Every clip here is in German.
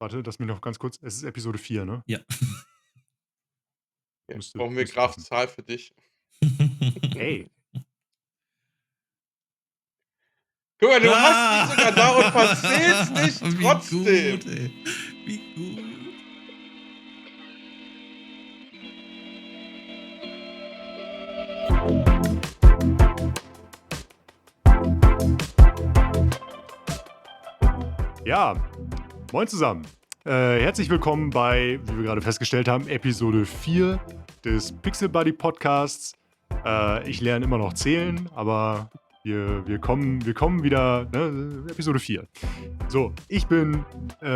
Warte, lass mich noch ganz kurz. Es ist Episode 4, ne? Ja. Ja, Müsste brauchen wir müsste Graf passen. Zahl für dich. Hey, Guck mal, du hast dich sogar da und verzählst Ah, dich wie gut, trotzdem. ey. Wie gut. ja, moin zusammen. Herzlich willkommen bei, wie wir gerade festgestellt haben, Episode 4 des Pixel Buddy Podcasts. Ich lerne immer noch zählen, aber wir kommen wieder, ne, Episode 4. So, ich bin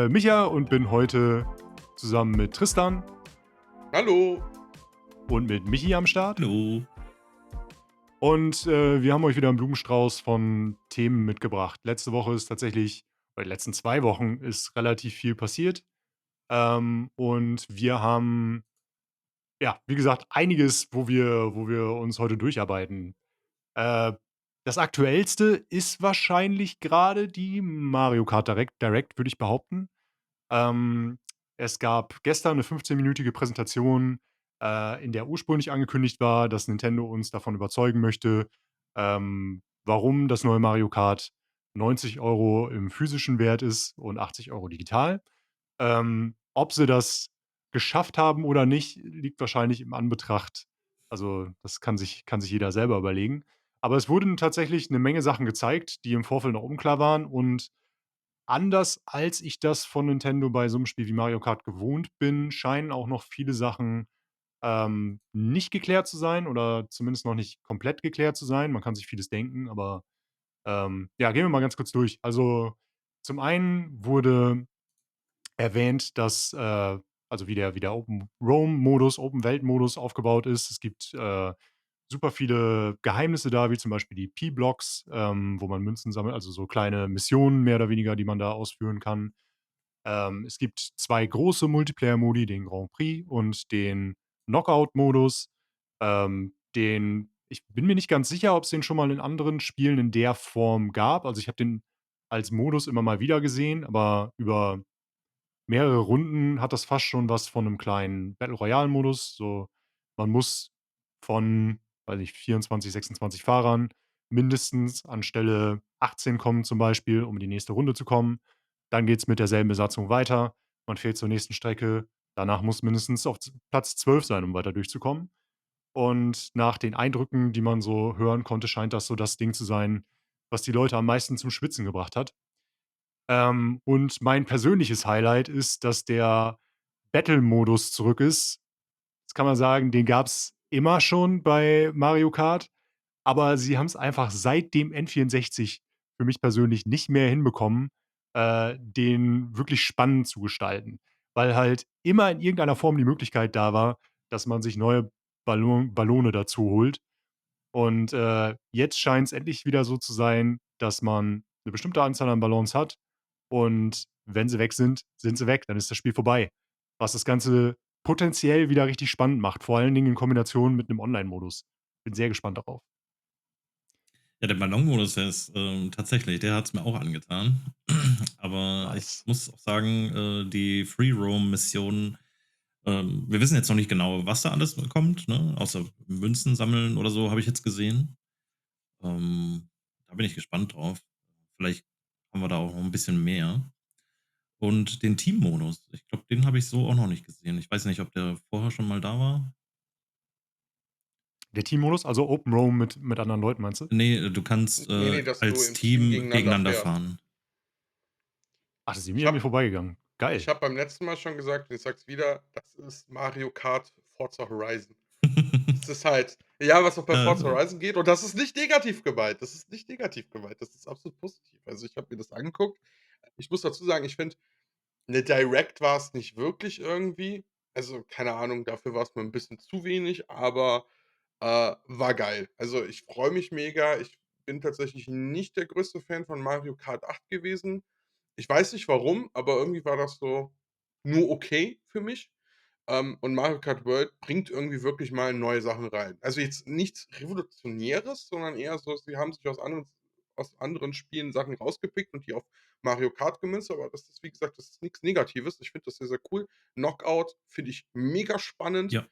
Micha und bin heute zusammen mit Tristan Hallo. und mit Michi am Start. Hallo. Und wir haben euch wieder einen Blumenstrauß von Themen mitgebracht. Letzte Woche ist tatsächlich, oder die letzten 2 Wochen ist relativ viel passiert. Und wir haben, ja, wie gesagt, einiges, wo wir uns heute durcharbeiten. Äh, Das Aktuellste ist wahrscheinlich gerade die Mario Kart Direct, würde ich behaupten. Ähm, Es gab gestern eine 15-minütige Präsentation, in der ursprünglich angekündigt war, dass Nintendo uns davon überzeugen möchte, warum das neue Mario Kart 90 € im physischen Wert ist und 80 € digital. Ob sie das geschafft haben oder nicht, liegt wahrscheinlich im Anbetracht, also, das kann sich jeder selber überlegen. Aber es wurden tatsächlich eine Menge Sachen gezeigt, die im Vorfeld noch unklar waren, und anders als ich das von Nintendo bei so 'nem Spiel wie Mario Kart gewohnt bin, scheinen auch noch viele Sachen, nicht geklärt zu sein oder zumindest noch nicht komplett geklärt zu sein. Man kann sich vieles denken, aber, ja, gehen wir mal ganz kurz durch. Also, zum einen wurde erwähnt, dass, also, wie der Open-Roam-Modus, Open-Welt-Modus aufgebaut ist. Es gibt, super viele Geheimnisse da, wie zum Beispiel die P-Blocks, wo man Münzen sammelt, also so kleine Missionen mehr oder weniger, die man da ausführen kann. Es gibt 2 große Multiplayer-Modi, den Grand Prix und den Knockout-Modus. Den Ich bin mir nicht ganz sicher, ob es den schon mal in anderen Spielen in der Form gab. Also, ich habe den als Modus immer mal wieder gesehen, aber über mehrere Runden hat das fast schon was von 'nem kleinen Battle-Royale-Modus. So, man muss von, weiß nicht, 24, 26 Fahrern mindestens an Stelle 18 kommen zum Beispiel, um in die nächste Runde zu kommen. Dann geht's mit derselben Besatzung weiter. Man fährt zur nächsten Strecke. Danach muss mindestens auf z Platz 12 sein, um weiter durchzukommen. Und nach den Eindrücken, die man so hören konnte, scheint das so das Ding zu sein, was die Leute am meisten zum Schwitzen gebracht hat. Und mein persönliches Highlight ist, dass der Battle-Modus zurück ist. Das kann man sagen, den gab's immer schon bei Mario Kart, aber sie haben's einfach seit dem N64 für mich persönlich nicht mehr hinbekommen, den wirklich spannend zu gestalten, weil halt immer in irgendeiner Form die Möglichkeit da war, dass man sich neue Ballone dazu holt. Und, jetzt scheint's endlich wieder so zu sein, dass man 'ne bestimmte Anzahl an Ballons hat, und wenn sie weg sind, sind sie weg, dann ist das Spiel vorbei. Was das Ganze potenziell wieder richtig spannend macht, vor allen Dingen in Kombination mit 'nem Online-Modus. Bin sehr gespannt darauf. Ja, der Ballonmodus, der ist, tatsächlich, der hat's mir auch angetan. Aber ich Nice. muss auch sagen, die Free-Roam-Missionen, wir wissen jetzt noch nicht genau, was da alles kommt, ne? Außer Münzen sammeln oder so, habe ich jetzt gesehen. Da bin ich gespannt drauf. Vielleicht haben wir da auch noch ein bisschen mehr. Und den Teammodus, ich glaube, den habe ich so auch noch nicht gesehen. Ich weiß nicht, ob der vorher schon mal da war? Der Teammodus, also Open Roam mit anderen Leuten, meinst du? Ne, du kannst, Ne, ne, dass du als im Team Team gegeneinander gegeneinander fährst. fahren. Ach, das ist Ich irgendwie an mir habe vorbeigegangen. ich Geil. habe beim letzten Mal schon gesagt und ich sage es wieder, das ist Mario Kart Forza Horizon. Das ist halt ja, was auch bei Ja, Forza Horizon geht und das ist nicht negativ gemeint. Das ist nicht negativ gemeint. Das ist absolut positiv. Also, ich habe mir das angeguckt. Ich muss dazu sagen, ich finde, 'ne Direct war's nicht wirklich irgendwie. Also, keine Ahnung, dafür war's mir 'n bisschen zu wenig, aber, war geil. Also, ich freue mich mega. Ich bin tatsächlich nicht der größte Fan von Mario Kart 8 gewesen. Ich weiß nicht warum, aber irgendwie war das so nur okay für mich. Und Mario Kart World bringt irgendwie wirklich mal neue Sachen rein. Also, jetzt nichts Revolutionäres, sondern eher so, sie haben sich was anderes aus anderen Spielen Sachen rausgepickt und die auf Mario Kart gemünzt, aber das ist, wie gesagt, das ist nix Negatives. Ich finde das sehr, sehr cool. Knockout finde ich mega spannend. Ja.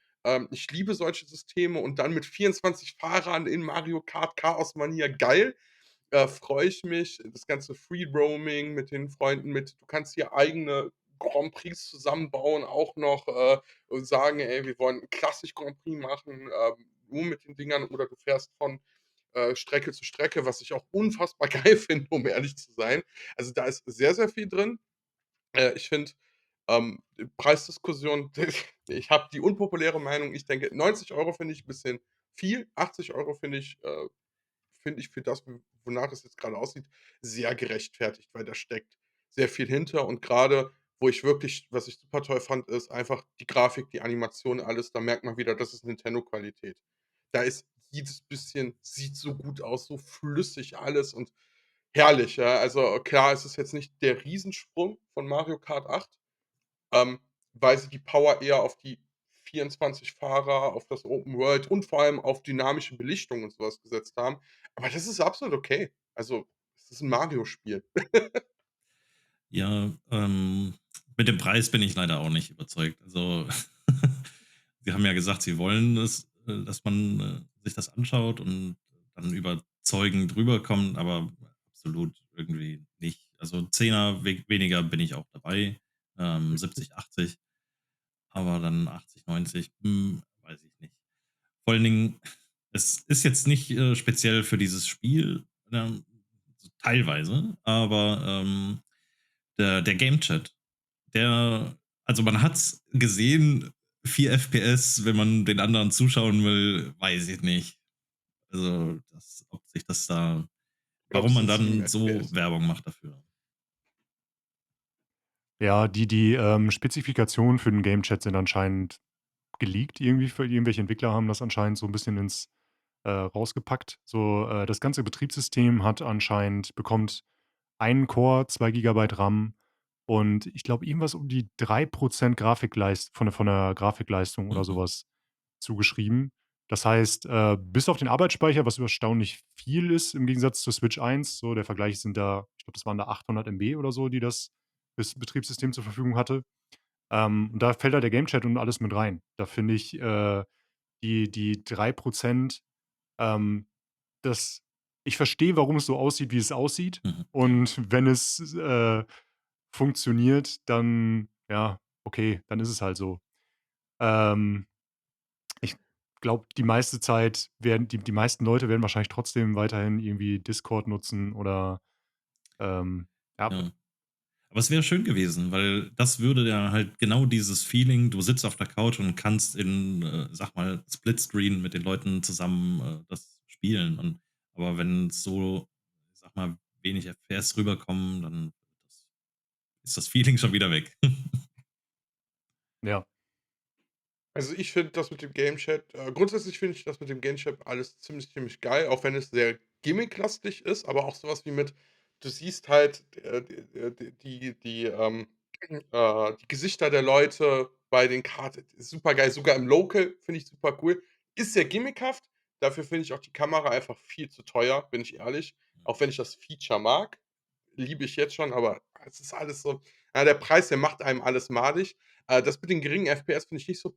Ich liebe solche Systeme und dann mit 24 Fahrern in Mario Kart Chaos Manier, geil. Freue ich mich. Das ganze Free Roaming mit den Freunden, du kannst hier eigene Grand Prix zusammenbauen, auch noch, und sagen: „Ey, wir wollen 'n Klassik Grand Prix machen, nur mit den Dingern“, oder du fährst von, Strecke zu Strecke, was ich auch unfassbar geil finde, um ehrlich zu sein. Also, da ist sehr, sehr viel drin. Ich finde, Preisdiskussion, ich habe die unpopuläre Meinung, ich denke, 90 € finde ich 'n bisschen viel, 80 € finde ich für das, wonach es jetzt gerade aussieht, sehr gerechtfertigt, weil da steckt sehr viel hinter und gerade, wo ich wirklich, was ich super toll fand, ist einfach die Grafik, die Animation, alles, da merkt man wieder, das ist Nintendo-Qualität. Da ist jedes bisschen, sieht so gut aus, so flüssig alles und herrlich, ja. Also, klar, es ist jetzt nicht der Riesensprung von Mario Kart 8, ähm, weil sie die Power eher auf die 24 Fahrer, auf das Open World und vor allem auf dynamische Belichtung und so was gesetzt haben. Aber das ist absolut okay. Also, es ist 'n Mario-Spiel. Ja, mit dem Preis bin ich leider auch nicht überzeugt. Also, sie haben ja gesagt, sie wollen es, dass man, sich das anschaut und dann überzeugend rüberkommt, aber absolut irgendwie nicht. Also 10er weniger bin ich auch dabei, 70, 80, aber dann 80, 90, weiß ich nicht. Vor allen Dingen, es ist jetzt nicht, speziell für dieses Spiel, teilweise, aber, der Game Chat, der also, man hat's gesehen, 4 FPS, wenn man den anderen zuschauen will, weiß ich nicht. Also, ob sich das da Ich glaube, warum es man sind 7 dann so FPS. Werbung macht dafür. Ja, die Spezifikationen für den Game Chat sind anscheinend geleakt irgendwie, für irgendwelche Entwickler haben das anscheinend so 'n bisschen rausgepackt. So, das ganze Betriebssystem hat anscheinend bekommt einen Core, 2 Gigabyte RAM und ich glaube, irgendwas um die 3% von der Grafikleistung oder so Mhm, was zugeschrieben. Das heißt, bis auf den Arbeitsspeicher, was erstaunlich viel ist im Gegensatz zur Switch 1, so der Vergleich sind da ich glaube, das waren da 800 MB oder so, die das Betriebssystem zur Verfügung hatte. Und da fällt halt der Gamechat und alles mit rein. Da finde ich, die 3%, ähm, das ich verstehe, warum es so aussieht, wie es aussieht. mhm, ja, Und wenn es, funktioniert, dann ja, okay, dann ist es halt so. Ähm, ich glaube, die meisten Leute werden wahrscheinlich trotzdem weiterhin irgendwie Discord nutzen oder, ja, ja. Aber es wäre schön gewesen, weil das würde ja halt genau dieses Feeling, du sitzt auf der Couch und kannst in, sage mal, Splitscreen mit den Leuten zusammen, das spielen aber wenn so, sage mal, wenig FPS rüberkommen, dann ist das Feeling schon wieder weg. Also, ich finde das mit dem Game Chat grundsätzlich finde ich das mit dem Game Chat alles ziemlich, ziemlich geil, auch wenn es sehr gimmicklastig ist, aber auch so was wie mit du siehst halt, die Gesichter der Leute bei den Karten ist supergeil, sogar im Local, finde ich super cool. Ist sehr gimmickhaft, dafür finde ich auch die Kamera einfach viel zu teuer, bin ich ehrlich, auch wenn ich das Feature mag. Liebe ich jetzt schon, aber es ist alles so der Preis, der macht einem alles madig. Das mit den geringen FPS finde ich nicht so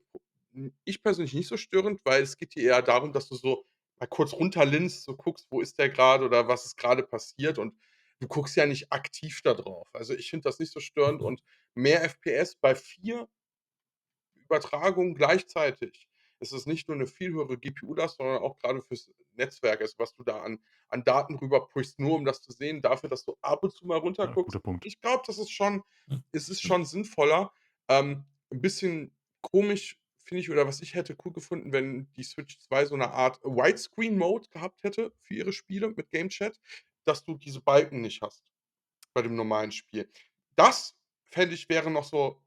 ich persönlich nicht so störend, weil es geht hier eher darum, dass du so mal kurz runterlinst, so guckst, wo ist der grade oder was ist grade passiert und du guckst ja nicht aktiv da drauf. Also, ich finde das nicht so störend und mehr FPS bei 4 Übertragungen gleichzeitig ist es nicht nur 'ne viel höhere GPU-Last, sondern auch grade fürs Netzwerk, also, was du da an Daten rüberpushst, nur um das zu sehen, dafür, dass du ab und zu mal runter ja, guckst. guter Punkt. Ich glaube, das ist schon Ja, es ist stimmt. schon sinnvoller. 'N bisschen komisch finde ich oder was ich hätte cool gefunden, wenn die Switch 2 so 'ne Art Widescreen-Mode gehabt hätte für ihre Spiele mit Game Chat, dass du diese Balken nicht hast bei dem normalen Spiel. Das fände ich, wäre noch so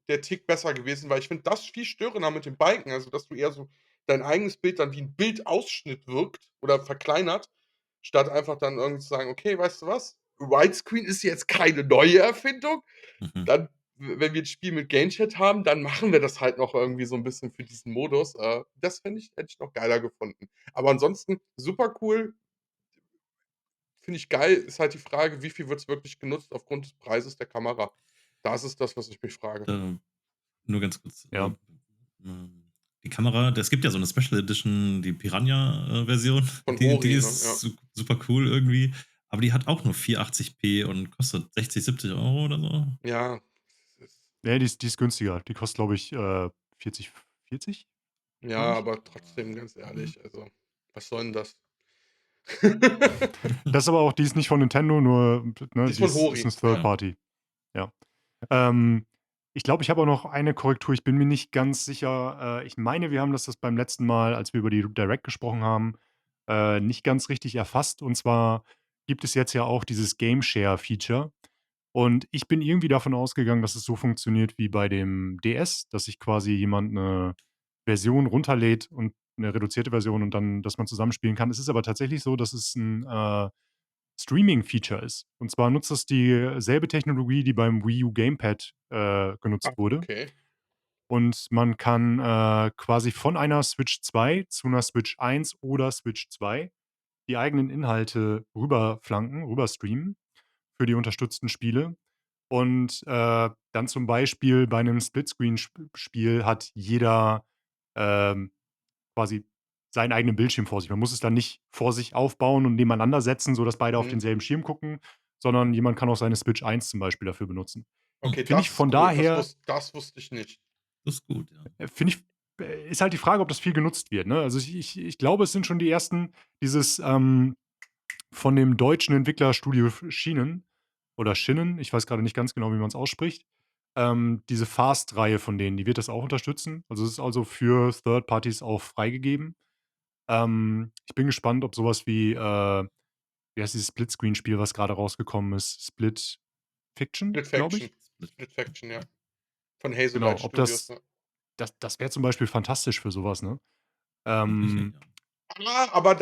der Tick besser gewesen, weil ich finde das viel störender mit den Balken, also, dass du eher so dein eigenes Bild dann wie 'n Bildausschnitt wirkt oder verkleinert, statt einfach dann irgendwie zu sagen: „Okay, weißt du was? Widescreen ist jetzt keine neue Erfindung. Mhm. Dann, wenn wir 'n Spiel mit Gamechat haben, dann machen wir das halt noch irgendwie so 'n bisschen für diesen Modus.“ Das hätte ich noch geiler gefunden. Aber ansonsten super cool. finde ich geil, ist halt die Frage, wie viel wird's wirklich genutzt aufgrund des Preises der Kamera? Das ist das, was ich mich frage. Äh, nur ganz kurz, Ja. die Kamera, es gibt ja so eine Special Edition, die Piranha-Version, Von die Hori, ne? Ja. ist super cool irgendwie, aber die hat auch nur 480p und kostet 60, 70 Euro oder so. Ja, es ist Ne, die ist günstiger. Die kostet, glaube ich, 40, ja, meine ich. aber trotzdem, ganz Mhm. ehrlich, also, was soll 'n das? Das ist aber auch die ist nicht von Nintendo, nur, Die ne, ist von ist 'ne Hori, Third ja. Ja. Party. Ja. Ich glaube, ich habe auch noch eine Korrektur. Ich bin mir nicht ganz sicher. Ich meine, wir haben das beim letzten Mal, als wir über die Direct gesprochen haben, nicht ganz richtig erfasst. Und zwar gibt es jetzt ja auch dieses Game Share Feature. Und ich bin irgendwie davon ausgegangen, dass es so funktioniert wie bei dem DS, dass sich quasi jemand eine Version runterlädt und eine reduzierte Version und dann dass man zusammenspielen kann. Es ist aber tatsächlich so, dass es ein Streaming-Feature ist. Und zwar nutzt das dieselbe Technologie, die beim Wii U Gamepad, Ah, genutzt wurde. okay. Und man kann, quasi von einer Switch 2 zu einer Switch 1 oder Switch 2 die eigenen Inhalte rüber streamen für die unterstützten Spiele. Und, dann zum Beispiel bei einem Splitscreen Spiel hat jeder, ähm, quasi seinen eigenen Bildschirm vor sich. Man muss es dann nicht vor sich aufbauen und nebeneinander setzen, sodass beide auf Mhm. denselben Schirm gucken, sondern jemand kann auch seine Switch 1 zum Beispiel dafür benutzen. Okay, Finde ich das ist von cool. daher Das wusste ich nicht. Das ist gut, ja. finde ich ist halt die Frage, ob das viel genutzt wird, ne? Also, ich glaube, es sind schon die ersten dieses, von dem deutschen Entwicklerstudio Schienen oder Schinnen, ich weiß grade nicht ganz genau, wie man's ausspricht. Diese Fast-Reihe von denen, die wird das auch unterstützen. Also, es ist also für Third Parties auch freigegeben. Ich bin gespannt, ob so was wie heißt dieses Splitscreen-Spiel, was grade rausgekommen ist? Split Fiction, Split glaube Faction. ich? Split Split Fiction, Faction, ja. ja. Von Genau, Hazelight ob Studios, ja. das wäre zum Beispiel fantastisch für so was, ne? Tatsächlich, Ähm, ja. Aber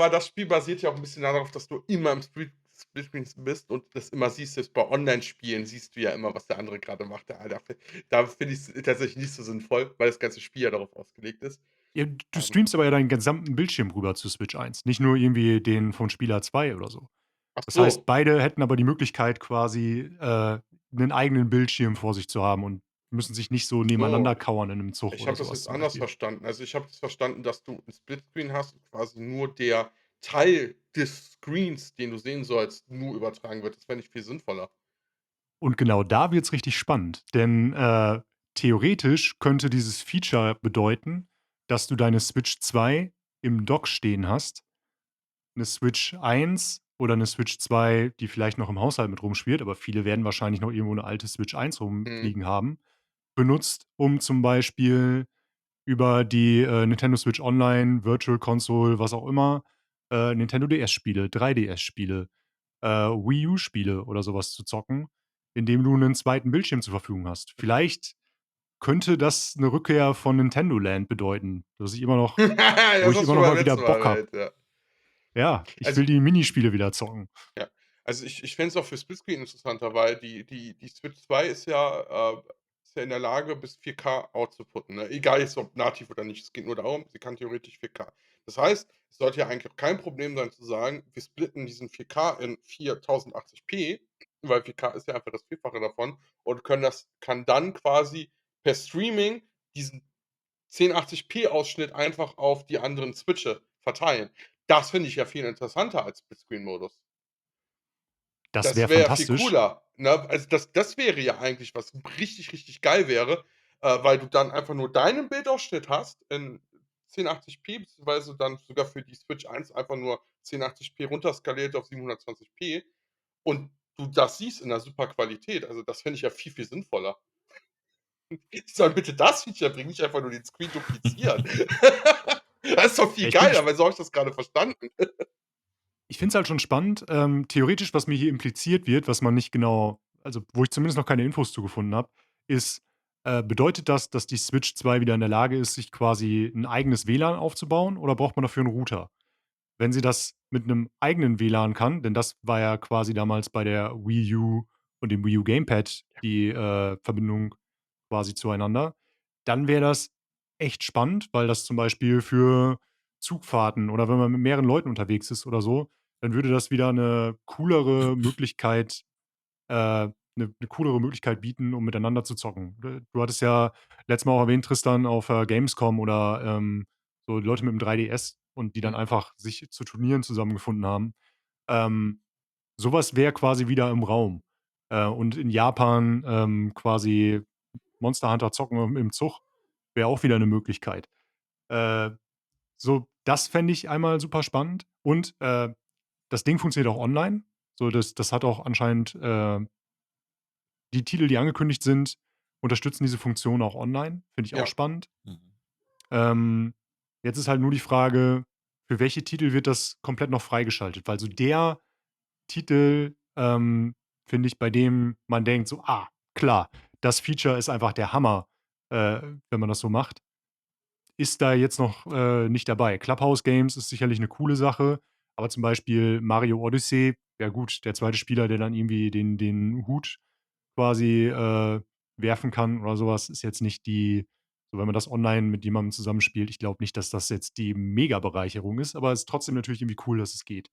das Spiel basiert ja auch 'n bisschen darauf, dass du immer im Splitscreen bist und das immer siehst. Selbst bei Online-Spielen siehst du ja immer, was der andere grade macht. Da finde ich's tatsächlich nicht so sinnvoll, weil das ganze Spiel ja darauf ausgelegt ist. ja, du Ähm, streamst aber ja deinen gesamten Bildschirm rüber zu Switch 1, nicht nur irgendwie den von Spieler 2 oder so. ach Das heißt, so. beide hätten aber die Möglichkeit quasi, 'nen eigenen Bildschirm vor sich zu haben und müssen sich nicht so So. nebeneinander kauern in 'nem Zug Ich oder habe so das was jetzt zum anders Beispiel. verstanden. Also, ich habe das verstanden, dass du 'n Splitscreen hast und quasi nur der Teil des Screens, den du sehen sollst, nur übertragen wird. Das fände ich viel sinnvoller. Und genau da wird's richtig spannend, denn, theoretisch könnte dieses Feature bedeuten, dass du deine Switch 2 im Dock stehen hast, 'ne Switch 1 oder 'ne Switch 2, die vielleicht noch im Haushalt mit rumschwirrt, aber viele werden wahrscheinlich noch irgendwo 'ne alte Switch 1 Mhm. rumfliegen haben, benutzt, um zum Beispiel über die, Nintendo Switch Online, Virtual Console, was auch immer, Nintendo DS-Spiele, 3DS-Spiele, Wii U-Spiele oder so was zu zocken, indem du 'nen zweiten Bildschirm zur Verfügung hast. Vielleicht könnte das 'ne Rückkehr von Nintendo Land bedeuten, dass ich immer noch wo Das ich hast du immer schon noch beim mal wieder letzten Mal Bock habe. erwähnt, ja. Ja, ich Also will die Minispiele wieder zocken. ja. Also, ich fände es auch für Splitscreen interessanter, weil die Switch 2 ist ja in der Lage, bis 4K outzuputten, ne? Egal jetzt ob nativ oder nicht. Es geht nur darum, sie kann theoretisch 4K. Das heißt, es sollte ja eigentlich auch kein Problem sein zu sagen, wir splitten diesen 4K in 4080p, weil 4K ist ja einfach das Vierfache davon und kann dann quasi per Streaming diesen 1080p-Ausschnitt einfach auf die anderen Switche verteilen. Das finde ich ja viel interessanter als Splitscreen-Modus. Das Das wäre wäre ja viel fantastisch. cooler, ne? Also, das wäre ja eigentlich was richtig, richtig geil wäre, weil du dann einfach nur deinen Bildausschnitt hast in 1080p, beziehungsweise dann sogar für die Switch 1 einfach nur 1080p runterskaliert auf 720p und du das siehst in 'ner super Qualität. Also, das fände ich ja viel, viel sinnvoller. Die sollen bitte das Feature bringen, nicht einfach nur den Screen duplizieren. Das ist doch Ja, viel geiler, weil so habe ich das grade verstanden. ich finde es halt schon spannend. Theoretisch, was mir hier impliziert wird, was man nicht genau also, wo ich zumindest noch keine Infos zu gefunden habe, ist, bedeutet das, dass die Switch 2 wieder in der Lage ist, sich quasi 'n eigenes WLAN aufzubauen oder braucht man dafür 'n Router? Wenn sie das mit 'nem eigenen WLAN kann, denn das war ja quasi damals bei der Wii U und dem Wii U Gamepad die, Verbindung quasi zueinander, dann wäre das echt spannend, weil das zum Beispiel für Zugfahrten oder wenn man mit mehreren Leuten unterwegs ist oder so, dann würde das wieder eine coolere Möglichkeit 'ne coolere Möglichkeit bieten, um miteinander zu zocken. Du hattest ja letztes Mal auch erwähnt, Tristan, auf, Gamescom oder, so Leute mit dem 3DS und die dann Mhm. einfach sich zu Turnieren zusammengefunden haben. Ähm, so wäre quasi wieder im Raum. Und in Japan, quasi Monster Hunter zocken im Zug wäre auch wieder 'ne Möglichkeit. Äh, so, das fände ich einmal super spannend und, das Ding funktioniert auch online. So, das hat auch anscheinend, die Titel, die angekündigt sind, unterstützen diese Funktion auch online. Finde ich auch Ja. spannend. Mhm. Ähm, jetzt ist halt nur die Frage, für welche Titel wird das komplett noch freigeschaltet? Weil so der Titel, finde ich, bei dem man denkt so: „Ah, klar, das Feature ist einfach der Hammer“, wenn man das so macht, ist da jetzt noch, nicht dabei. Clubhouse Games ist sicherlich 'ne coole Sache, aber zum Beispiel Mario Odyssey, ja gut, der zweite Spieler, der dann irgendwie den Hut quasi, werfen kann oder so was, ist jetzt nicht die so wenn man das online mit jemandem zusammenspielt, ich glaube nicht, dass das jetzt die Mega-Bereicherung ist, aber es ist trotzdem natürlich irgendwie cool, dass es geht.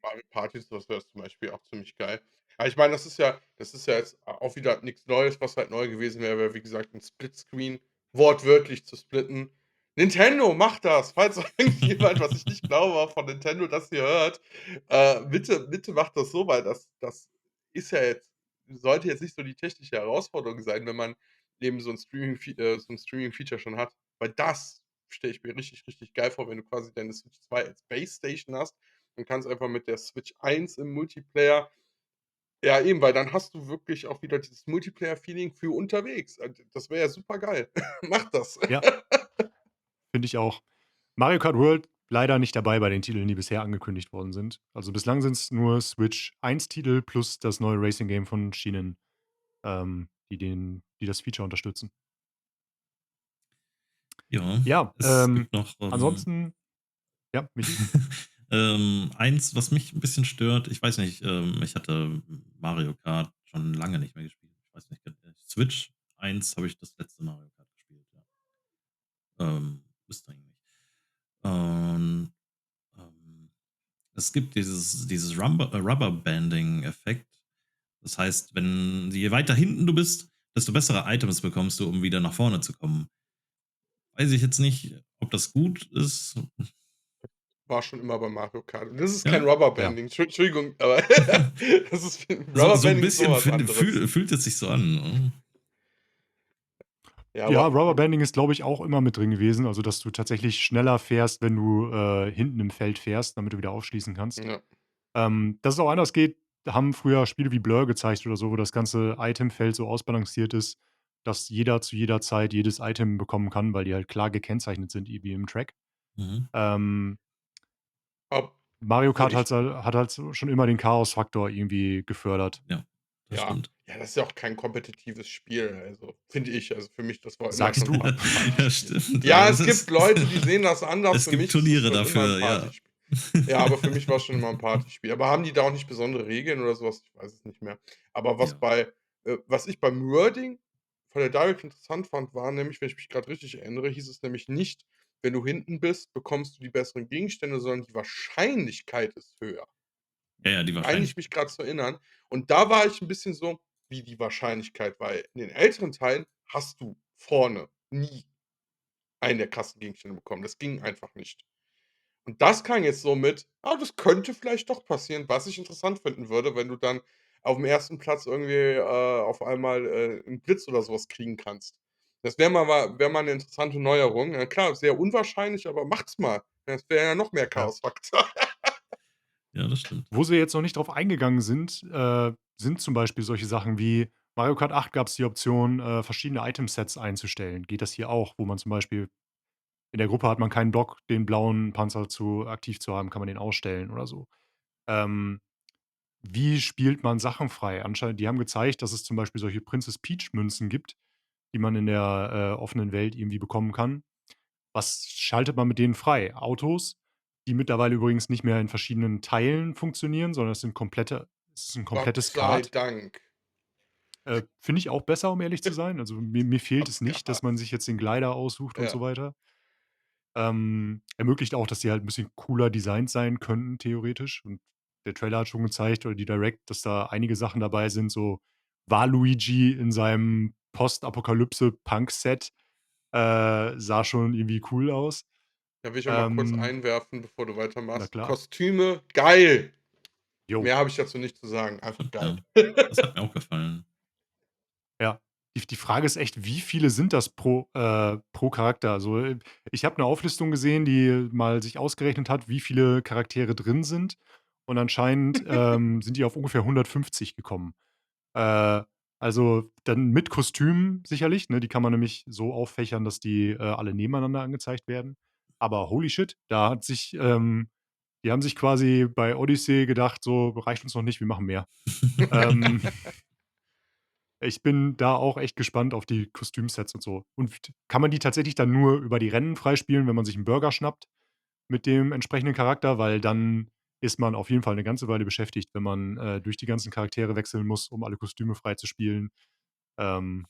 Mario Party, das wäre zum Beispiel auch ziemlich geil. Aber ich meine, das ist ja jetzt auch wieder nix Neues. Was halt neu gewesen wäre, wie gesagt, 'n Splitscreen wortwörtlich zu splitten. Nintendo, macht das! Falls irgendjemand, was ich nicht glaube, auch von Nintendo das hier hört, bitte macht das so, weil das ist ja jetzt sollte jetzt nicht so die technische Herausforderung sein, wenn man eben so 'n Streaming-Feature schon hat. Weil das stelle ich mir richtig, richtig geil vor, wenn du quasi deine Switch 2 als Base Station hast und kannst einfach mit der Switch 1 im Multiplayer ja eben, weil dann hast du wirklich auch wieder dieses Multiplayer-Feeling für unterwegs. Das wäre ja supergeil. Macht das. Ja, finde ich auch. Mario Kart World leider nicht dabei bei den Titeln, die bisher angekündigt worden sind. Also, bislang sind's nur Switch 1 Titel plus das neue Racing Game von Schienen, die das Feature unterstützen. Ja, Ja, es gibt noch, ansonsten ja, Michi? eins, was mich 'n bisschen stört. Ich weiß nicht, ich hatte Mario Kart schon lange nicht mehr gespielt. Ich weiß nicht, Switch 1 habe ich das letzte Mario Kart gespielt, ja. Müsste eigentlich. Und, ähm, es gibt dieses Rubber-Banding-Effekt. Das heißt, wenn je weiter hinten du bist, desto bessere Items bekommst du, um wieder nach vorne zu kommen. Weiß ich jetzt nicht, ob das gut ist. War schon immer bei Mario Kart. Das ist kein Ja? Ja. Rubberbanding. Entschuldigung, aber das ist So 'n Rubberbanding ist so bisschen was anderes. fühlt es sich so an, ne? Ja, Ja, aber Rubberbanding ist, glaube ich, auch immer mit drin gewesen, also, dass du tatsächlich schneller fährst, wenn du, hinten im Feld fährst, damit du wieder aufschließen kannst. ja. Dass es auch anders geht, haben früher Spiele wie Blur gezeigt oder so, wo das ganze Itemfeld so ausbalanciert ist, dass jeder zu jeder Zeit jedes Item bekommen kann, weil die halt klar gekennzeichnet sind wie im Track. Mhm. Ähm, Ob Mario also Kart ich hat halt so schon immer den Chaosfaktor irgendwie gefördert. Ja, das ja. stimmt. Ja, das ist ja auch kein kompetitives Spiel, also, finde ich. Also, für mich, das war immer Sagst schon du? ein Ja, Partyspiel. stimmt. Ja, Es es gibt ist Leute, die sehen das anders. es Für gibt mich ist das Turniere schon immer ein dafür, ja. Partyspiel. Ja, aber für mich war's schon immer 'n Partyspiel. Aber haben die da auch nicht besondere Regeln oder so was? Ich weiß es nicht mehr. Aber Ja. was ich beim Wording von der Direct interessant fand, war nämlich, wenn ich mich grad richtig erinnere, hieß es nämlich nicht: „Wenn du hinten bist, bekommst du die besseren Gegenstände“, sondern die Wahrscheinlichkeit ist höher. Ja, ja, die Meine ich Wahrscheinlichkeit. mich grad zu erinnern. Und da war ich 'n bisschen so: „Wie die Wahrscheinlichkeit?“ Weil in den älteren Teilen hast du vorne nie einen der krassen Gegenstände bekommen. Das ging einfach nicht. Und das klang jetzt so mit: „Ah, das könnte vielleicht doch passieren“, was ich interessant finden würde, wenn du dann aufm ersten Platz irgendwie, auf einmal, 'n Blitz oder so was kriegen kannst. Das wäre mal 'ne interessante Neuerung. Ja klar, sehr unwahrscheinlich, aber macht's mal. Das wäre ja noch mehr Ja. Chaosfaktor. Ja, das stimmt. Wo sie jetzt noch nicht drauf eingegangen sind, sind zum Beispiel solche Sachen wie Mario Kart 8 gab's die Option, verschiedene Itemsets einzustellen. Geht das hier auch, wo man zum Beispiel in der Gruppe hat man keinen Bock, den blauen Panzer aktiv zu haben, kann man den ausstellen oder so. Ähm, wie spielt man Sachen frei? Anscheinend die haben gezeigt, dass es zum Beispiel solche Princess Peach Münzen gibt, die man in der, offenen Welt irgendwie bekommen kann. Was schaltet man mit denen frei? Autos, die mittlerweile übrigens nicht mehr in verschiedenen Teilen funktionieren, sondern es ist 'n Gott komplettes sei Kart. Dank. Finde ich auch besser, um ehrlich zu sein. Also, mir fehlt Gott, es nicht, dass man gehasst. sich jetzt den Glider aussucht und Ja. so weiter. Ermöglicht auch, dass die halt 'n bisschen cooler designt sein könnten theoretisch. Und der Trailer hat schon gezeigt oder die Direct, dass da einige Sachen dabei sind, so Waluigi in seinem Postapokalypse-Punk-Set, sah schon irgendwie cool aus. Da will ich auch mal kurz Ähm, einwerfen, bevor du na weitermachst. klar. Kostüme, geil! Jo, Mehr habe ich dazu nicht zu sagen. Einfach geil. Ja, das hat mir auch gefallen. ja. Die Frage ist echt, wie viele sind das pro Charakter? Also, ich habe 'ne Auflistung gesehen, die mal sich ausgerechnet hat, wie viele Charaktere drin sind. Und anscheinend, sind die auf ungefähr 150 gekommen. Äh, also, dann mit Kostümen sicherlich, ne? Die kann man nämlich so auffächern, dass die, alle nebeneinander angezeigt werden. Aber holy shit, da hat sich die haben sich quasi bei Odyssey gedacht: „So, reicht uns noch nicht, wir machen mehr." Ähm, ich bin da auch echt gespannt auf die Kostümsets und so. Und kann man die tatsächlich dann nur über die Rennen freispielen, wenn man sich 'n Burger schnappt mit dem entsprechenden Charakter? Weil dann ist man auf jeden Fall 'ne ganze Weile beschäftigt, wenn man, durch die ganzen Charaktere wechseln muss, um alle Kostüme freizuspielen. Ähm,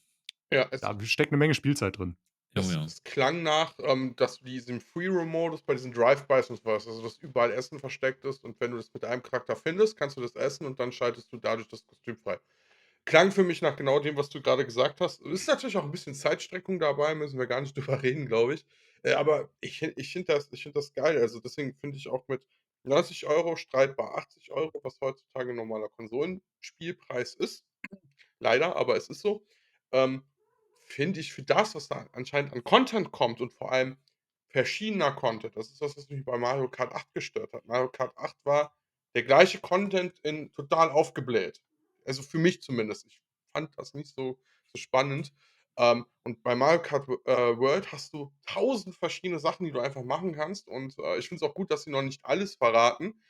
Ja, es da steckt 'ne Menge Spielzeit drin. Oh es ja. es klang nach, dass du diesen Free-Roam-Modus bei diesen Drive-Bys und so was, also, dass überall Essen versteckt ist und wenn du das mit einem Charakter findest, kannst du das essen und dann schaltest du dadurch das Kostüm frei. Klang für mich nach genau dem, was du grade gesagt hast. Ist natürlich auch 'n bisschen Zeitstreckung dabei, müssen wir gar nicht drüber reden, glaube ich. Aber ich finde das geil. Also, deswegen finde ich auch mit 90 € streitbar 80 €, was heutzutage normaler Konsolenspielpreis ist. Leider, aber es ist so. Ähm, finde ich für das, was da anscheinend an Content kommt und vor allem verschiedener Content, das ist das, was mich bei Mario Kart 8 gestört hat. Mario Kart 8 war der gleiche Content in total aufgebläht. Also, für mich zumindest. Ich fand das nicht so spannend. Und bei Mario Kart World hast du 1.000 verschiedene Sachen, die du einfach machen kannst und, ich finde es auch gut, dass sie noch nicht alles verraten.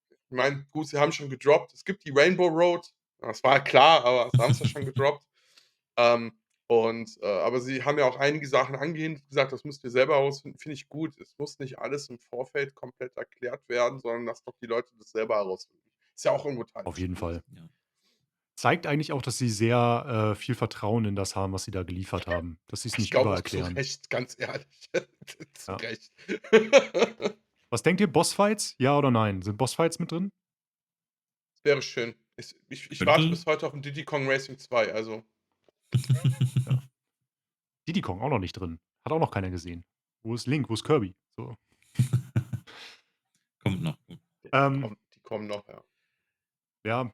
Ich meine, gut, sie haben schon gedroppt. Es gibt die Rainbow Road. Das war ja klar, aber sie haben's ja schon gedroppt. Ähm, aber sie haben ja auch einige Sachen angehend gesagt, das müsst ihr selber herausfinden. Finde ich gut. Es muss nicht alles im Vorfeld komplett erklärt werden, sondern lasst doch die Leute das selber herausfinden. Ist ja auch irgendwo Teil Auf des jeden Spiels. Fall. Ja. Zeigt eigentlich auch, dass sie sehr, viel Vertrauen in das haben, was sie da geliefert haben, dass sie's Ich nicht glaube auch zu übererklären. Recht, ganz ehrlich. Zu Ja. Recht. Was denkt ihr, Bossfights, ja oder nein? Sind Bossfights mit drin? Wäre schön. Ich warte Könnte. bis heute auf 'n Diddy Kong Racing 2, also Ja. Diddy Kong auch noch nicht drin. Hat auch noch keiner gesehen. Wo ist Link? Wo ist Kirby? So. Kommt noch. Ähm, die kommen noch, ja. ja,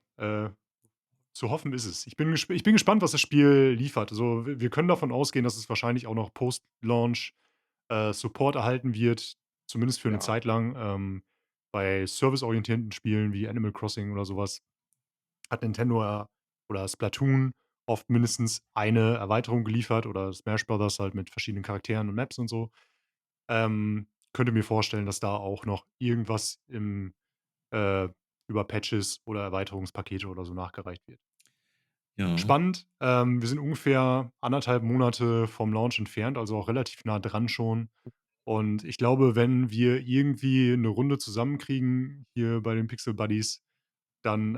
zu hoffen ist es. Ich bin gespannt, was das Spiel liefert. Also, wir können davon ausgehen, dass es wahrscheinlich auch noch Post-Launch, Support erhalten wird, zumindest für 'ne Ja. Zeit lang. Bei serviceorientierten Spielen wie Animal Crossing oder so was hat Nintendo oder Splatoon oft mindestens eine Erweiterung geliefert oder Smash Brothers halt mit verschiedenen Charakteren und Maps und so. Könnte mir vorstellen, dass da auch noch irgendwas äh, über Patches oder Erweiterungspakete oder so nachgereicht wird. Ja, Spannend. Wir sind ungefähr 1,5 Monate vom Launch entfernt, also auch relativ nah dran schon. Und ich glaube, wenn wir irgendwie 'ne Runde zusammenkriegen hier bei den Pixel Buddies, dann,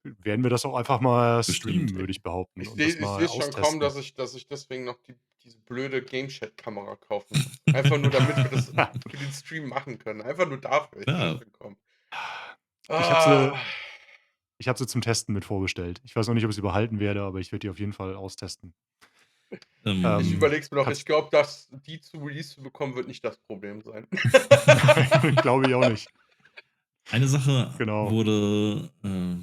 werden wir das auch einfach mal bestimmt, streamen, würde ey. ich behaupten Ich und sehe das ich mal sehe schon kommen, austesten. dass ich deswegen noch diese blöde Game Chat Kamera kaufen muss. Einfach nur, damit wir das für den Stream machen können. Einfach nur dafür. Ich sehe Klar, schon kommen. Ich habe sie Ah, ich habe sie zum Testen mit vorbestellt. Ich weiß noch nicht, ob ich sie behalten werde, aber ich werde die auf jeden Fall austesten. ich ähm, überlege es mir noch. Ich Kannst glaube, dass die zu Release zu bekommen, wird nicht das Problem sein. Nein, glaube ich auch nicht. eine Sache Genau. wurde,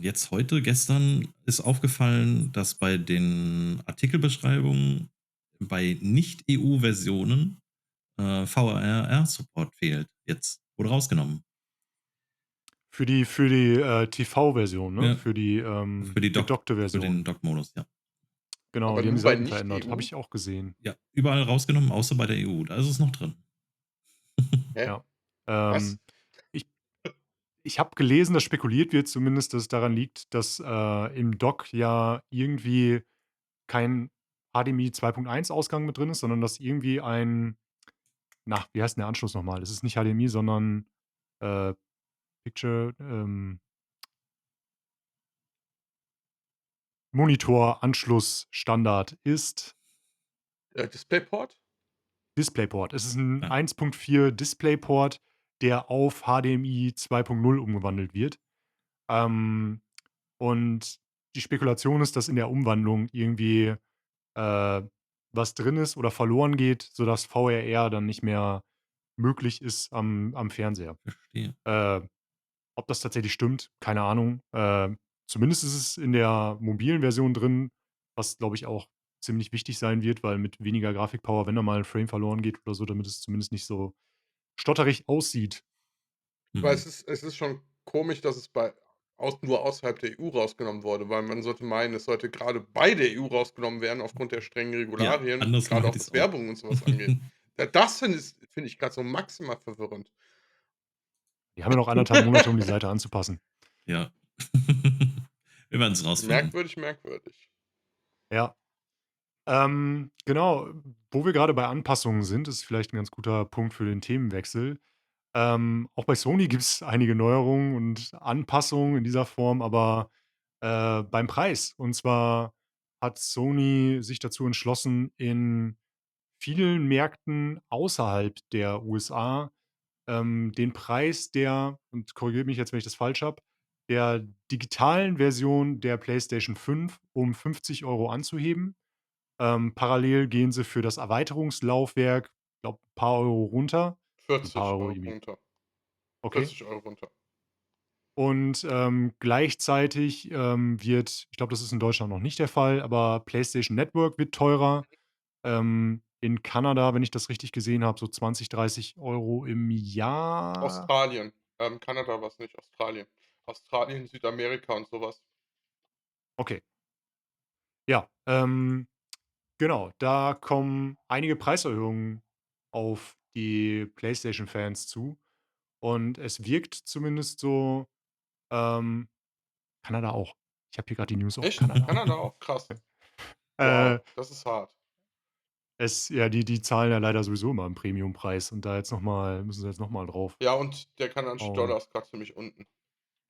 jetzt heute gestern ist aufgefallen, dass bei den Artikelbeschreibungen bei Nicht-EU-Versionen, VRR-Support fehlt jetzt. Wurde rausgenommen. Für die, TV-Version, ne? Ja, Für die, für die Dock gedockte für Version. den Dock-Modus, ja. Genau, Aber die haben die nur bei Seiten verändert. Habe Nicht-EU? ich auch gesehen. Ja, überall rausgenommen, außer bei der EU. Da ist es noch drin. Hä? Ja. Was? Ich ich habe gelesen, dass spekuliert wird zumindest, dass es daran liegt, dass, im Dock ja irgendwie kein HDMI 2.1 Ausgang mit drin ist, sondern dass irgendwie ein wie heißt 'n der Anschluss noch mal? Es ist nicht HDMI, sondern, äh, Picture Monitoranschlussstandard ist DisplayPort? DisplayPort. Es ist 'n Ja, 1.4 DisplayPort, der auf HDMI 2.0 umgewandelt wird. Ähm, und die Spekulation ist, dass in der Umwandlung irgendwie, äh, was drin ist oder verloren geht, sodass VRR dann nicht mehr möglich ist am Fernseher. verstehe. Äh, ob das tatsächlich stimmt, keine Ahnung. Zumindest ist es in der mobilen Version drin, was, glaube ich, auch ziemlich wichtig sein wird, weil mit weniger Grafikpower, wenn da mal 'n Frame verloren geht oder so, damit es zumindest nicht so stotterig aussieht. Weil Mhm. es ist schon komisch, dass es nur außerhalb der EU rausgenommen wurde, weil man sollte meinen, es sollte gerade bei der EU rausgenommen werden aufgrund der strengen Ja, Regularien, andersrum gerade auch hätte ich's was auch. Werbung und so was angeht. Das finde ich grad so maximal verwirrend. Die haben ja noch 1,5 Monate, um die Seite anzupassen. Ja. Wir werden's rausfinden. Merkwürdig, merkwürdig. Ja. Genau, wo wir grade bei Anpassungen sind, ist vielleicht 'n ganz guter Punkt für den Themenwechsel. Auch bei Sony gibt's einige Neuerungen und Anpassungen in dieser Form, aber, beim Preis. Und zwar hat Sony sich dazu entschlossen, in vielen Märkten außerhalb der USA, den Preis der und korrigiert mich jetzt, wenn ich das falsch habe, der digitalen Version der PlayStation 5 um 50 € anzuheben. Parallel gehen sie für das Erweiterungslaufwerk, glaube, ein paar Euro runter. Also, ein paar 40 Euro Euro irgendwie, runter. okay. 40 € runter. Und, gleichzeitig, wird ich glaube, das ist in Deutschland noch nicht der Fall, aber PlayStation Network wird teurer. In Kanada, wenn ich das richtig gesehen habe, so 20, 30 € im Jahr. Australien. Kanada war's nicht, Australien. Australien, Südamerika und so was. Okay, ja, genau, da kommen einige Preiserhöhungen auf die PlayStation-Fans zu und es wirkt zumindest so, ähm Kanada auch. Ich habe hier grad die News auf Echt? Kanada. Kanada auch? Krass. Äh, Wow, das ist hart. die zahlen ja leider sowieso immer 'n Premiumpreis und da jetzt noch mal müssen sie jetzt noch mal drauf Ja, und der kanadische hauen. Dollar ist grad ziemlich unten.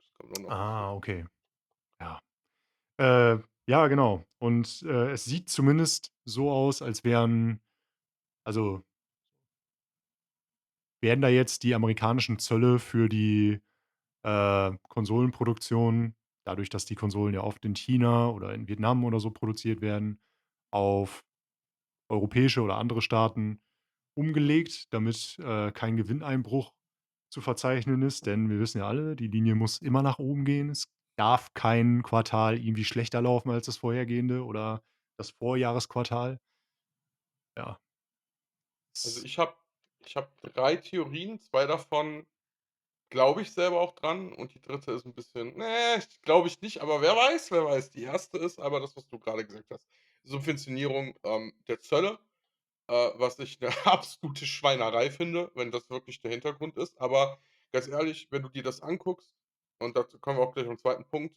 Das kommt auch noch hinzu. Ah, okay, ja. Äh, ja, genau. Und, es sieht zumindest so aus, als also, werden da jetzt die amerikanischen Zölle für die, Konsolenproduktion, dadurch, dass die Konsolen ja oft in China oder in Vietnam oder so produziert werden, auf europäische oder andere Staaten umgelegt, damit, kein Gewinneinbruch zu verzeichnen ist, denn wir wissen ja alle, die Linie muss immer nach oben gehen. Es darf kein Quartal irgendwie schlechter laufen als das vorhergehende oder das Vorjahresquartal. Ja, Also, es ich habe 3 Theorien, 2 davon glaube ich selber auch dran und die dritte ist 'n bisschen, ne, glaube ich nicht, aber wer weiß, wer weiß. Die erste ist aber das, was du grade gesagt hast. Subventionierung, der Zölle, was ich 'ne absolute Schweinerei finde, wenn das wirklich der Hintergrund ist. Aber ganz ehrlich, wenn du dir das anguckst, und dazu kommen wir auch gleich am zweiten Punkt,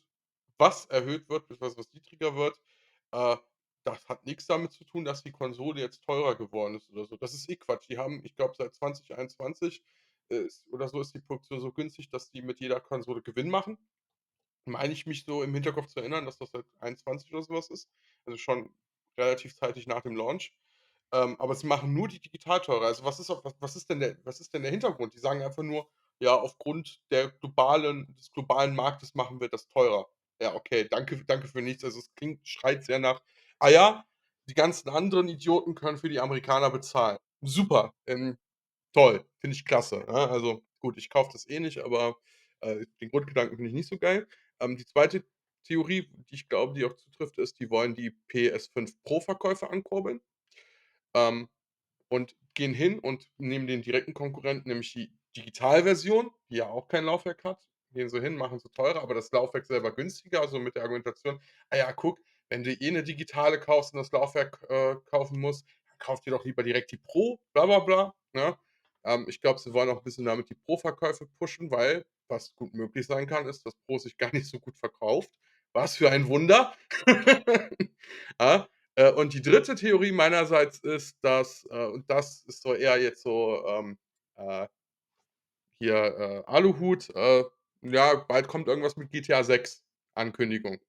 was erhöht wird, beziehungsweise was niedriger wird, äh, das hat nix damit zu tun, dass die Konsole jetzt teurer geworden ist oder so. Das ist eh Quatsch. Die haben, ich glaube, seit 2021, ist oder so ist die Produktion so günstig, dass die mit jeder Konsole Gewinn machen. Meine ich mich so im Hinterkopf zu erinnern, dass das seit 21 oder so was ist, also schon relativ zeitig nach dem Launch. Aber sie machen nur die digital teurer. Also, was ist denn der Hintergrund? Die sagen einfach nur: „Ja, aufgrund des globalen Marktes machen wir das teurer.“ Ja, okay, danke für nichts. Also, es schreit sehr nach: „Ah ja, die ganzen anderen Idioten können für die Amerikaner bezahlen.“ Super, toll, finde ich klasse, ne? Also, gut, ich kaufe das eh nicht, aber, den Grundgedanken finde ich nicht so geil. Die zweite Theorie, die ich glaube, die auch zutrifft, ist, die wollen die PS5 Pro-Verkäufe ankurbeln. Ähm und gehen hin und nehmen den direkten Konkurrenten, nämlich die Digitalversion, die ja auch kein Laufwerk hat, gehen sie hin, machen sie teurer, aber das Laufwerk selber günstiger, also mit der Argumentation: „Ah ja, guck, wenn du eh 'ne digitale kaufst und das Laufwerk, kaufen musst, dann kauf dir doch lieber direkt die Pro, bla bla bla“, ne? Ich glaube, sie wollen auch 'n bisschen damit die Pro-Verkäufe pushen, weil was gut möglich sein kann, ist, dass Pro sich gar nicht so gut verkauft. Was für ein Wunder. Ja? Und die dritte Theorie meinerseits ist, dass und das ist so eher jetzt so, äh, hier, Aluhut, ja, bald kommt irgendwas mit GTA 6 Ankündigung.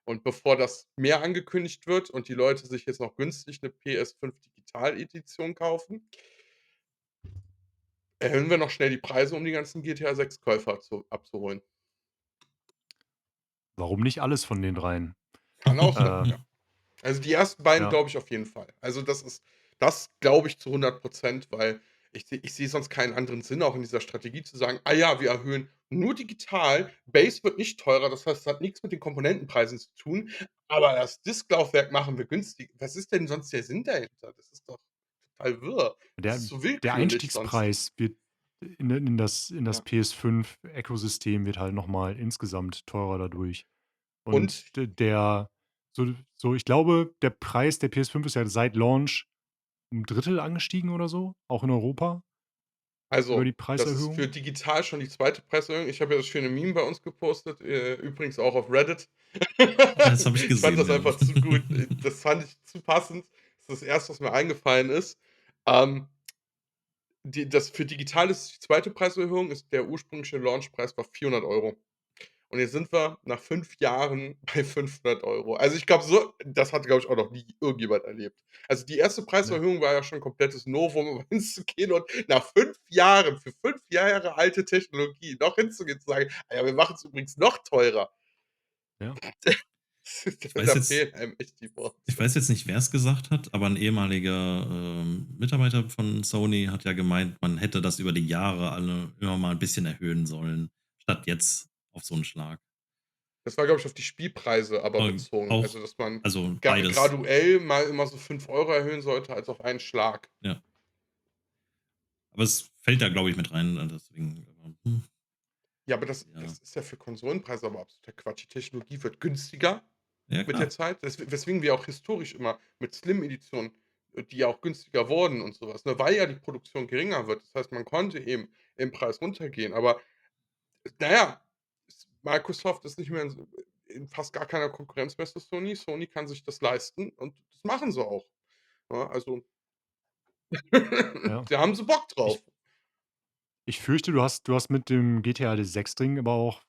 Und bevor das mehr angekündigt wird und die Leute sich jetzt noch günstig 'ne PS5 Digital-Edition kaufen, erhöhen wir noch schnell die Preise, um die ganzen GTA 6 Käufer abzuholen. Warum nicht alles von den dreien? Kann auch sein, Äh, ja. Also, die ersten beiden ja. glaube ich auf jeden Fall. Also, das glaube ich zu 100%, weil ich sehe sonst keinen anderen Sinn auch in dieser Strategie zu sagen: „Ah ja, wir erhöhen nur digital, Base wird nicht teurer, das heißt, es hat nix mit den Komponentenpreisen zu tun, aber das Disklaufwerk machen wir günstig.“ Was ist denn sonst der Sinn dahinter? Das ist doch total wirr. Das Der ist so der willkürlich sonst. Einstiegspreis wird in das Ja. PS5-Ökosystem wird halt noch mal insgesamt teurer dadurch. Und Und der so ich glaube, der Preis der PS5 ist ja seit Launch um 1/3 angestiegen oder so, auch in Europa, über also, die das ist für Preiserhöhung. digital schon die zweite Preiserhöhung. Ich habe ja das schöne Meme bei uns gepostet, übrigens auch auf Reddit. Das habe ich Ich fand gesehen, das ja. einfach zu gut. Das fand ich zu passend. Das ist das Erste, was mir eingefallen ist. Ähm, das für digital ist die zweite Preiserhöhung, der ursprüngliche Launchpreis war 400 €. Und jetzt sind wir nach 5 Jahren bei 500 €. Also, ich glaube, das hat, glaube ich, auch noch nie irgendjemand erlebt. Also, die erste Ne? Preiserhöhung war ja schon 'n komplettes Novum, um hinzugehen und nach 5 Jahren, für 5 Jahre alte Technologie noch hinzugehen, zu sagen: „Ah ja, wir machen's übrigens noch teurer.“ Ja. Ich weiß Da jetzt fehlen einem echt die ich Worte. weiß jetzt nicht, wer es gesagt hat, aber ein ehemaliger, Mitarbeiter von Sony hat ja gemeint, man hätte das über die Jahre alle immer mal ein bisschen erhöhen sollen, statt jetzt auf so einen Schlag. Das war, glaube ich, auf die Spielpreise aber bezogen. Auch Also, dass man also beides, graduell mal immer so 5 € erhöhen sollte als auf einen Schlag. ja. Aber es fällt da, glaube ich, mit rein, deswegen, Ja, aber das ja. ist ja für Konsolenpreise aber absoluter Quatsch. Die Technologie wird günstiger Ja, mit der klar. Zeit. Weswegen wir auch historisch immer mit Slim-Editionen, die ja auch günstiger wurden und so was, ne, weil ja die Produktion geringer wird. Das heißt, man konnte eben im Preis runtergehen. Aber na ja, Microsoft ist nicht mehr in fast gar keiner Konkurrenz mehr zu Sony. Sony kann sich das leisten und das machen sie auch, ne? Also, Ja. da haben sie Bock Ich drauf. ich fürchte, du hast mit dem GTA 6 Ding aber auch,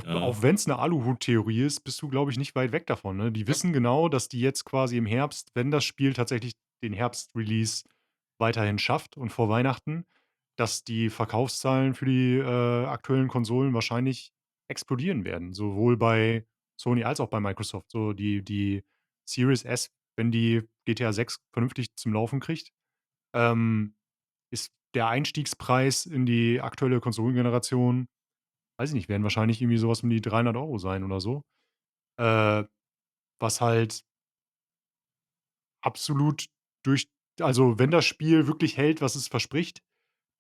Ja, auch wenn es eine Aluhut-Theorie ist, bist du, glaube ich, nicht weit weg davon, ne? Die Ja. wissen genau, dass die jetzt quasi im Herbst, wenn das Spiel tatsächlich den Herbst-Release weiterhin schafft und vor Weihnachten, dass die Verkaufszahlen für die, aktuellen Konsolen wahrscheinlich explodieren werden, sowohl bei Sony als auch bei Microsoft. So die Series S, wenn die GTA 6 vernünftig zum Laufen kriegt, ähm, ist der Einstiegspreis in die aktuelle Konsolengeneration, weiß ich nicht, werden wahrscheinlich irgendwie so was um die 300 € sein oder so. Äh, was halt absolut durch also, wenn das Spiel wirklich hält, was es verspricht,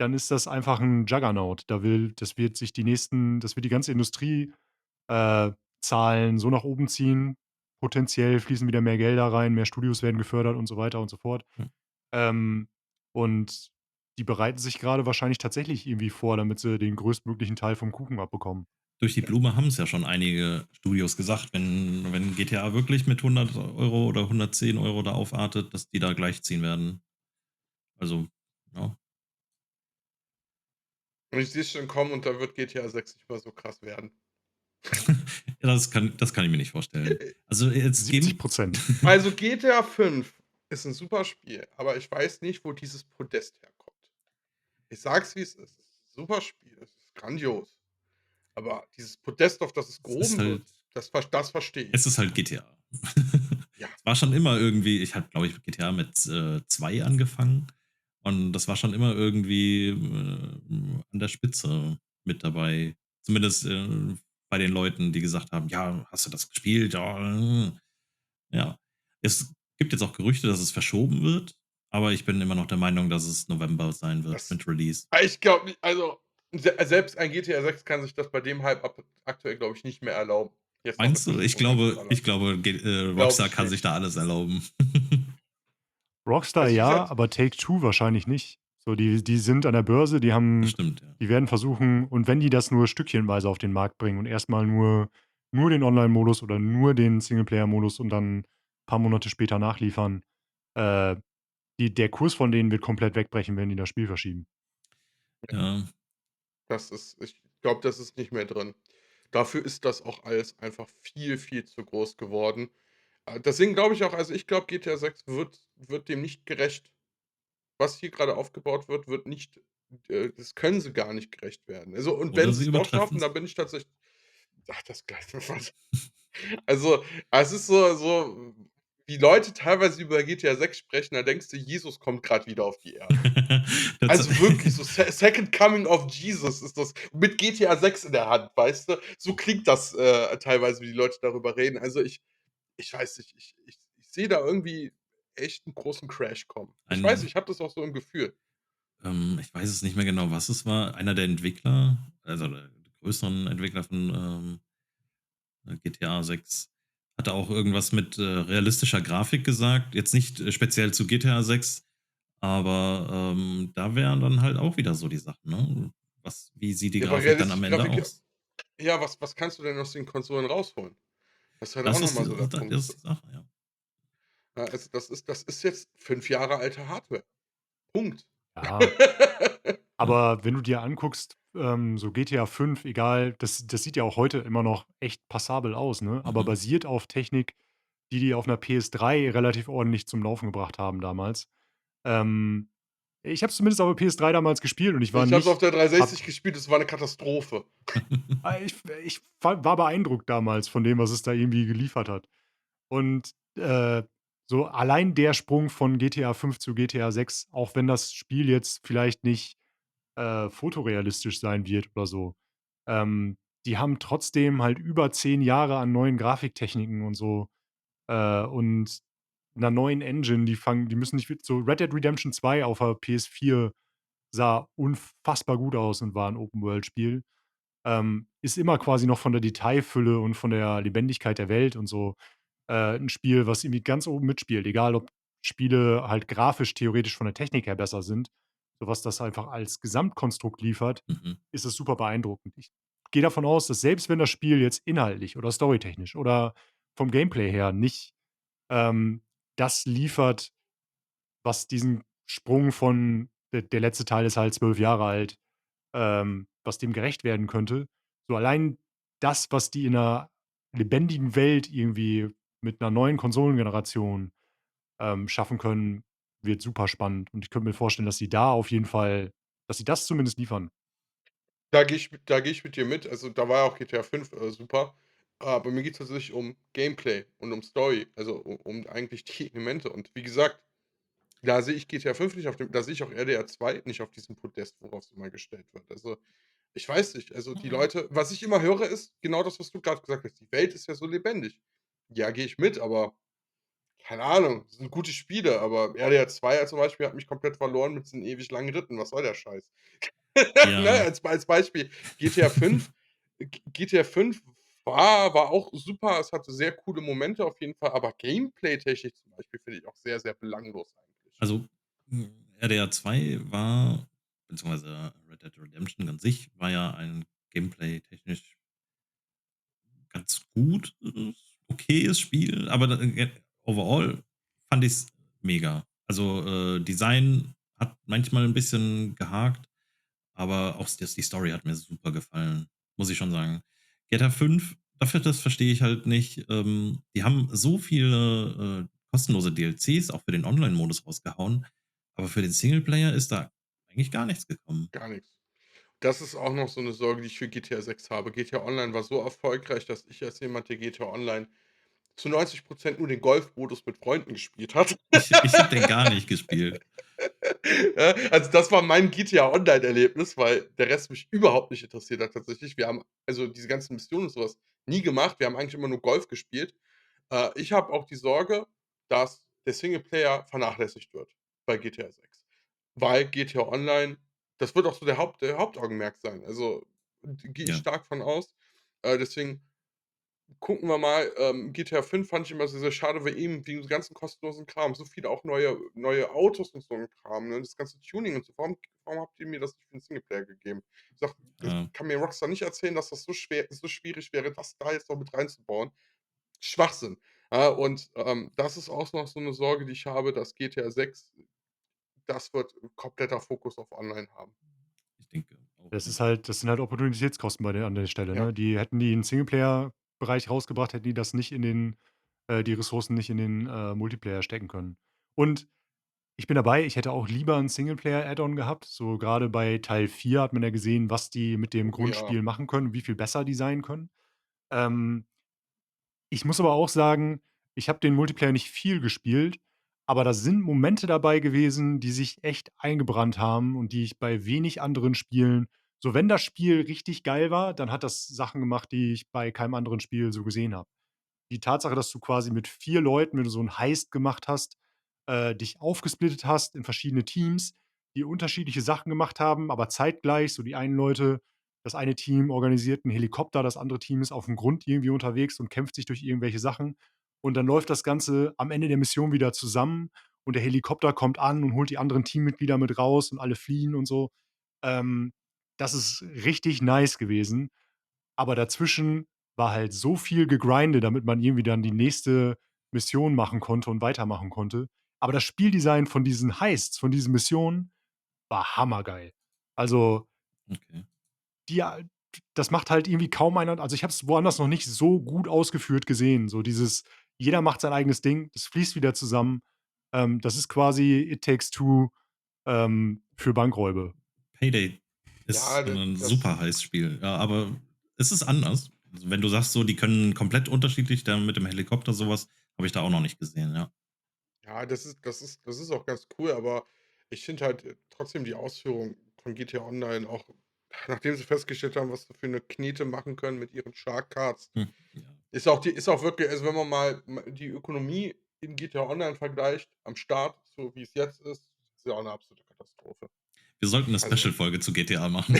dann ist das einfach 'n Juggernaut. Das wird die ganze Industrie, Zahlen so nach oben ziehen. Potenziell fließen wieder mehr Gelder rein, mehr Studios werden gefördert und so weiter und so fort. hm. Ähm, und die bereiten sich grade wahrscheinlich tatsächlich irgendwie vor, damit sie den größtmöglichen Teil vom Kuchen abbekommen. Durch die Blume haben es ja schon einige Studios gesagt, wenn GTA wirklich mit 100 € oder 110 € da aufartet, dass die da gleichziehen werden. Also, ja. Und ich sehe es schon kommen und da wird GTA 6 nicht mehr so krass werden. Ja, das kann ich mir nicht vorstellen. Also, jetzt geben 70%. Also, GTA 5 ist 'n super Spiel, aber ich weiß nicht, wo dieses Podest herkommt. Ich sage es, wie es ist. Es ist 'n super Spiel, es ist grandios. Aber dieses Podest, auf das es es ist gehoben halt wird, das verstehe ich es ist nicht. halt GTA. Ja, Es war schon immer irgendwie ich habe, glaube ich, GTA mit, 2 angefangen und das war schon immer irgendwie, an der Spitze mit dabei. Zumindest, bei den Leuten, die gesagt haben: „Ja, hast du das gespielt? Ja, äh.“ Ja. Es gibt jetzt auch Gerüchte, dass es verschoben wird, aber ich bin immer noch der Meinung, dass es November sein wird das mit Release. ich glaube nicht, also, selbst ein GTA 6 kann sich das bei dem Hype aktuell, glaube ich, nicht mehr erlauben, jetzt noch mit Meinst du? Ich Rüstung glaube reinzuballern. ich glaube, Glaube Rockstar ich kann sich nicht. da alles erlauben. Rockstar Also, wie ja, gesagt, aber Take-Two wahrscheinlich nicht. So, die sind an der Börse, Das stimmt, ja. die werden versuchen, und wenn die das nur stückchenweise auf den Markt bringen und erst mal nur den Online-Modus oder nur den Singleplayer-Modus und dann paar Monate später nachliefern, äh, der Kurs von denen wird komplett wegbrechen, wenn die das Spiel verschieben. Ja, ich glaube, das ist nicht mehr drin. Dafür ist das auch alles einfach viel, viel zu groß geworden. Deswegen glaube ich auch, also, ich glaube, GTA 6 wird dem nicht gerecht. Was hier gerade aufgebaut wird, wird nicht das können sie gar nicht gerecht werden. Also, und wenn Oder sie sie es doch übertreffen schaffen, es. dann bin ich tatsächlich ach, das Gleiche. Also, es ist so, wie Leute teilweise über GTA 6 sprechen, da denkst du, Jesus kommt grad wieder auf die Erde. Tats Also wirklich, so Second Coming of Jesus ist das mit GTA 6 in der Hand, weißt du? So klingt das, teilweise, wie die Leute darüber reden. Also, ich weiß nicht, ich sehe da irgendwie echt 'n großen Crash kommen. Ich weiß nicht, ein ich habe das auch so im Gefühl. Ich weiß es nicht mehr genau, was es war. Einer der Entwickler, also der größeren Entwickler von, GTA 6, hatte auch irgendwas mit, realistischer Grafik gesagt. Jetzt nicht, speziell zu GTA 6, aber, da wären dann halt auch wieder so die Sachen, ne? Wie sieht die Ja, aber Grafik dann am realistische Ende Grafik, aus? ja, was kannst du denn aus den Konsolen rausholen? Das ist halt auch Das noch ist mal die so der das Punkt. ist die Sache, ja. Ja, also, das ist jetzt 5 Jahre alte Hardware. Punkt. Ja, aber wenn du dir anguckst, so GTA 5, egal, das sieht ja auch heute immer noch echt passabel aus, ne? Aber Mhm. basiert auf Technik, die auf 'ner PS3 relativ ordentlich zum Laufen gebracht haben damals. Ähm, Ich habe es zumindest auf der PS3 damals gespielt und ich war Ich habe es auf nicht der habe 360 gespielt, es war 'ne Katastrophe. war beeindruckt damals von dem, was es da irgendwie geliefert hat. Und, so allein der Sprung von GTA 5 zu GTA 6, auch wenn das Spiel jetzt vielleicht nicht, fotorealistisch sein wird oder so, die haben trotzdem halt über 10 Jahre an neuen Grafiktechniken und so, und 'ner neuen Engine, die müssen nicht so Red Dead Redemption 2 auf der PS4 sah unfassbar gut aus und war 'n Open-World-Spiel. Ist immer quasi noch von der Detailfülle und von der Lebendigkeit der Welt und so, 'n Spiel, was irgendwie ganz oben mitspielt, egal ob Spiele halt grafisch theoretisch von der Technik her besser sind. So was das einfach als Gesamtkonstrukt liefert, Mhm. ist es super beeindruckend. Ich gehe davon aus, dass selbst wenn das Spiel jetzt inhaltlich oder storytechnisch oder vom Gameplay her nicht, ähm, das liefert, was diesen Sprung von der letzte Teil ist halt 12 Jahre alt, was dem gerecht werden könnte. So allein das, was die in 'ner lebendigen Welt irgendwie mit 'ner neuen Konsolengeneration, schaffen können, wird super spannend. Und ich könnte mir vorstellen, dass sie das zumindest liefern. Da gehe ich mit dir mit. Also, da war ja auch GTA 5, super. Aber mir geht's tatsächlich um Gameplay und um Story, also um eigentlich die Elemente. Und wie gesagt, da sehe ich GTA 5 nicht auf dem da sehe ich auch RDR 2 nicht auf diesem Podest, worauf es immer gestellt wird. Also, ich weiß nicht, also die Mhm. Leute, was ich immer höre, ist genau das, was du grad gesagt hast. Die Welt ist ja so lebendig. Ja, gehe ich mit, aber keine Ahnung, das sind gute Spiele, aber RDR 2 zum Beispiel hat mich komplett verloren mit diesen ewig langen Ritten. Was soll der Scheiß? Ne, Ja. als Beispiel. GTA 5 GTA 5 war auch super. Es hatte sehr coole Momente auf jeden Fall, aber gameplay-technisch zum Beispiel finde ich auch sehr, sehr belanglos eigentlich. Also, RDR 2 war beziehungsweise Red Dead Redemption an sich war ja ein gameplay-technisch ganz gut okayes Spiel, aber overall fand ich's mega. Also, Design hat manchmal 'n bisschen gehakt, aber auch die Story hat mir super gefallen, muss ich schon sagen. GTA 5, dafür das verstehe ich halt nicht. Die haben so viele, kostenlose DLCs auch für den Online-Modus rausgehauen, aber für den Singleplayer ist da eigentlich gar nichts gekommen. Gar nix. Das ist auch noch so 'ne Sorge, die ich für GTA 6 habe. GTA Online war so erfolgreich, dass ich als jemand, der GTA Online zu 90% nur den Golfmodus mit Freunden gespielt hat. Ich habe den gar nicht gespielt. Ja, also das war mein GTA Online-Erlebnis, weil der Rest mich überhaupt nicht interessiert hat tatsächlich. Wir haben also diese ganzen Missionen und so was nie gemacht. Wir haben eigentlich immer nur Golf gespielt. Ich habe auch die Sorge, dass der Singleplayer vernachlässigt wird bei GTA 6. Weil GTA Online das wird auch so der Hauptaugenmerk sein. Also, gehe ich Ja, stark von aus. Deswegen gucken wir mal. GTA 5 fand ich immer sehr, sehr schade, weil eben wegen diesem ganzen kostenlosen Kram, so viele auch neue Autos und so 'n Kram, ne? Das ganze Tuning und so. Warum habt ihr mir das nicht für 'n Singleplayer gegeben? Ich sage, das äh, kann mir Rockstar nicht erzählen, dass das so schwierig wäre, das da jetzt noch mit reinzubauen. Schwachsinn. Ja, und, das ist auch noch so 'ne Sorge, die ich habe, dass GTA 6 das wird kompletter Fokus auf Online haben. ich denke auch. Das sind halt Opportunitätskosten an der Stelle, Ja. ne? Hätten die in Singleplayer-Bereich rausgebracht, hätten die das nicht in den die Ressourcen nicht in den, Multiplayer stecken können. Und ich bin dabei, ich hätte auch lieber 'n Singleplayer-Add-on gehabt. So grade bei Teil 4 hat man ja gesehen, was die mit dem Oh ja. Grundspiel machen können, wie viel besser die sein können. Ähm, Ich muss aber auch sagen, ich habe den Multiplayer nicht viel gespielt, aber da sind Momente dabei gewesen, die sich echt eingebrannt haben und die ich bei wenig anderen Spielen so, wenn das Spiel richtig geil war, dann hat das Sachen gemacht, die ich bei keinem anderen Spiel so gesehen habe. Die Tatsache, dass du quasi mit 4 Leuten, wenn du so 'n Heist gemacht hast, dich aufgesplittet hast in verschiedene Teams, die unterschiedliche Sachen gemacht haben, aber zeitgleich. So die einen Leute das eine Team organisiert 'n Helikopter, das andere Team ist aufm Grund irgendwie unterwegs und kämpft sich durch irgendwelche Sachen. Und dann läuft das Ganze am Ende der Mission wieder zusammen und der Helikopter kommt an und holt die anderen Teammitglieder mit raus und alle fliehen und so. Ähm, Das ist richtig nice gewesen. Aber dazwischen war halt so viel Gegrinde, damit man irgendwie dann die nächste Mission machen konnte und weitermachen konnte. Aber das Spieldesign von diesen Heists, von diesen Missionen war hammergeil. Also, Okay. die a das macht halt irgendwie kaum einer, also, ich habe es woanders noch nicht so gut ausgeführt gesehen. So dieses jeder macht sein eigenes Ding, das fließt wieder zusammen. Das ist quasi It Takes Two, für Bankräuber. Payday Ja, ist d 'n das super heißes Spiel, ja, aber es ist anders. Also, wenn du sagst so, die können komplett unterschiedlich dann mit dem Helikopter so was, habe ich da auch noch nicht gesehen, ja. ja, das ist auch ganz cool, aber ich finde halt, trotzdem die Ausführung von GTA Online auch nachdem sie festgestellt haben, was sie für 'ne Knete machen können mit ihren Shark Cards, Ja. ist auch wirklich, also, wenn man mal die Ökonomie in GTA Online vergleicht am Start, so wie es jetzt ist ja auch 'ne absolute Katastrophe. Wir sollten 'ne Also Special-Folge zu GTA machen.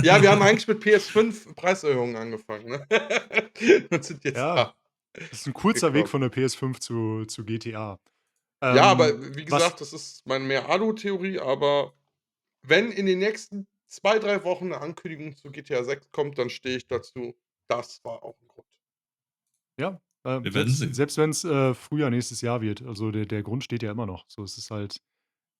ja, wir haben eigentlich mit PS5 Preiserhöhungen angefangen, ne? Und sind jetzt Ja, da das ist 'n kurzer Weg gekommen. von der PS5 zu GTA. Ja, aber wie Was gesagt, das ist meine mehr Alu-Theorie, aber wenn in den nächsten 2 3 Wochen 'ne Ankündigung zu GTA 6 kommt, dann stehe ich dazu. Das war auch 'n Grund. Ja, Wir werden sehen. selbst wenn's, Frühjahr nächstes Jahr wird. Also, der Grund steht ja immer noch. So, es ist halt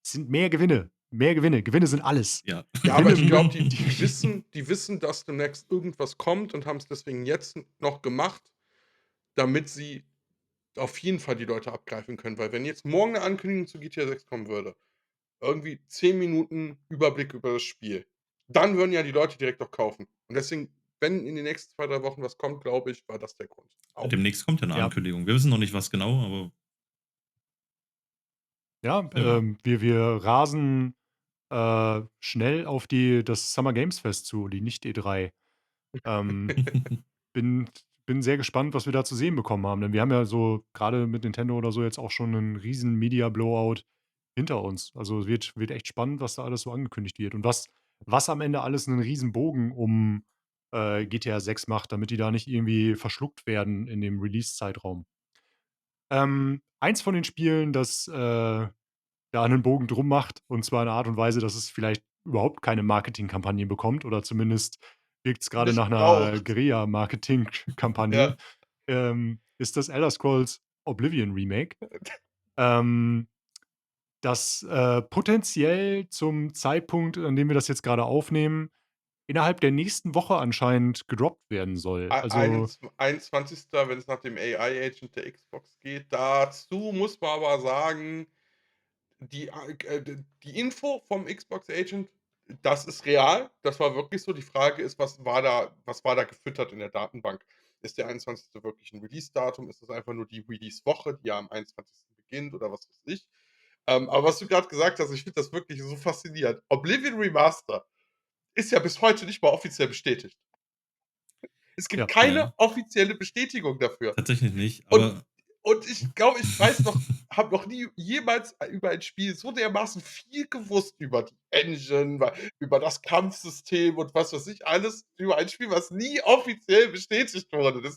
es sind mehr Gewinne. Mehr Gewinne. Gewinne sind alles. Ja. Ja, aber Gewinne ich glaube, die die wissen, dass demnächst irgendwas kommt und haben's deswegen jetzt noch gemacht, damit sie auf jeden Fall die Leute abgreifen können. Weil wenn jetzt morgen 'ne Ankündigung zu GTA 6 kommen würde, irgendwie 10 Minuten Überblick über das Spiel, dann würden ja die Leute direkt auch kaufen. Und deswegen, wenn in den nächsten 2 3 Wochen was kommt, glaube ich, war das der Grund. Auch. Demnächst kommt ja 'ne ja, Ankündigung. Wir wissen noch nicht, was genau, aber ja, sehen wir mal. wir rasen, schnell auf das Summer Games Fest zu, die nicht E3. Ähm, bin bin sehr gespannt, was wir da zu sehen bekommen haben, denn wir haben ja so grade mit Nintendo oder so jetzt auch schon 'nen riesen Media Blowout hinter uns. Also, es wird echt spannend, was da alles so angekündigt wird und was am Ende alles 'nen Riesenbogen um, GTA 6 macht, damit die da nicht irgendwie verschluckt werden in dem Release-Zeitraum. Eins von den Spielen, das, da 'nen Bogen drum macht, und zwar in 'ner Art und Weise, dass es vielleicht überhaupt keine Marketingkampagne bekommt oder zumindest wirkt's grade nach Nicht 'ner braucht. Guerilla-Marketing-Kampagne, Ja. ist das Elder Scrolls Oblivion Remake, ähm, das, potenziell zum Zeitpunkt, an dem wir das jetzt grade aufnehmen, innerhalb der nächsten Woche anscheinend gedroppt werden soll. Also, 21., wenn es nach dem AI-Agent der Xbox geht. Dazu muss man aber sagen, die Info vom Xbox Agent, das ist real. Das war wirklich so. Die Frage ist, was war da gefüttert in der Datenbank? Ist der 21. wirklich 'n Release-Datum? Ist das einfach nur die Release-Woche, die ja am 21. beginnt oder was weiß ich? Aber was du grad gesagt hast, ich finde das wirklich so faszinierend. Oblivion Remaster ist ja bis heute nicht mal offiziell bestätigt. Es gibt ja. keine Ja, offizielle Bestätigung dafür. tatsächlich nicht, Und aber ich glaube, ich weiß noch habe noch nie jemals über ein Spiel so dermaßen viel gewusst über die Engine, über das Kampfsystem und was weiß ich alles, über ein Spiel, was nie offiziell bestätigt wurde.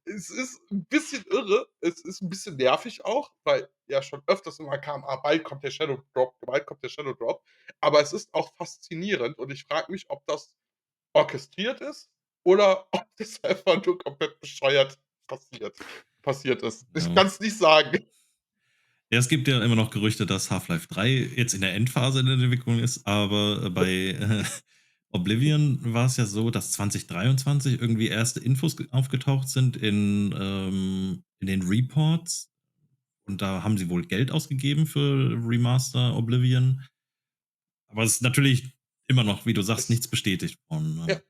Es ist 'n bisschen irre, es ist 'n bisschen nervig auch, weil ja schon öfters immer kam: „Ah, bald kommt der Shadow Drop, bald kommt der Shadow Drop." Aber es ist auch faszinierend und ich frage mich, ob das orchestriert ist oder ob das einfach nur komplett bescheuert passiert ist. Ich ja. kann's nicht sagen. Ja, es gibt ja immer noch Gerüchte, dass Half-Life 3 jetzt in der Endphase in der Entwicklung ist, aber bei Oblivion war es ja so, dass 2023 irgendwie erste Infos aufgetaucht sind in den Reports. Und da haben sie wohl Geld ausgegeben für Remaster Oblivion. Aber es ist natürlich immer noch, wie du sagst, Es nichts bestätigt worden. Ja, Ne?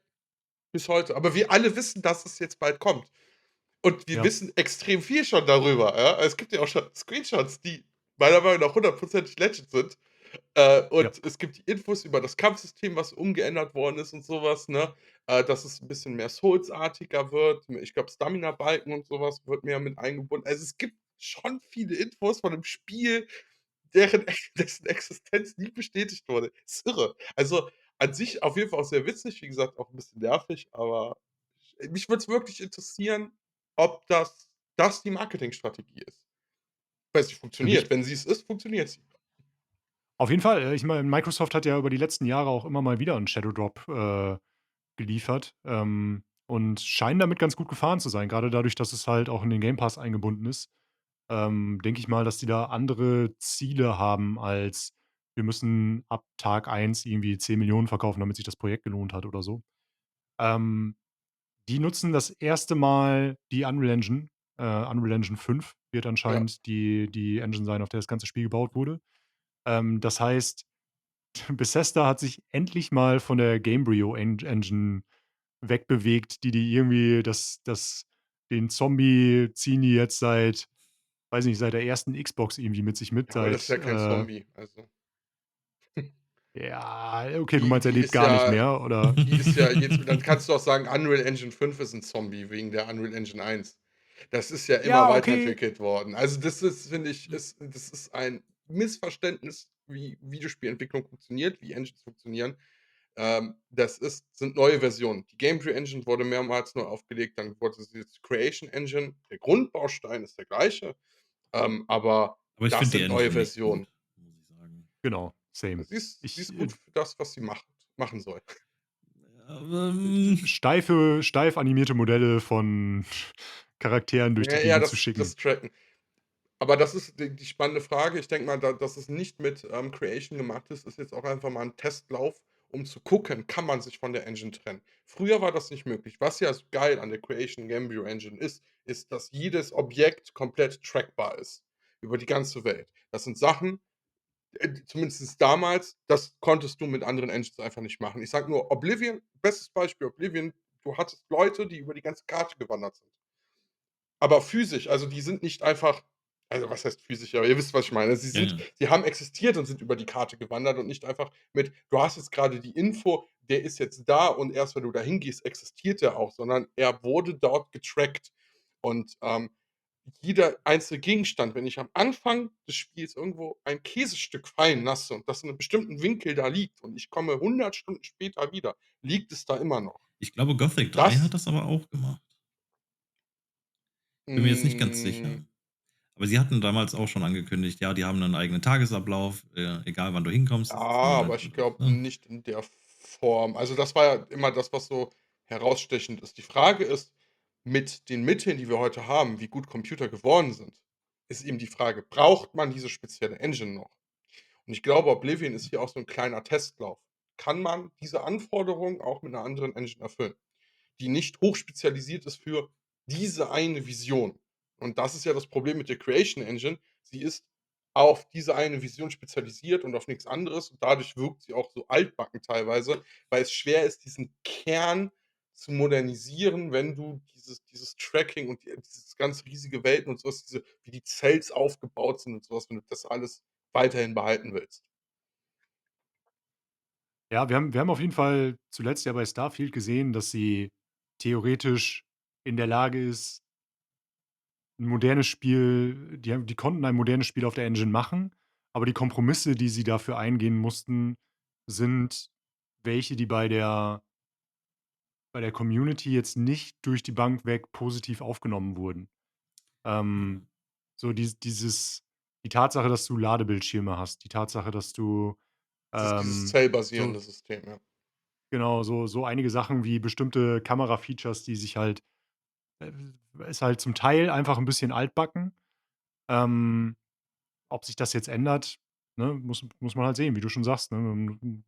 bis heute. Aber wir alle wissen, dass es jetzt bald kommt. Und wir Ja, wissen extrem viel schon darüber, ja? Es gibt ja auch schon Screenshots, die meiner Meinung nach hundertprozentig legit sind. ja. Und es gibt die Infos über das Kampfsystem, was umgeändert worden ist und sowas, ne? Dass es 'n bisschen mehr Souls-artiger wird. Ich glaube, Stamina-Balken und sowas wird mehr mit eingebunden. Also, es gibt schon viele Infos von 'nem Spiel, deren dessen Existenz nie bestätigt wurde. Ist irre. Also, an sich auf jeden Fall auch sehr witzig, wie gesagt, auch 'n bisschen nervig, aber mich würde es wirklich interessieren, ob das die Marketingstrategie ist. Weil sie Für funktioniert. mich Wenn sie es ist, funktioniert sie. auf jeden Fall. Ich meine, Microsoft hat ja über die letzten Jahre auch immer mal wieder 'n Shadow Drop, geliefert, und scheinen damit ganz gut gefahren zu sein. Grade dadurch, dass es halt auch in den Game Pass eingebunden ist, denke ich mal, dass die da andere Ziele haben als: „Wir müssen ab Tag 1 irgendwie 10 Millionen verkaufen, damit sich das Projekt gelohnt hat“ oder so. Ähm, Die nutzen das erste Mal die Unreal Engine. Unreal Engine 5 wird Ja. anscheinend die Engine sein, auf der das ganze Spiel gebaut wurde. Das heißt, Bethesda hat sich endlich mal von der Gamebryo Engine wegbewegt, die irgendwie den Zombie ziehen die jetzt seit weiß nicht, seit der ersten Xbox irgendwie mit sich mit, Ja, aber das ist ja seit, kein Zombie, also ja, okay, du Die meinst, er die lebt ist gar nicht ja mehr, oder? die ist ja jetzt dann kannst du auch sagen, Unreal Engine 5 ist 'n Zombie wegen der Unreal Engine 1. Das ist ja immer Ja, okay. weiterentwickelt worden. Also, das ist, finde ich das ist ein Missverständnis, wie Videospielentwicklung funktioniert, wie Engines funktionieren. Das sind neue Versionen. Die Gamebryo Engine wurde mehrmals neu aufgelegt, dann wurde sie jetzt Creation Engine. Der Grundbaustein ist der gleiche, aber Aber ich das finde die sind neue Engine nicht Versionen. gut, muss ich sagen. Genau, same. Sie Ich, ist gut für das, was sie machen soll. steif animierte Modelle von Charakteren durch Ja, die eher Gegend zu das schicken. Tracken. Aber das ist die spannende Frage. Ich denke mal, dass es nicht mit, Creation gemacht ist jetzt auch einfach mal 'n Testlauf, um zu gucken, kann man sich von der Engine trennen. Früher war das nicht möglich. Was ja so geil an der Creation Gamebryo Engine ist, dass jedes Objekt komplett trackbar ist über die ganze Welt. Das sind Sachen, zumindest damals, das konntest du mit anderen Engines einfach nicht machen. Ich sage nur Oblivion, bestes Beispiel Oblivion, du hattest Leute, die über die ganze Karte gewandert sind. Aber physisch, also die sind nicht einfach, also was heißt physisch, aber ihr wisst, was ich meine. Ja, ja. Sie haben existiert und sind über die Karte gewandert und nicht einfach mit: „Du hast jetzt grade die Info, der ist jetzt da und erst wenn du da hingehst, existiert der auch“, sondern er wurde dort getrackt. Und, jeder einzelne Gegenstand, wenn ich am Anfang des Spiels irgendwo ein Käsestück fallen lasse und das in 'nem bestimmten Winkel da liegt und ich komme 100 Stunden später wieder, liegt es da immer noch. Ich glaube, Gothic Und 3 hat das, das aber auch gemacht. Bin mir jetzt nicht ganz hm sicher. Aber sie hatten damals auch schon angekündigt, ja, die haben 'nen eigenen Tagesablauf, egal wann du Ja, hinkommst, es ist aber ich glaube ne? nicht in der Form. Also, das war ja immer das, was so herausstechend ist. Die Frage ist, mit den Mitteln, die wir heute haben, wie gut Computer geworden sind, ist eben die Frage: Braucht man diese spezielle Engine noch? Und ich glaube, Oblivion ist hier auch so 'n kleiner Testlauf. Kann man diese Anforderungen auch mit 'ner anderen Engine erfüllen, die nicht hochspezialisiert ist für diese eine Vision? Und das ist ja das Problem mit der Creation Engine. Sie ist auf diese eine Vision spezialisiert und auf nix anderes und dadurch wirkt sie auch so altbacken teilweise, weil es schwer ist, diesen Kern zu modernisieren, wenn du dieses Tracking und dieses ganz riesige Welten und so was, wie die Cells aufgebaut sind und so was, wenn du das alles weiterhin behalten willst. Ja, wir haben auf jeden Fall zuletzt ja bei Starfield gesehen, dass sie theoretisch in der Lage ist, 'n modernes Spiel die konnten ein modernes Spiel auf der Engine machen, aber die Kompromisse, die sie dafür eingehen mussten, sind welche, die bei der Community jetzt nicht durch die Bank weg positiv aufgenommen wurden. Ja. Ähm, so die Tatsache, dass du Ladebildschirme hast, die Tatsache, dass du, Das ist dieses so zellbasierende System, ja. genau, so einige Sachen wie bestimmte Kamera-Features, die sich halt äh, ist halt zum Teil einfach 'n bisschen altbacken. Ähm, Ob sich das jetzt ändert, ne, muss man halt sehen, wie du schon sagst, ne?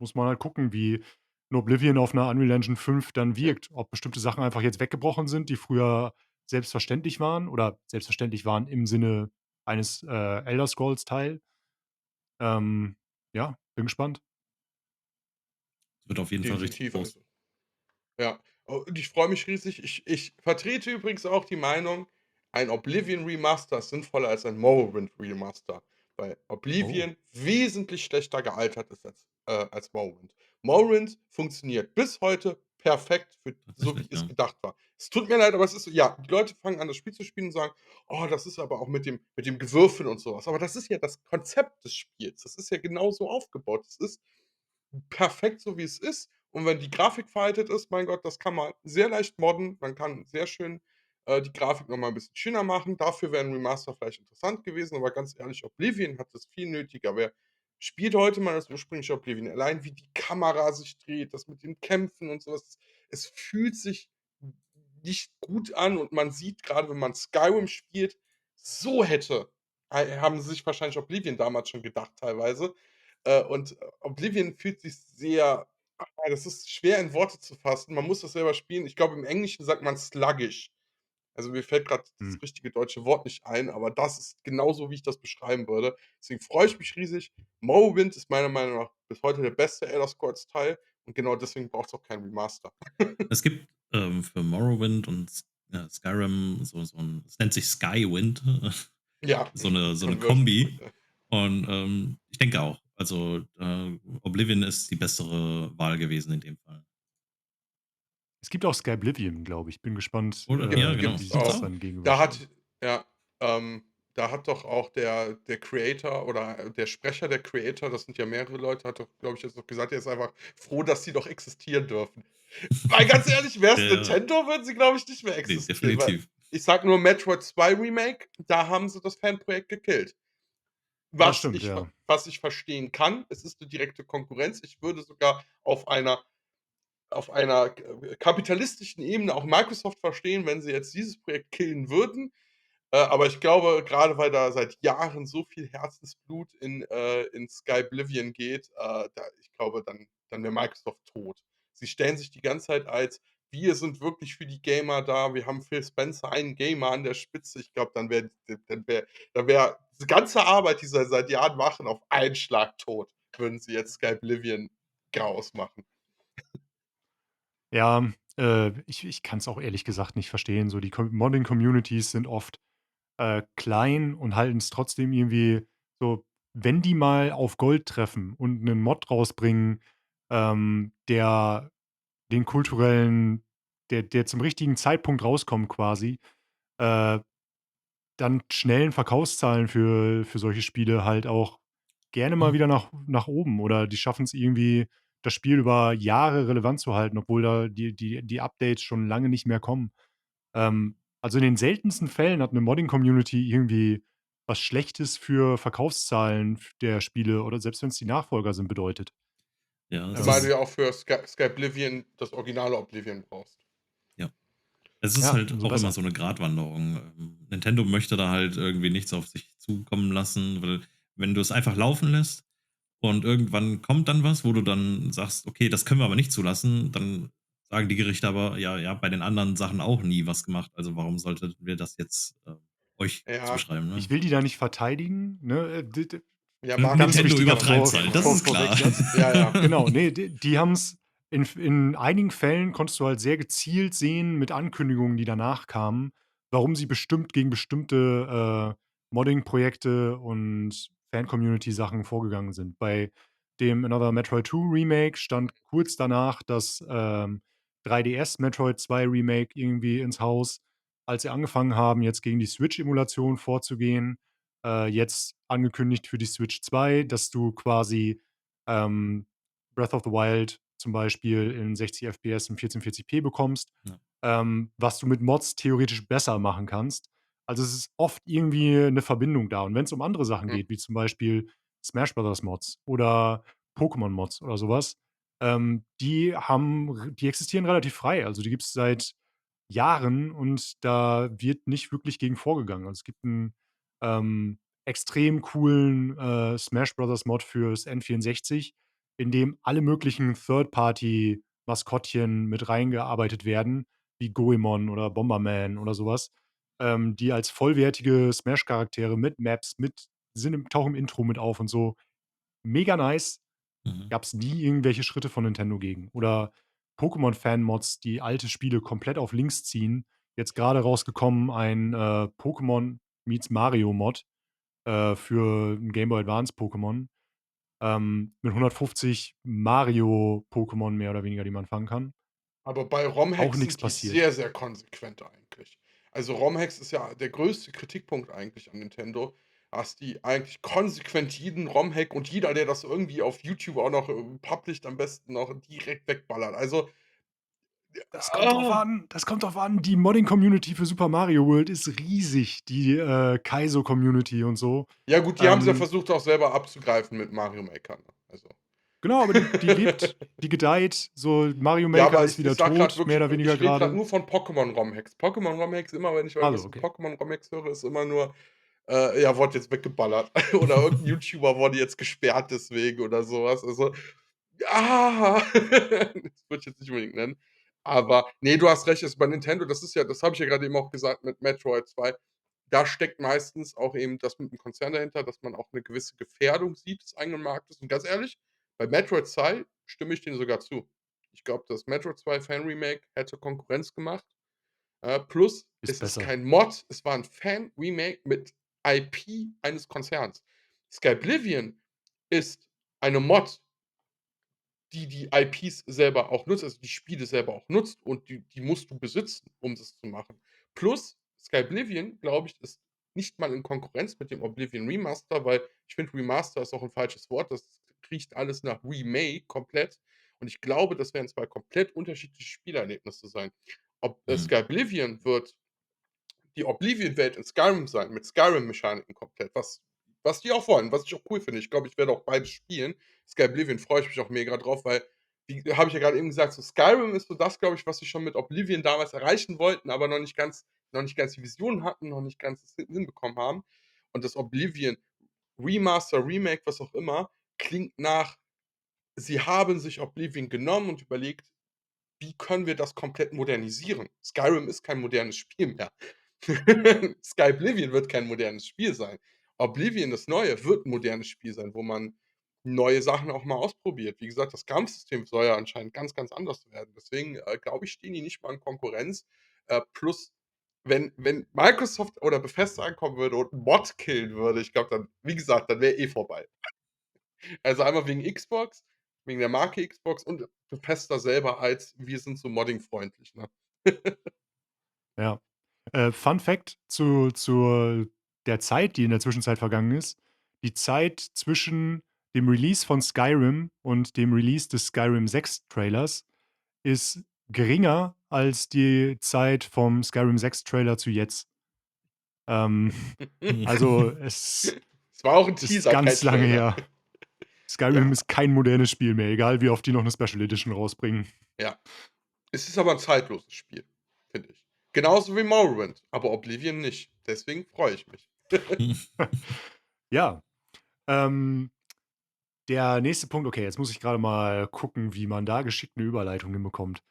Muss man halt gucken, wie 'n Oblivion auf 'ner Unreal Engine 5 dann wirkt. Ob bestimmte Sachen einfach jetzt weggebrochen sind, die früher selbstverständlich waren oder selbstverständlich waren im Sinne eines, Elder Scrolls-Teil. Ähm, ja, bin gespannt. Wird auf jeden Fall richtig Definitiv, groß. also. Ja, und ich freue mich riesig. Ich vertrete übrigens auch die Meinung, ein Oblivion Remaster ist sinnvoller als ein Morrowind Remaster, weil Oh. Oblivion wesentlich schlechter gealtert ist als Morrowind. Morrowind funktioniert bis heute perfekt für so, wie Tatsächlich, es ja. gedacht war. Es tut mir leid, aber es ist so, ja, die Leute fangen an, das Spiel zu spielen und sagen: „Oh, das ist aber auch mit dem Gewürfeln und so was.“ Aber das ist ja das Konzept des Spiels. Das ist ja genauso aufgebaut. Es ist perfekt so, wie es ist. Und wenn die Grafik veraltet ist, mein Gott, das kann man sehr leicht modden. Man kann sehr schön, die Grafik noch mal 'n bisschen schöner machen. Dafür wäre 'n Remaster vielleicht interessant gewesen, aber ganz ehrlich, Oblivion hat das viel nötiger. Wer spielt heute mal das ursprüngliche Oblivion? Allein wie die Kamera sich dreht, das mit den Kämpfen und so was. Es fühlt sich nicht gut an und man sieht grade, wenn man Skyrim spielt, so hätte haben sie sich wahrscheinlich Oblivion damals schon gedacht teilweise. Und Oblivion fühlt sich sehr das ist schwer in Worte zu fassen. Man muss das selber spielen. Ich glaube, im Englischen sagt man sluggish. Also, mir fällt grad Hm. das richtige deutsche Wort nicht ein, aber das ist genauso, wie ich das beschreiben würde. Deswegen freue ich mich riesig. Morrowind ist meiner Meinung nach bis heute der beste Elder Scrolls Teil und genau deswegen braucht's auch kein Remaster. Es gibt, für Morrowind und Skyrim so 'n, es nennt sich Skywind, Ja, so 'ne Conversion Point, Kombi. ja. Und, ich denke auch, also, Oblivion ist die bessere Wahl gewesen in dem Fall. Es gibt auch Skyblivion, glaube ich. Bin gespannt, Oder ja, genau. wie Gibt's sich Gibt's das auch. auch. dann Da gegenüberstellt. hat ja, da hat doch auch der Creator oder der Sprecher der Creator, das sind ja mehrere Leute, hat doch, glaube ich, jetzt noch gesagt, er ist einfach froh, dass sie doch existieren dürfen. Weil ganz ehrlich, wär's Ja, Nintendo, würden sie, glaube ich, nicht mehr ne, existieren, weil definitiv. ich sage nur Metroid 2 Remake, da haben sie das Fanprojekt gekillt. Das stimmt, ja. Was ich verstehen kann, es ist 'ne direkte Konkurrenz. Ich würde sogar auf einer kapitalistischen Ebene auch Microsoft verstehen, wenn sie jetzt dieses Projekt killen würden. Aber ich glaube, gerade weil da seit Jahren so viel Herzensblut in Skyblivion geht, da ich glaube, dann wäre Microsoft tot. Sie stellen sich die ganze Zeit als: „Wir sind wirklich für die Gamer da. Wir haben Phil Spencer, einen Gamer an der Spitze.“ Ich glaube, dann wäre diese ganze Arbeit, die sie seit Jahren machen, auf einen Schlag tot, würden sie jetzt Skyblivion graus machen. Ja, ich kann es auch ehrlich gesagt nicht verstehen. So die Modding-Communities sind oft, klein und halten es trotzdem irgendwie so, wenn die mal auf Gold treffen und einen Mod rausbringen, der den kulturellen der zum richtigen Zeitpunkt rauskommt quasi, äh, dann schnellen Verkaufszahlen für solche Spiele halt auch gerne mal Mhm. wieder nach oben oder die schaffen es irgendwie, das Spiel über Jahre relevant zu halten, obwohl da die Updates schon lange nicht mehr kommen. Also, in den seltensten Fällen hat 'ne Modding-Community irgendwie was Schlechtes für Verkaufszahlen der Spiele oder selbst wenn's die Nachfolger sind, bedeutet. Ja, es Zumal du Ähm, ist ja auch für Skyblivion das originale Oblivion brauchst. ja. Es ist ja, halt umso auch immer besser. so 'ne Gratwanderung. Nintendo möchte da halt irgendwie nichts auf sich zukommen lassen, weil wenn du es einfach laufen lässt und irgendwann kommt dann was, wo du dann sagst: „Okay, das können wir aber nicht zulassen“, dann sagen die Gerichte aber: „Ja, ja, bei den anderen Sachen auch nie was gemacht. Also, warum sollten wir das jetzt, euch Ja, zuschreiben“, Ich ne? will die da nicht verteidigen, ne? D d ja, Ganz Nintendo wichtiger übertreibt's halt, das ist klar. Vorwegsatz. Ja, ja. Genau, ne, die haben's in einigen Fällen konntest du halt sehr gezielt sehen mit Ankündigungen, die danach kamen, warum sie bestimmt gegen bestimmte, Modding-Projekte und Fan-Community-Sachen vorgegangen sind. Bei dem Another Metroid 2 Remake stand kurz danach das, 3DS Metroid 2 Remake irgendwie ins Haus, als sie angefangen haben, jetzt gegen die Switch-Emulation vorzugehen. Jetzt angekündigt für die Switch 2, dass du quasi, ähm, Breath of the Wild zum Beispiel in 60 FPS und 1440p bekommst, Ja. was du mit Mods theoretisch besser machen kannst. Also, es ist oft irgendwie 'ne Verbindung da. Und wenn's um andere Sachen Hm. geht, wie zum Beispiel Smash Brothers Mods oder Pokémon Mods oder so was, die existieren relativ frei. Also, die gibt's seit Jahren und da wird nicht wirklich gegen vorgegangen. Also, es gibt 'n, extrem coolen, Smash Brothers Mod fürs N64, in dem alle möglichen Third-Party-Maskottchen mit reingearbeitet werden, wie Goemon oder Bomberman oder sowas, die als vollwertige Smash-Charaktere mit Maps, mit sind im tauchen im Intro mit auf und so. Mega nice. Mhm. Gab's nie irgendwelche Schritte von Nintendo gegen. Oder Pokémon-Fan-Mods, die alte Spiele komplett auf links ziehen. Jetzt grade rausgekommen ein, Pokémon meets Mario-Mod, für 'n Game Boy Advance Pokémon, mit 150 Mario-Pokémon mehr oder weniger, die man fangen kann. Aber bei Auch ROM-Hacks nix sind die passiert. sehr, sehr konsequent eigentlich. Also, ROM-Hacks ist ja der größte Kritikpunkt eigentlich an Nintendo, dass die eigentlich konsequent jeden ROM-Hack und jeder, der das irgendwie auf YouTube auch noch, published, am besten noch direkt wegballert. Also, ah, Das kommt drauf an. Die Modding-Community für Super Mario World ist riesig, die, Kaizo-Community und so. ja gut, die haben's ja Ähm, versucht auch selber abzugreifen mit Mario Maker, ne? Also genau, aber die lebt, die gedeiht. So, Mario ja, Maker aber ist ich wieder sage grad tot, mehr wirklich oder weniger ich rede grad grade. nur von Pokémon-ROM-Hacks. Pokémon-ROM-Hacks, immer wenn ich irgendwas Also, von okay. Pokémon-ROM-Hacks höre, ist immer nur, ja, wurde jetzt weggeballert oder irgend 'n YouTuber wurde jetzt gesperrt deswegen oder so was. Also, ah, das würde ich jetzt nicht unbedingt nennen. Aber ne, du hast recht, ist bei Nintendo, das ist ja, das habe ich ja grade eben auch gesagt mit Metroid 2. Da steckt meistens auch eben das mit 'm Konzern dahinter, dass man auch 'ne gewisse Gefährdung sieht des eigenen Marktes. Und ganz ehrlich, bei Metroid 2 stimme ich denen sogar zu. Ich glaube, das Metroid 2 Fan-Remake hätte Konkurrenz gemacht. Plus, Ist es ist besser. kein Mod, es war 'n Fan-Remake mit IP eines Konzerns. Skyblivion ist eine Mod, die die IPs selber auch nutzt, also die Spiele selber auch nutzt und die musst du besitzen, um das zu machen. Plus, Skyblivion, glaube ich, ist nicht mal in Konkurrenz mit dem Oblivion Remaster, weil ich finde, Remaster ist auch 'n falsches Wort. Das riecht alles nach Remake komplett. Und ich glaube, das werden 2 komplett unterschiedliche Spielerlebnisse sein. Mhm. Skyblivion wird die Oblivion-Welt in Skyrim sein, mit Skyrim-Mechaniken komplett, was die auch wollen, was ich auch cool finde. Ich glaube, ich werde auch beides spielen. Skyblivion freue ich mich auch mega drauf, weil, wie habe ich ja grade eben gesagt, so Skyrim ist so das, glaube ich, was sie schon mit Oblivion damals erreichen wollten, aber noch nicht ganz die Vision hatten, noch nicht ganz das hinbekommen haben. Und das Oblivion Remaster, Remake, was auch immer, klingt nach, sie haben sich Oblivion genommen und überlegt: „Wie können wir das komplett modernisieren?“ Skyrim ist kein modernes Spiel mehr. Skyblivion wird kein modernes Spiel sein. Oblivion, das Neue, wird 'n modernes Spiel sein, wo man neue Sachen auch mal ausprobiert. Wie gesagt, das Kampfsystem soll ja anscheinend ganz, ganz anders werden. Deswegen, glaube ich, stehen die nicht mal in Konkurrenz. Plus, wenn Microsoft oder Bethesda ankommen würde und 'n Mod killen würde, ich glaube dann, wie gesagt, dann wäre eh vorbei. Also einmal wegen Xbox, wegen der Marke Xbox und Bethesda selber als: „Wir sind so moddingfreundlich“, ne? Ja. Fun Fact zur der Zeit, die in der Zwischenzeit vergangen ist. Die Zeit zwischen dem Release von Skyrim und dem Release des Skyrim 6 Trailers ist geringer als die Zeit vom Skyrim 6 Trailer zu jetzt. Ähm, also, es Es war auch 'n ist Teaser, kein ganz lange Trailer. her. Skyrim Ja, ist kein modernes Spiel mehr, egal wie oft die noch 'ne Special Edition rausbringen. ja. Es ist aber 'n zeitloses Spiel, finde ich. Genauso wie Morrowind, aber Oblivion nicht. Deswegen freue ich mich. Ja, ähm, der nächste Punkt, okay, jetzt muss ich grade mal gucken, wie man da geschickt 'ne Überleitung hinbekommt.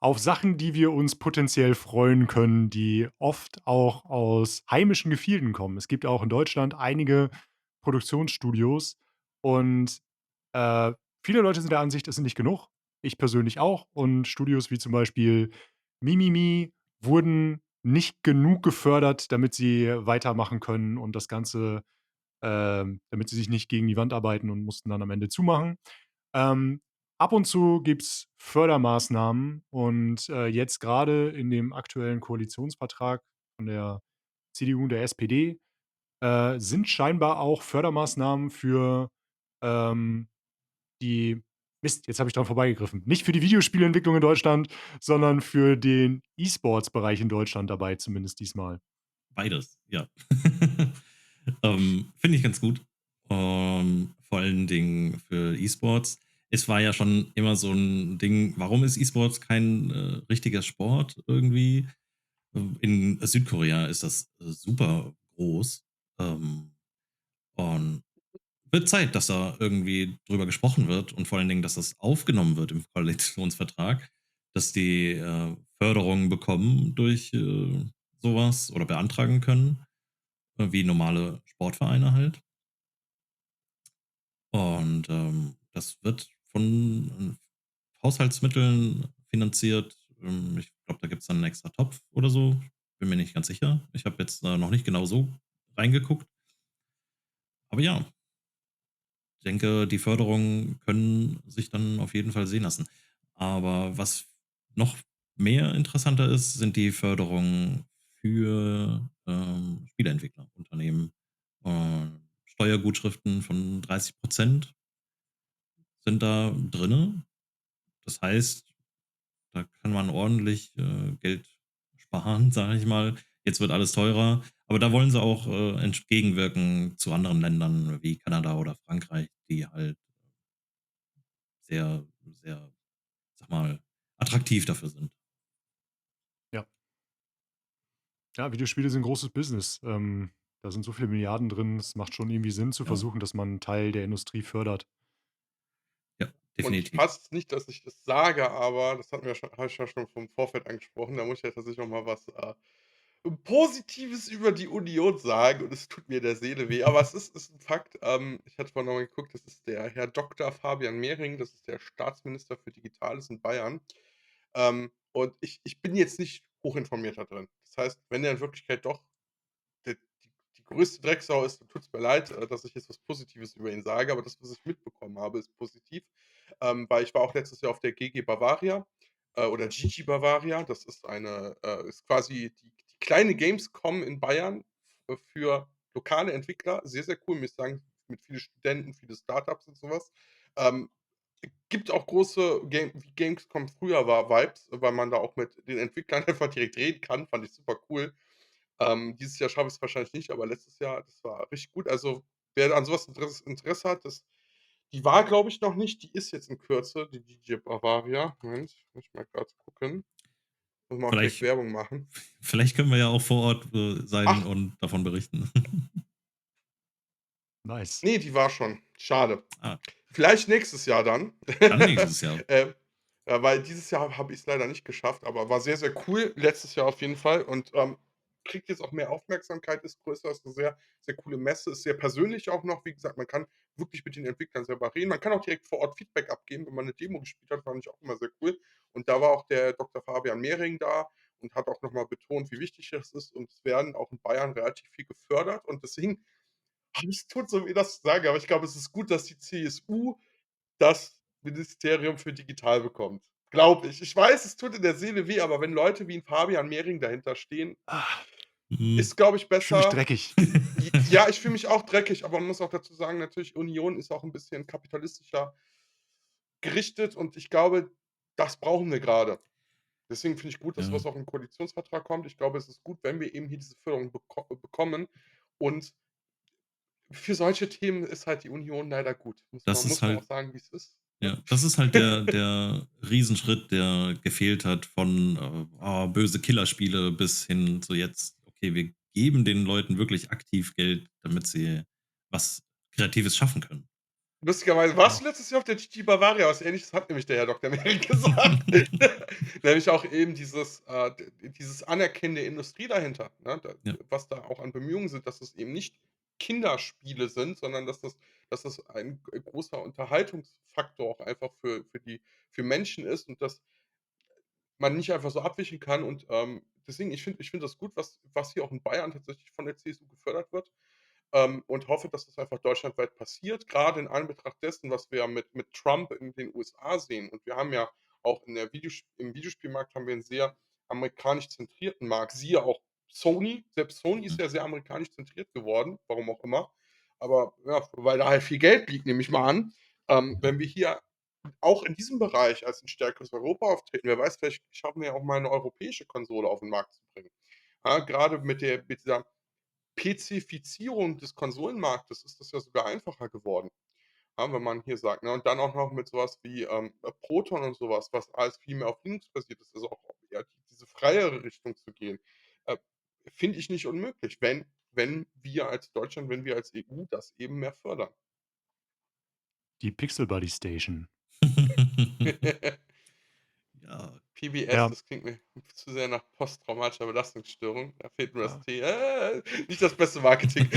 Auf Sachen, die wir uns potenziell freuen können, die oft auch aus heimischen Gefilden kommen. Es gibt auch in Deutschland einige Produktionsstudios und, äh, viele Leute sind der Ansicht, es sind nicht genug. Ich persönlich auch und Studios wie zum Beispiel Mimimi wurden nicht genug gefördert, damit sie weitermachen können und das Ganze damit sie sich nicht gegen die Wand arbeiten und mussten dann am Ende zumachen. Ab und zu gibt's Fördermaßnahmen und, jetzt grade in dem aktuellen Koalitionsvertrag von der CDU und der SPD, sind scheinbar auch Fördermaßnahmen für, ähm, die Mist, jetzt habe ich dran vorbeigegriffen. Nicht für die Videospielentwicklung in Deutschland, sondern für den E-Sports-Bereich in Deutschland dabei, zumindest diesmal. Beides, ja. Finde ich ganz gut. Vor allen Dingen für E-Sports. Es war ja schon immer so ein Ding, warum ist E-Sports kein, richtiger Sport irgendwie? In Südkorea ist das, super groß, ähm, und wird Zeit, dass da irgendwie drüber gesprochen wird und vor allen Dingen, dass das aufgenommen wird im Koalitionsvertrag, dass die Förderungen bekommen durch sowas oder beantragen können, wie normale Sportvereine halt. Und das wird von Haushaltsmitteln finanziert. Ich glaube, da gibt es dann einen extra Topf oder so. Bin mir nicht ganz sicher. Ich habe jetzt noch nicht genau so reingeguckt. Aber ja, ich denke, die Förderungen können sich dann auf jeden Fall sehen lassen. Aber was noch mehr interessanter ist, sind die Förderungen für Spieleentwickler, Unternehmen. Steuergutschriften von 30% sind da drinne. Das heißt, da kann man ordentlich Geld sparen, sage ich mal. Jetzt wird alles teurer, aber da wollen sie auch entgegenwirken zu anderen Ländern wie Kanada oder Frankreich, die halt sehr, sehr, sag mal, attraktiv dafür sind. Ja. Ja, Videospiele sind 'n großes Business. Da sind so viele Milliarden drin. Es macht schon irgendwie Sinn zu Ja, versuchen, dass man 'n Teil der Industrie fördert. ja, Und definitiv. fast nicht, dass ich das sage, aber das hatten wir schon habe ich ja schon vom Vorfeld angesprochen. Da muss ich ja tatsächlich noch mal was, Positives über die Union sagen und es tut mir der Seele weh. Aber es ist 'n Fakt. Ich hatte vorhin noch mal geguckt, das ist der Herr Doktor Fabian Mehring, das ist der Staatsminister für Digitales in Bayern. Und ich bin jetzt nicht hochinformiert da drin. Das heißt, wenn er in Wirklichkeit doch die größte Drecksau ist, dann tut's mir leid, dass ich jetzt was Positives über ihn sage, aber das, was ich mitbekommen habe, ist positiv. Weil ich war auch letztes Jahr auf der GG Bavaria, oder Gigi Bavaria. Das ist ist quasi die kleine Gamescom in Bayern für lokale Entwickler. Sehr, sehr cool, muss ich sagen, mit viele Studenten, viele Startups und sowas. Ähm, Gibt auch große wie Gamescom früher war, Vibes, weil man da auch mit den Entwicklern einfach direkt reden kann, fand ich super cool. Dieses Jahr schaffe ich's wahrscheinlich nicht, aber letztes Jahr, das war richtig gut. Also, wer an so was Interesse hat, die war, glaube ich, noch nicht. Die ist jetzt in Kürze, die DJ Bavaria. Moment, muss ich mal grad gucken. Muss man auch direkt Vielleicht, Werbung machen. vielleicht können wir ja auch vor Ort sein Ach, und davon berichten. Nice. ne, die war schon. Schade. Ah, Vielleicht nächstes Jahr dann. dann nächstes Jahr. Ähm, ja, weil dieses Jahr habe ich's leider nicht geschafft, aber war sehr, sehr cool. Letztes Jahr auf jeden Fall und, kriegt jetzt auch mehr Aufmerksamkeit, ist größer, ist 'ne sehr, sehr coole Messe, ist sehr persönlich auch noch. Wie gesagt, man kann wirklich mit den Entwicklern selber reden. Man kann auch direkt vor Ort Feedback abgeben, wenn man 'ne Demo gespielt hat, fand ich auch immer sehr cool. Und da war auch der Dr. Fabian Mehring da und hat auch noch mal betont, wie wichtig das ist und es werden auch in Bayern relativ viel gefördert und deswegen es tut so weh, das zu sagen, aber ich glaube, es ist gut, dass die CSU das Ministerium für Digital bekommt. Glaube ich. Ich weiß, es tut in der Seele weh, aber wenn Leute wie 'n Fabian Mehring dahinter stehen, Ah, Mhm. ist, glaube ich, ich fühle mich besser. dreckig. Ja, ich fühle mich auch dreckig, aber man muss auch dazu sagen, natürlich, Union ist auch 'n bisschen kapitalistischer gerichtet und ich glaube, das brauchen wir grade. Deswegen finde ich gut, dass so Ja, was auch im Koalitionsvertrag kommt. Ich glaube, es ist gut, wenn wir eben hier diese Förderung bekommen und für solche Themen ist halt die Union leider gut. Muss das man ist muss man halt auch sagen, wie's ist, ne? Ja, das ist halt der Riesenschritt, der gefehlt hat von, böse Killerspiele bis hin zu jetzt, okay, wir geben den Leuten wirklich aktiv Geld, damit sie was Kreatives schaffen können. Lustigerweise warst Ja. du letztes Jahr auf der Gigi Bavaria? Was Ähnliches hat nämlich der Herr Dr. Mehring gesagt. Nämlich auch eben dieses Anerkennen der Industrie dahinter, ne? Ja, Was da auch an Bemühungen sind, dass es eben nicht Kinderspiele sind, sondern dass das ein großer Unterhaltungsfaktor auch einfach für Menschen ist und dass man nicht einfach so abwischen kann und, deswegen, ich finde das gut, was hier auch in Bayern tatsächlich von der CSU gefördert wird, und hoffe, dass das einfach deutschlandweit passiert, gerade in Anbetracht dessen, was wir mit Trump in den USA sehen. Und wir haben ja auch im Videospielmarkt haben wir einen sehr amerikanisch zentrierten Markt. Siehe auch Sony. Selbst Sony ist ja, ja sehr amerikanisch zentriert geworden, warum auch immer. Aber ja, weil da halt viel Geld liegt, nehme ich mal an. Wenn wir hier auch in diesem Bereich als ein stärkeres Europa auftreten, wer weiß, vielleicht schaffen wir ja auch mal eine europäische Konsole auf den Markt zu bringen. Ja, grade mit dieser PC-Fizierung des Konsolenmarktes ist das ja sogar einfacher geworden, ja, wenn man hier sagt, ne? Und dann auch noch mit so was wie, Proton und so was alles viel mehr auf Linux basiert ist, also auch eher diese freiere Richtung zu gehen, äh, finde ich nicht unmöglich, wenn wir als Deutschland, wenn wir als EU das eben mehr fördern. Die Pixel Buddy Station. Ja. PBS, Ja, das klingt mir zu sehr nach posttraumatischer Belastungsstörung. Da fehlt nur das ja. T. Nicht das beste Marketing.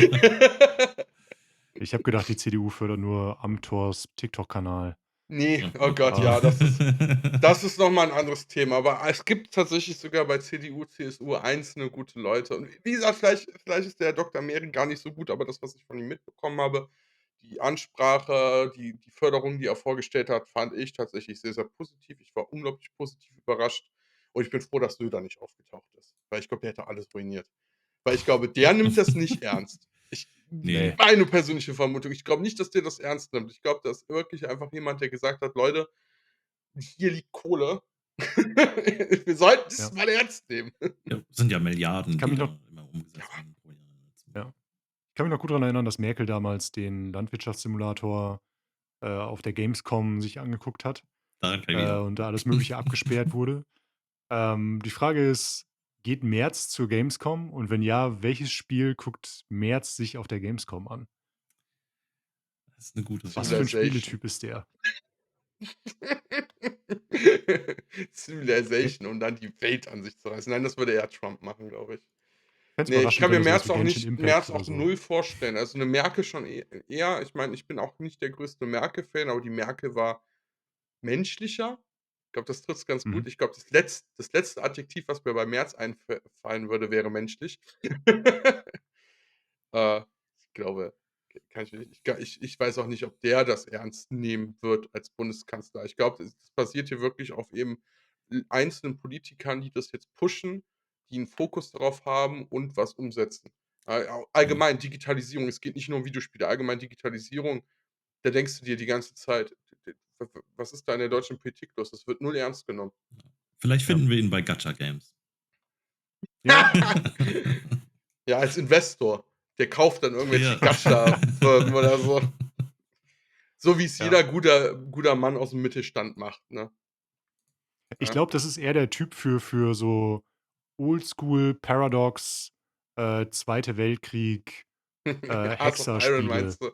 Ich habe gedacht, die CDU fördert nur Amthors TikTok-Kanal. Ne, Ja. oh Gott, Ah, ja, das ist noch mal 'n anderes Thema, aber es gibt tatsächlich sogar bei CDU, CSU einzelne gute Leute. Und wie gesagt, vielleicht ist der Dr. Mehring gar nicht so gut, aber das, was ich von ihm mitbekommen habe, die Ansprache, die Förderung, die er vorgestellt hat, fand ich tatsächlich sehr, sehr positiv. Ich war unglaublich positiv überrascht und ich bin froh, dass Söder nicht aufgetaucht ist, weil ich glaube, der hätte alles ruiniert. Weil ich glaube, der nimmt das nicht ernst. Ne. nee. Meine persönliche Vermutung. Ich glaube nicht, dass der das ernst nimmt. Ich glaube, das ist wirklich einfach jemand, der gesagt hat: „Leute, hier liegt Kohle. Wir sollten das Ja. mal ernst nehmen.“ Ja, sind ja Ich Milliarden, kann die mich da noch, immer Ja, umgesetzt werden pro Jahr. ja. Ich kann mich noch gut daran erinnern, dass Merkel damals den Landwirtschaftssimulator auf der Gamescom sich angeguckt hat Daran kann ich mich auch und da erinnern. alles Mögliche abgesperrt wurde. Die Frage ist, geht Merz zur Gamescom? Und wenn ja, welches Spiel guckt Merz sich auf der Gamescom an? Das ist 'ne gute Was für ein Frage. Civilization. Spieletyp ist der? Ja, Civilization, um dann die Welt an sich zu reißen. Nein, das würde eher Trump machen, glaube ich. fände es Ne, ich überraschend, kann wenn mir er so was wie Genshin Impact Merz oder auch so. null vorstellen. Also, 'ne Merkel schon eher. Ich meine, ich bin auch nicht der größte Merkel-Fan, aber die Merkel war menschlicher. Ich glaube, das trifft's ganz Mhm. gut. Ich glaube, das letzte Adjektiv, was mir bei Merz einfallen würde, wäre menschlich. Ich glaube, kann ich nicht ich weiß auch nicht, ob der das ernst nehmen wird als Bundeskanzler. Ich glaube, das basiert hier wirklich auf eben einzelnen Politikern, die das jetzt pushen, die 'n Fokus darauf haben und was umsetzen. Mhm. Allgemein Digitalisierung. Es geht nicht nur um Videospiele, allgemein Digitalisierung. Da denkst du dir die ganze Zeit: „D was ist da in der deutschen Politik los?“ Das wird null ernst genommen. Vielleicht Ja. finden wir ihn bei Gacha Games. Ja, Ja, als Investor. Der kauft dann irgendwelche Ja. Gacha-Firmen oder so. So wie's ja. jeder guter Mann aus'm Mittelstand macht, ne? Ich Ja. glaube, das ist eher der Typ für so Oldschool Paradox, Zweiter Weltkrieg, Hearts of Iron Hexerspiele, meinst du?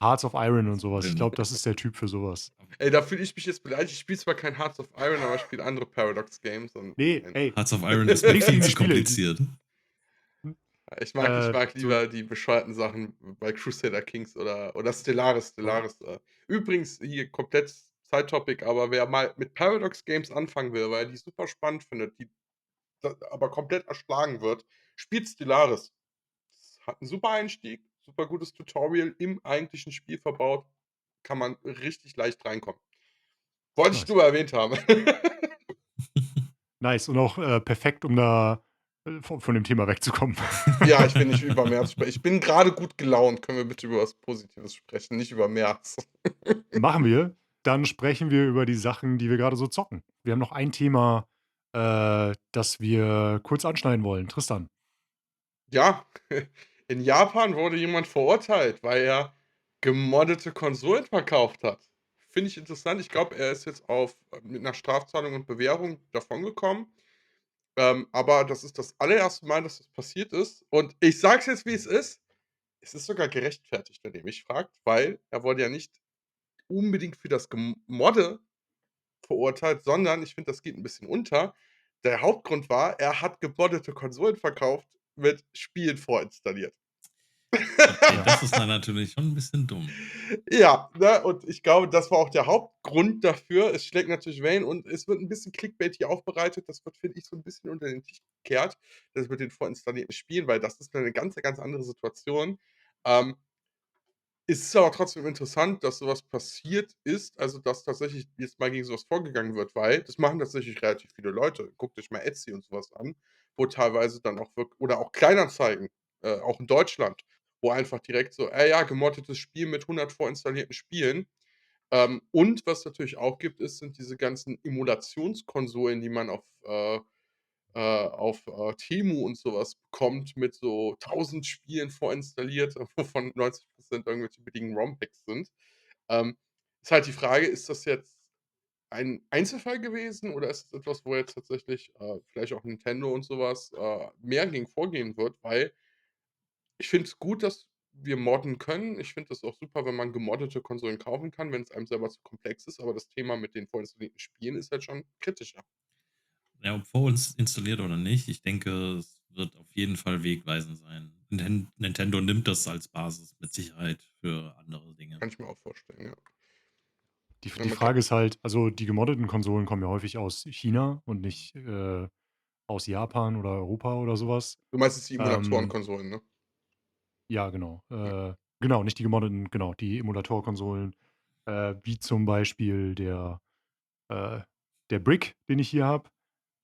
Hearts of Iron und Hearts of sowas. Ich Iron. glaube, das ist der Typ für sowas. Ey, da fühle ich mich jetzt beleidigt. Ich spiele zwar kein Hearts of Iron, aber ich spiele andere Paradox Games und Ne, nein. ey, Hearts of Iron ist mir nichts viel gegen die zu Spiele, die kompliziert. hm, Ich mag so lieber die bescheuerten Sachen bei Crusader Kings oder Stellaris. oh, Übrigens hier komplett Side-Topic, aber wer mal mit Paradox Games anfangen will, weil er die super spannend findet, die aber komplett erschlagen wird, spielt Stellaris. Hat 'n super Einstieg, super gutes Tutorial im eigentlichen Spiel verbaut. Kann man richtig leicht reinkommen. Wollte ich nice. nur mal erwähnt haben. Nice und auch, perfekt, um da, von dem Thema wegzukommen. Ja, ich will nicht über März sprechen. Ich bin grade gut gelaunt. Können wir bitte über was Positives sprechen, nicht über März. Machen wir. Dann sprechen wir über die Sachen, die wir grade so zocken. Wir haben noch ein Thema, das wir kurz anschneiden wollen. Tristan. Ja, in Japan wurde jemand verurteilt, weil er gemoddete Konsolen verkauft hat. Finde ich interessant. Ich glaube, er ist jetzt mit 'ner Strafzahlung und Bewährung davongekommen. Aber das ist das allererste Mal, dass das passiert ist. Und ich sage es jetzt, wie es ist: Es ist sogar gerechtfertigt, wenn ihr mich fragt, weil er wurde ja nicht unbedingt für das Gemodde verurteilt, sondern ich finde, das geht 'n bisschen unter. Der Hauptgrund war, er hat gemoddete Konsolen verkauft mit Spielen vorinstalliert. Okay, Ja, das ist dann natürlich schon 'n bisschen dumm. Ja, ne, und ich glaube, das war auch der Hauptgrund dafür. Es schlägt natürlich Wellen und es wird 'n bisschen clickbaity aufbereitet. Das wird, finde ich, so 'n bisschen unter den Tisch gekehrt, das mit den vorinstallierten Spielen, weil das ist 'ne ganz, ganz andere Situation. Ähm Es ist aber trotzdem interessant, dass so was passiert ist, also, dass tatsächlich jetzt mal gegen so was vorgegangen wird, weil das machen tatsächlich relativ viele Leute. Guckt euch mal Etsy und so was an, wo teilweise dann auch oder auch Kleinanzeigen, auch in Deutschland, wo einfach direkt so: ja, gemoddetes Spiel mit 100 vorinstallierten Spielen.“ Und was natürlich auch gibt, sind diese ganzen Emulationskonsolen, die man auf Temu und sowas bekommt mit so 1.000 Spielen vorinstalliert, wovon 90 irgendwelche billigen ROM-Packs sind. Ähm, Ist halt die Frage, ist das jetzt ein Einzelfall gewesen oder ist es etwas, wo jetzt tatsächlich, vielleicht auch Nintendo und sowas mehr gegen vorgehen wird? Weil ich finde es gut, dass wir modden können. Ich finde das auch super, wenn man gemoddete Konsolen kaufen kann, wenn es einem selber zu komplex ist, aber das Thema mit den vorinstallierten Spielen ist halt schon kritischer. Ja, ob vorinstalliert oder nicht, ich denke, es wird auf jeden Fall wegweisend sein. Nintendo nimmt das als Basis mit Sicherheit für andere Dinge. Kann ich mir auch vorstellen, ja. Ja, Die man kann Frage ist halt, also die gemoddeten Konsolen kommen ja häufig aus China und nicht, aus Japan oder Europa oder sowas. du meinst jetzt die Ähm, Emulatoren-Konsolen, ne? ja, genau. Ja. Genau, nicht die gemoddeten, genau, die Emulator-Konsolen, wie zum Beispiel äh der Brick, den ich hier habe,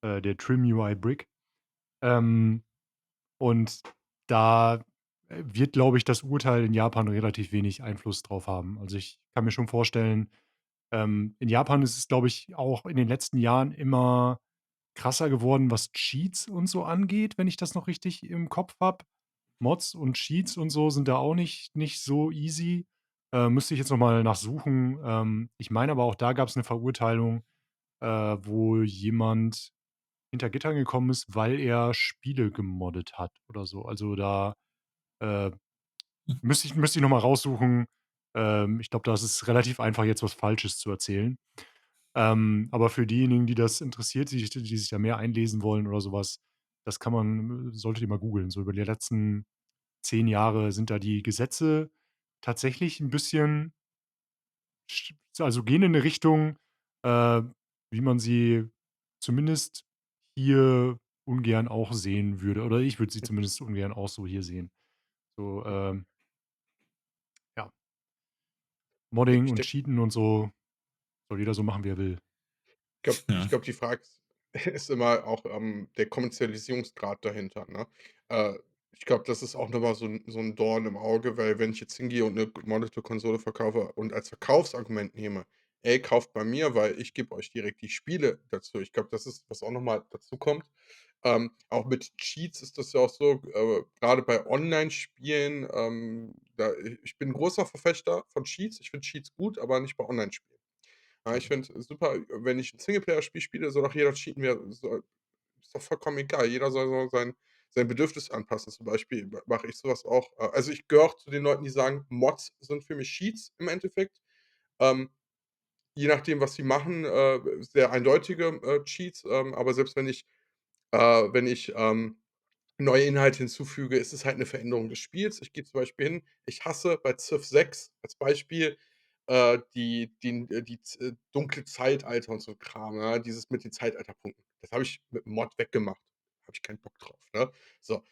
der Trim UI Brick. Ähm, und da, wird, glaube ich, das Urteil in Japan relativ wenig Einfluss drauf haben. Also, ich kann mir schon vorstellen, in Japan ist es, glaube ich, auch in den letzten Jahren immer krasser geworden, was Cheats und so angeht, wenn ich das noch richtig im Kopf habe. Mods und Cheats und so sind da auch nicht so easy. Müsste ich jetzt noch mal nachsuchen. Ich meine aber auch da gab's 'ne Verurteilung, wo jemand hinter Gittern gekommen ist, weil er Spiele gemoddet hat oder so. Also, da, äh, müsste ich noch mal raussuchen. Ich glaube, da ist es relativ einfach, jetzt was Falsches zu erzählen. Aber für diejenigen, die das interessiert, die sich da mehr einlesen wollen oder sowas, das kann man solltet ihr mal googeln. So über die letzten 10 Jahre sind da die Gesetze tatsächlich 'n bisschen also gehen in 'ne Richtung, äh, wie man sie zumindest hier ungern auch sehen würde. Oder ich würde sie zumindest ungern auch so hier sehen. So, ja, Ja, Modding ich und denke Cheaten und so soll jeder so machen, wie er will. ich Ja. glaube, die Frage ist ist immer auch, der Kommerzialisierungsgrad dahinter, ne? Äh, ich glaube, das ist auch noch mal so 'n Dorn im Auge, weil wenn ich jetzt hingehe und 'ne gemoddete Konsole verkaufe und als Verkaufsargument nehme: „Ey, kauft bei mir, weil ich gebe euch direkt die Spiele dazu.“ Ich glaube, das ist, was auch noch mal dazukommt. Auch mit Cheats ist das ja auch so, grade bei Online-Spielen, da ich bin 'n großer Verfechter von Cheats. Ich finde Cheats gut, aber nicht bei Online-Spielen. Ja, ich finde es super, wenn ich 'n Singleplayer-Spiel spiele, soll doch jeder cheaten, wie er soll. Ist doch vollkommen egal. Jeder soll sein Bedürfnis anpassen. Zum Beispiel mache ich so was auch. Also, ich gehöre auch zu den Leuten, die sagen, Mods sind für mich Cheats im Endeffekt. Ähm, je nachdem, was sie machen, sehr eindeutige, Cheats, aber selbst wenn ich neue Inhalte hinzufüge, ist es halt 'ne Veränderung des Spiels. Ich gehe zum Beispiel hin, ich hasse bei Civ 6 als Beispiel, die dunkle Zeitalter und so Kram, ja, dieses mit den Zeitalterpunkten. Das habe ich mit 'm Mod weggemacht. Habe ich keinen Bock drauf, ne? So,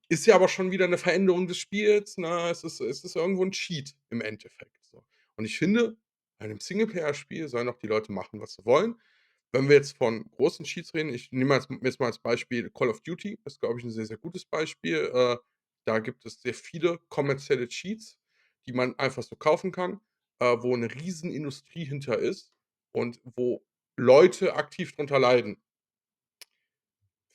ist ja aber schon wieder 'ne Veränderung des Spiels, ne? Es ist irgendwo 'n Cheat im Endeffekt, so. Und ich finde, bei 'nem Singleplayer-Spiel sollen doch die Leute machen, was sie wollen. Wenn wir jetzt von großen Cheats reden, ich nehme jetzt mal als Beispiel Call of Duty, ist, glaube ich, 'n sehr, sehr gutes Beispiel. Da gibt es sehr viele kommerzielle Cheats, die man einfach so kaufen kann, wo 'ne Riesenindustrie hinter ist und wo Leute aktiv drunter leiden.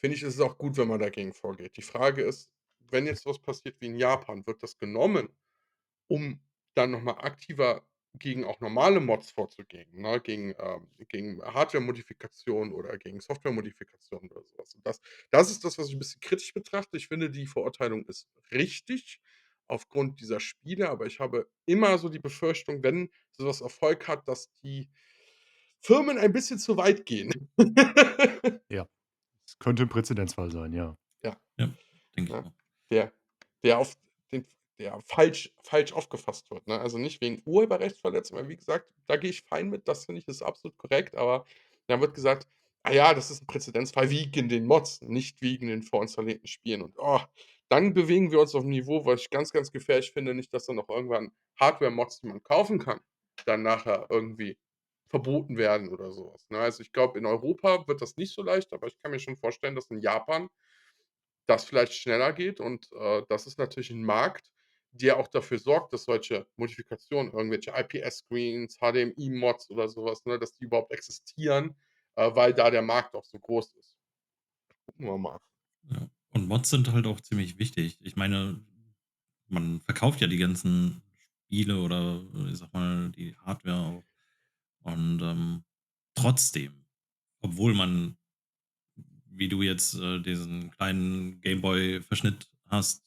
Finde ich, ist es auch gut, wenn man dagegen vorgeht. Die Frage ist, wenn jetzt was passiert wie in Japan, wird das genommen, um dann noch mal aktiver gegen auch normale Mods vorzugehen, ne, gegen Hardware-Modifikationen oder gegen Software-Modifikationen oder so was. Und das ist das, was ich 'n bisschen kritisch betrachte. Ich finde, die Verurteilung ist richtig aufgrund dieser Spiele, aber ich habe immer so die Befürchtung, wenn so was Erfolg hat, dass die Firmen ein bisschen zu weit gehen. Ja, es könnte 'n Präzedenzfall sein, ja. Ja. Ja, denke ich Ne? auch. Der der auf den der falsch aufgefasst wird, ne? Also, nicht wegen Urheberrechtsverletzung, weil wie gesagt, da gehe ich fein mit, das finde ich, ist absolut korrekt, aber dann wird gesagt: „Ah ja, das ist 'n Präzedenzfall wegen den Mods, nicht wegen den vorinstallierten Spielen.“ Und, dann bewegen wir uns auf 'm Niveau, was ich ganz, ganz gefährlich finde, nicht, dass dann auch irgendwann Hardware-Mods, die man kaufen kann, dann nachher irgendwie verboten werden oder so was, ne? Also, ich glaube, in Europa wird das nicht so leicht, aber ich kann mir schon vorstellen, dass in Japan das vielleicht schneller geht und, das ist natürlich 'n Markt, der auch dafür sorgt, dass solche Modifikationen, irgendwelche IPS-Screens, HDMI-Mods oder so was, ne, dass die überhaupt existieren, weil da der Markt auch so groß ist. Gucken wir mal. Ja. Und Mods sind halt auch ziemlich wichtig. Ich meine, man verkauft ja die ganzen Spiele oder, ich sage mal, die Hardware auch. Und, trotzdem, obwohl man, wie du jetzt, diesen kleinen Gameboy-Verschnitt hast,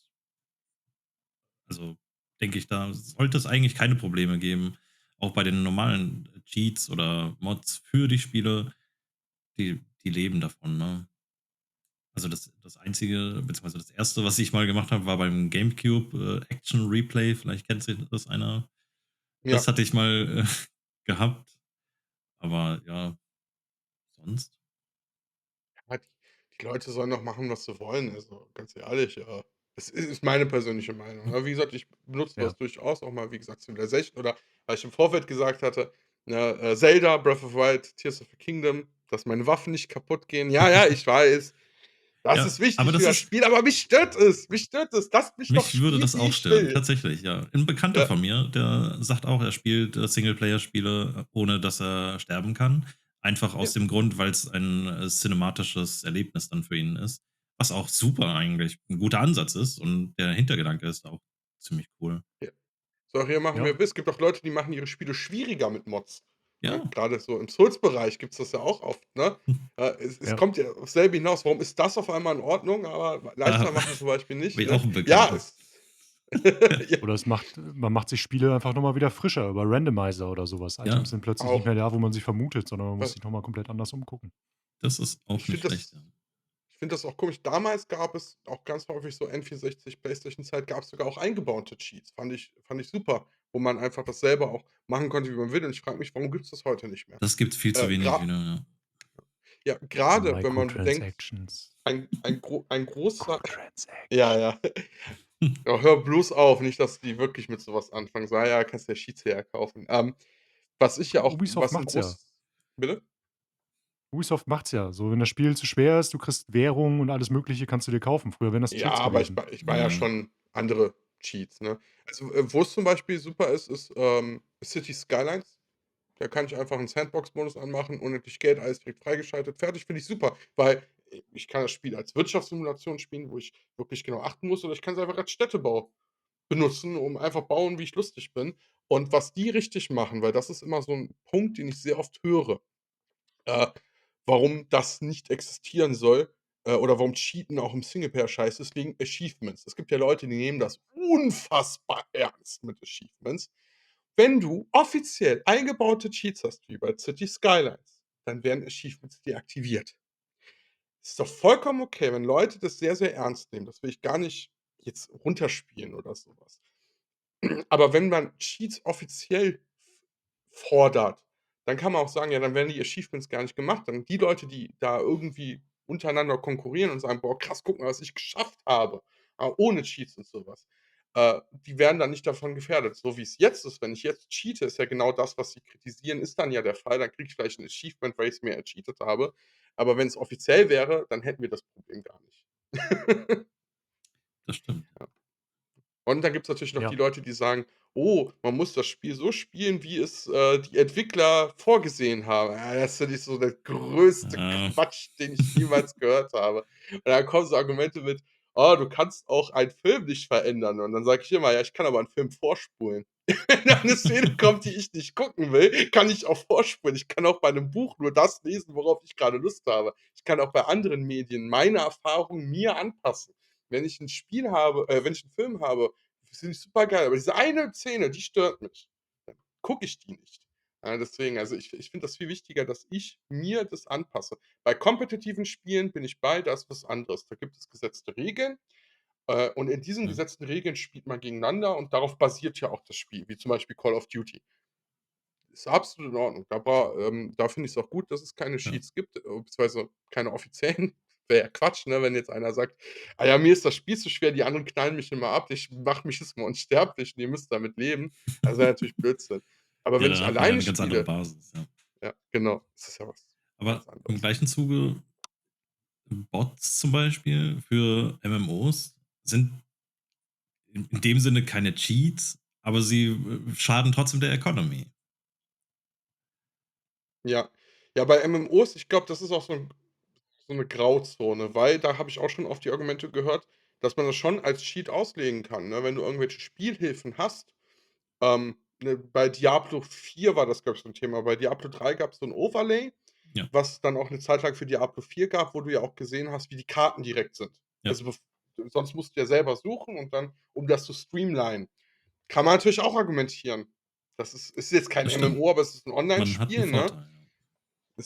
Also, denke ich, da sollte es eigentlich keine Probleme geben. Auch bei den normalen Cheats oder Mods für die Spiele, die leben davon, ne? Also, das Einzige beziehungsweise das erste, was ich mal gemacht habe, war beim GameCube, Action Replay. Vielleicht kennt das einer. Das Ja. hatte ich mal, gehabt, aber ja, sonst Ja, die Leute sollen doch machen, was sie wollen, also ganz ehrlich, das ist meine persönliche Meinung, hm, ne? Wie gesagt, ich benutze Ja. das durchaus auch mal, wie gesagt, Civilization oder weil ich im Vorfeld gesagt hatte, ne, Zelda, Breath of the Wild, Tears of the Kingdom, dass meine Waffen nicht kaputt gehen. Ja, ja, ich weiß, das ja, ist aber wichtig für das das ist Spiel, aber mich stört es. Mich stört es. Lasst mich doch mich würde spielen, das wie auch ich stören, will. tatsächlich, ja. 'N Bekannter Ja, von mir, der sagt auch, er spielt, Singleplayer-Spiele, ohne dass er sterben kann. Einfach ja, aus dem Grund, weil's ein, cinematisches Erlebnis dann für ihn ist, was auch super eigentlich 'n guter Ansatz ist und der Hintergedanke ist auch ziemlich cool. ja. Soll ihr machen, wie Ja. ihr wisst. Es gibt auch Leute, die machen ihre Spiele schwieriger mit Mods. Ne? Ja, Grade so im Souls-Bereich gibt's das ja auch oft, ne? Es Ja. kommt ja aufs selbe hinaus. Warum ist das auf einmal in Ordnung, aber da leichter machen zum Beispiel habe nicht, ich ne? auch 'n Ja, Bekannten. es ja, Oder man macht sich Spiele einfach noch mal wieder frischer über Randomizer oder so was. Ja, Items sind plötzlich nicht auch. mehr da, wo man sie vermutet, sondern man muss Äh, sich noch mal komplett anders umgucken. das ist auch ich nicht finde schlecht, das ja. ich finde das auch komisch. Damals gab es auch ganz häufig so N64, PlayStation-Zeit gab's sogar auch eingebaute Cheats. Fand ich super, wo man einfach das selber auch machen konnte, wie man will. Und ich frage mich, warum gibt's das heute nicht mehr? Das gibt's viel zu wenig Gra wieder, ja. Ja, grade wenn man bedenkt, Microtransactions. ein großer ja, Microtransactions. ja. Ja, hör bloß auf, nicht, dass die wirklich mit so was anfangen. So: „Ah ja, kannst dir Schiedsrichter kaufen." Was ich ja auch Ubisoft was 'n macht's ja. groß bitte? Ubisoft macht's ja. So, wenn das Spiel zu schwer ist, du kriegst Währung und alles Mögliche kannst du dir kaufen. Früher wären das Ja, Cheats aber ich gewesen. mei ich meine ja Ja, schon andere Cheats, ne? Also, wo's zum Beispiel super ist, Cities Skylines. Da kann ich einfach 'n Sandbox-Modus anmachen, unendlich Geld, alles direkt freigeschaltet, fertig, finde ich super, weil ich kann das Spiel als Wirtschaftssimulation spielen, wo ich wirklich genau achten muss, oder ich kann's einfach als Städtebau benutzen, um einfach bauen, wie ich lustig bin. Und was die richtig machen, weil das ist immer so 'n Punkt, den ich sehr oft höre, äh, warum das nicht existieren soll, oder warum Cheaten auch im Singleplayer scheiße ist, wegen Achievements. Es gibt ja Leute, die nehmen das unfassbar ernst mit Achievements. Wenn du offiziell eingebaute Cheats hast, wie bei Cities Skylines, dann werden Achievements deaktiviert. Ist doch vollkommen okay, wenn Leute das sehr, sehr ernst nehmen. Das will ich gar nicht jetzt runterspielen oder so was. Aber wenn man Cheats offiziell fordert, dann kann man auch sagen, ja, dann werden die Achievements gar nicht gemacht. Dann die Leute, die da irgendwie untereinander konkurrieren und sagen: „Boah, krass, guck mal, was ich geschafft habe, ohne Cheats und so was." Die werden dann nicht davon gefährdet. So wie es jetzt ist, wenn ich jetzt cheate, ist ja genau das, was sie kritisieren, ist dann ja der Fall. Dann kriege ich vielleicht 'n Achievement, weil ich's mir ercheatet habe. Aber wenn's offiziell wäre, dann hätten wir das Problem gar nicht. das stimmt. Und dann gibt's natürlich noch die Ja. Leute, die sagen: „Oh, man muss das Spiel so spielen, wie es, die Entwickler vorgesehen haben." Ja, das finde ich so der größte Ja, Quatsch, den ich jemals gehört habe. Und dann kommen so Argumente mit: „Oh, du kannst auch einen Film nicht verändern." Und dann sage ich immer: „Ja, ich kann aber einen Film vorspulen." Wenn da 'ne Szene kommt, die ich nicht gucken will, kann ich auch vorspulen. Ich kann auch bei 'nem Buch nur das lesen, worauf ich grade Lust habe. Ich kann auch bei anderen Medien meine Erfahrungen mir anpassen. Wenn ich 'n Film habe, finde ich supergeil, aber diese eine Szene, die stört mich. Dann gucke ich die nicht. Ja, deswegen, also ich finde das viel wichtiger, dass ich mir das anpasse. Bei kompetitiven Spielen bin ich bei, da ist was anderes. Da gibt es gesetzte Regeln, und in diesen ja, gesetzten Regeln spielt man gegeneinander und darauf basiert ja auch das Spiel, wie zum Beispiel Call of Duty. Ist absolut in Ordnung. Da finde ich's auch gut, dass es keine ja. Cheats gibt, beziehungsweise keine offiziellen. Wäre ja Quatsch, ne, wenn jetzt einer sagt: „Ah ja, mir ist das Spiel zu schwer, die anderen knallen mich immer ab. Ich mache mich jetzt mal unsterblich und ihr müsst damit leben." Das wäre natürlich Blödsinn. Aber Ja, wenn da ich hat man ja alleine 'ne ganz andere spiele, Basis, ja. ja, genau, das ist ja was Aber ganz im anderes. gleichen Zuge Bots zum Beispiel für MMOs sind in dem Sinne keine Cheats, aber sie, schaden trotzdem der Economy. Ja. Ja, bei MMOs, ich glaube, das ist auch so 'ne Grauzone, weil da habe ich auch schon oft die Argumente gehört, dass man das schon als Cheat auslegen kann, ne? Wenn du irgendwelche Spielhilfen hast. Ne, bei Diablo 4 war das, glaube ich, so 'n Thema. Bei Diablo 3 gab's so 'n Overlay, Ja, was dann auch 'ne Zeit lang für Diablo 4 gab, wo du ja auch gesehen hast, wie die Karten direkt sind. ja, Also, sonst musst du ja selber suchen und dann, um das zu streamlinen. Kann man natürlich auch argumentieren. Das ist jetzt kein Das stimmt. MMO, aber es ist 'n Man hat 'n Online-Spiel, ne? Vorteil, ja.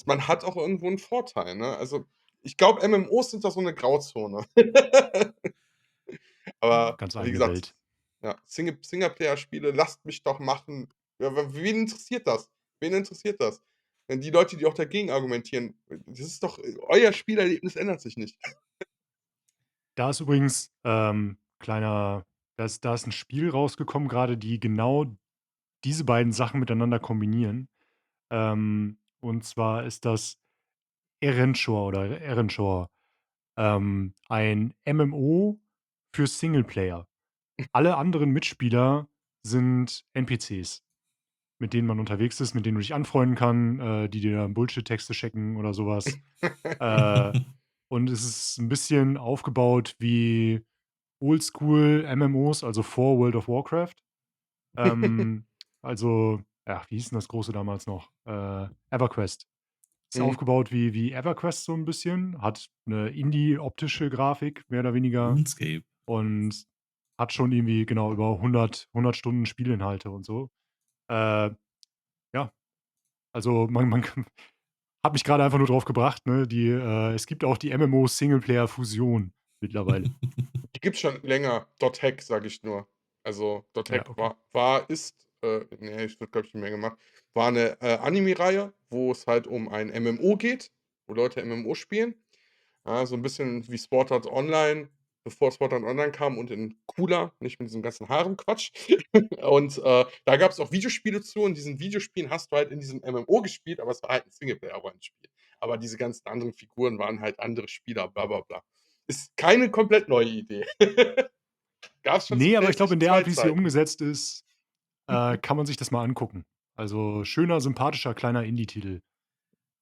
Man hat auch irgendwo 'n Vorteil, ne? Also, ich glaube, MMOs sind da so 'ne Grauzone. Aber Ganz wie eigene gesagt, Welt. ja, Singleplayer-Spiele, lasst mich doch machen. Ja, wen interessiert das? Wen interessiert das? Wenn die Leute, die auch dagegen argumentieren, das ist doch euer Spielerlebnis ändert sich nicht. Da ist übrigens, kleiner da ist 'n Spiel rausgekommen grade, die genau diese beiden Sachen miteinander kombinieren. Und zwar ist das Erenchor oder Erenchor, ein MMO für Singleplayer. Alle anderen Mitspieler sind NPCs, mit denen man unterwegs ist, mit denen du dich anfreunden kann, die dir dann Bullshit-Texte schicken oder so was. Äh, und es ist 'n bisschen aufgebaut wie Oldschool-MMOs, also vor World of Warcraft. Ähm, also, ja, wie hieß 'n das Große damals noch? EverQuest. Ist Mhm. aufgebaut wie EverQuest so 'n bisschen, hat 'ne Indie-optische Grafik mehr oder weniger RuneScape. und hat schon irgendwie genau über 100 Stunden Spielinhalte und so. Äh, ja, also man kann hat mich grade einfach nur drauf gebracht, ne, es gibt auch die MMO-Singleplayer-Fusion mittlerweile. Die gibt's schon länger. .hack, sage ich nur. Also, Ja, .hack okay. ist, ne, es wird, glaube ich, nicht mehr gemacht. War 'ne, Anime-Reihe, wo es halt um ein MMO geht, wo Leute MMO spielen. Ja, so 'n bisschen wie Sword Art Online, bevor Sword Art Online kam und in cooler, nicht mit diesem ganzen Harem-Quatsch. Und, da gab's auch Videospiele zu und diesen Videospielen hast du halt in diesem MMO gespielt, aber es war halt 'n Singleplayer-Rollenspiel. Aber diese ganzen anderen Figuren waren halt andere Spieler, bla bla bla. Ist keine komplett neue Idee. Gab's schon zu Ne, aber ich glaube, in PlayStation der 2 Art, wie's hier Zeiten. umgesetzt ist, kann man sich das mal angucken. Also, schöner, sympathischer, kleiner Indie-Titel.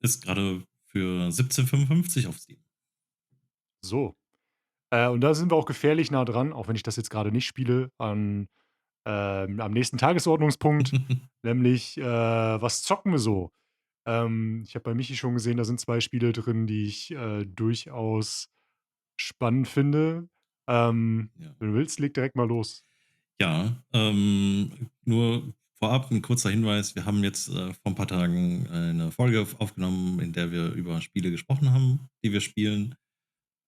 Ist grade für 17,55 auf Steam. So. Und da sind wir auch gefährlich nah dran, auch wenn ich das jetzt grade nicht spiele, am nächsten Tagesordnungspunkt, nämlich, was zocken wir so? Ich habe bei Michi schon gesehen, da sind 2 Spiele drin, die ich, durchaus spannend finde. Ja. Wenn du willst, leg direkt mal los. Ja, nur vorab 'n kurzer Hinweis. Wir haben jetzt, vor 'n paar Tagen eine Folge aufgenommen, in der wir über Spiele gesprochen haben, die wir spielen.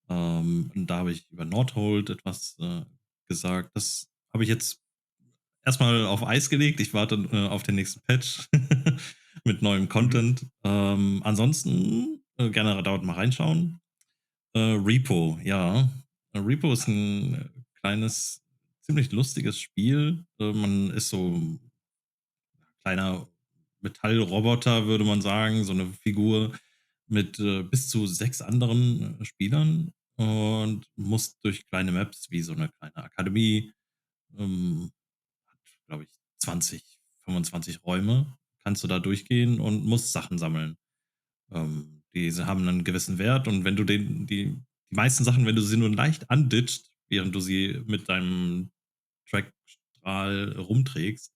Und da habe ich über Nordhold etwas, gesagt. Das habe ich jetzt erst mal auf Eis gelegt. Ich warte, auf den nächsten Patch mit neuem Mhm. Content. Ansonsten, gerne dort mal reinschauen. Repo, ja. Repo ist 'n kleines, ziemlich lustiges Spiel. Man ist so 'n kleiner Metallroboter, würde man sagen, so 'ne Figur mit, bis zu 6 anderen, Spielern und muss durch kleine Maps wie so 'ne kleine Akademie, hat, glaube ich, 20, 25 Räume, kannst du da durchgehen und musst Sachen sammeln. Diese haben 'nen gewissen Wert und wenn du die meisten Sachen, wenn du sie nur leicht anditscht, während du sie mit deinem Trackstrahl rumträgst,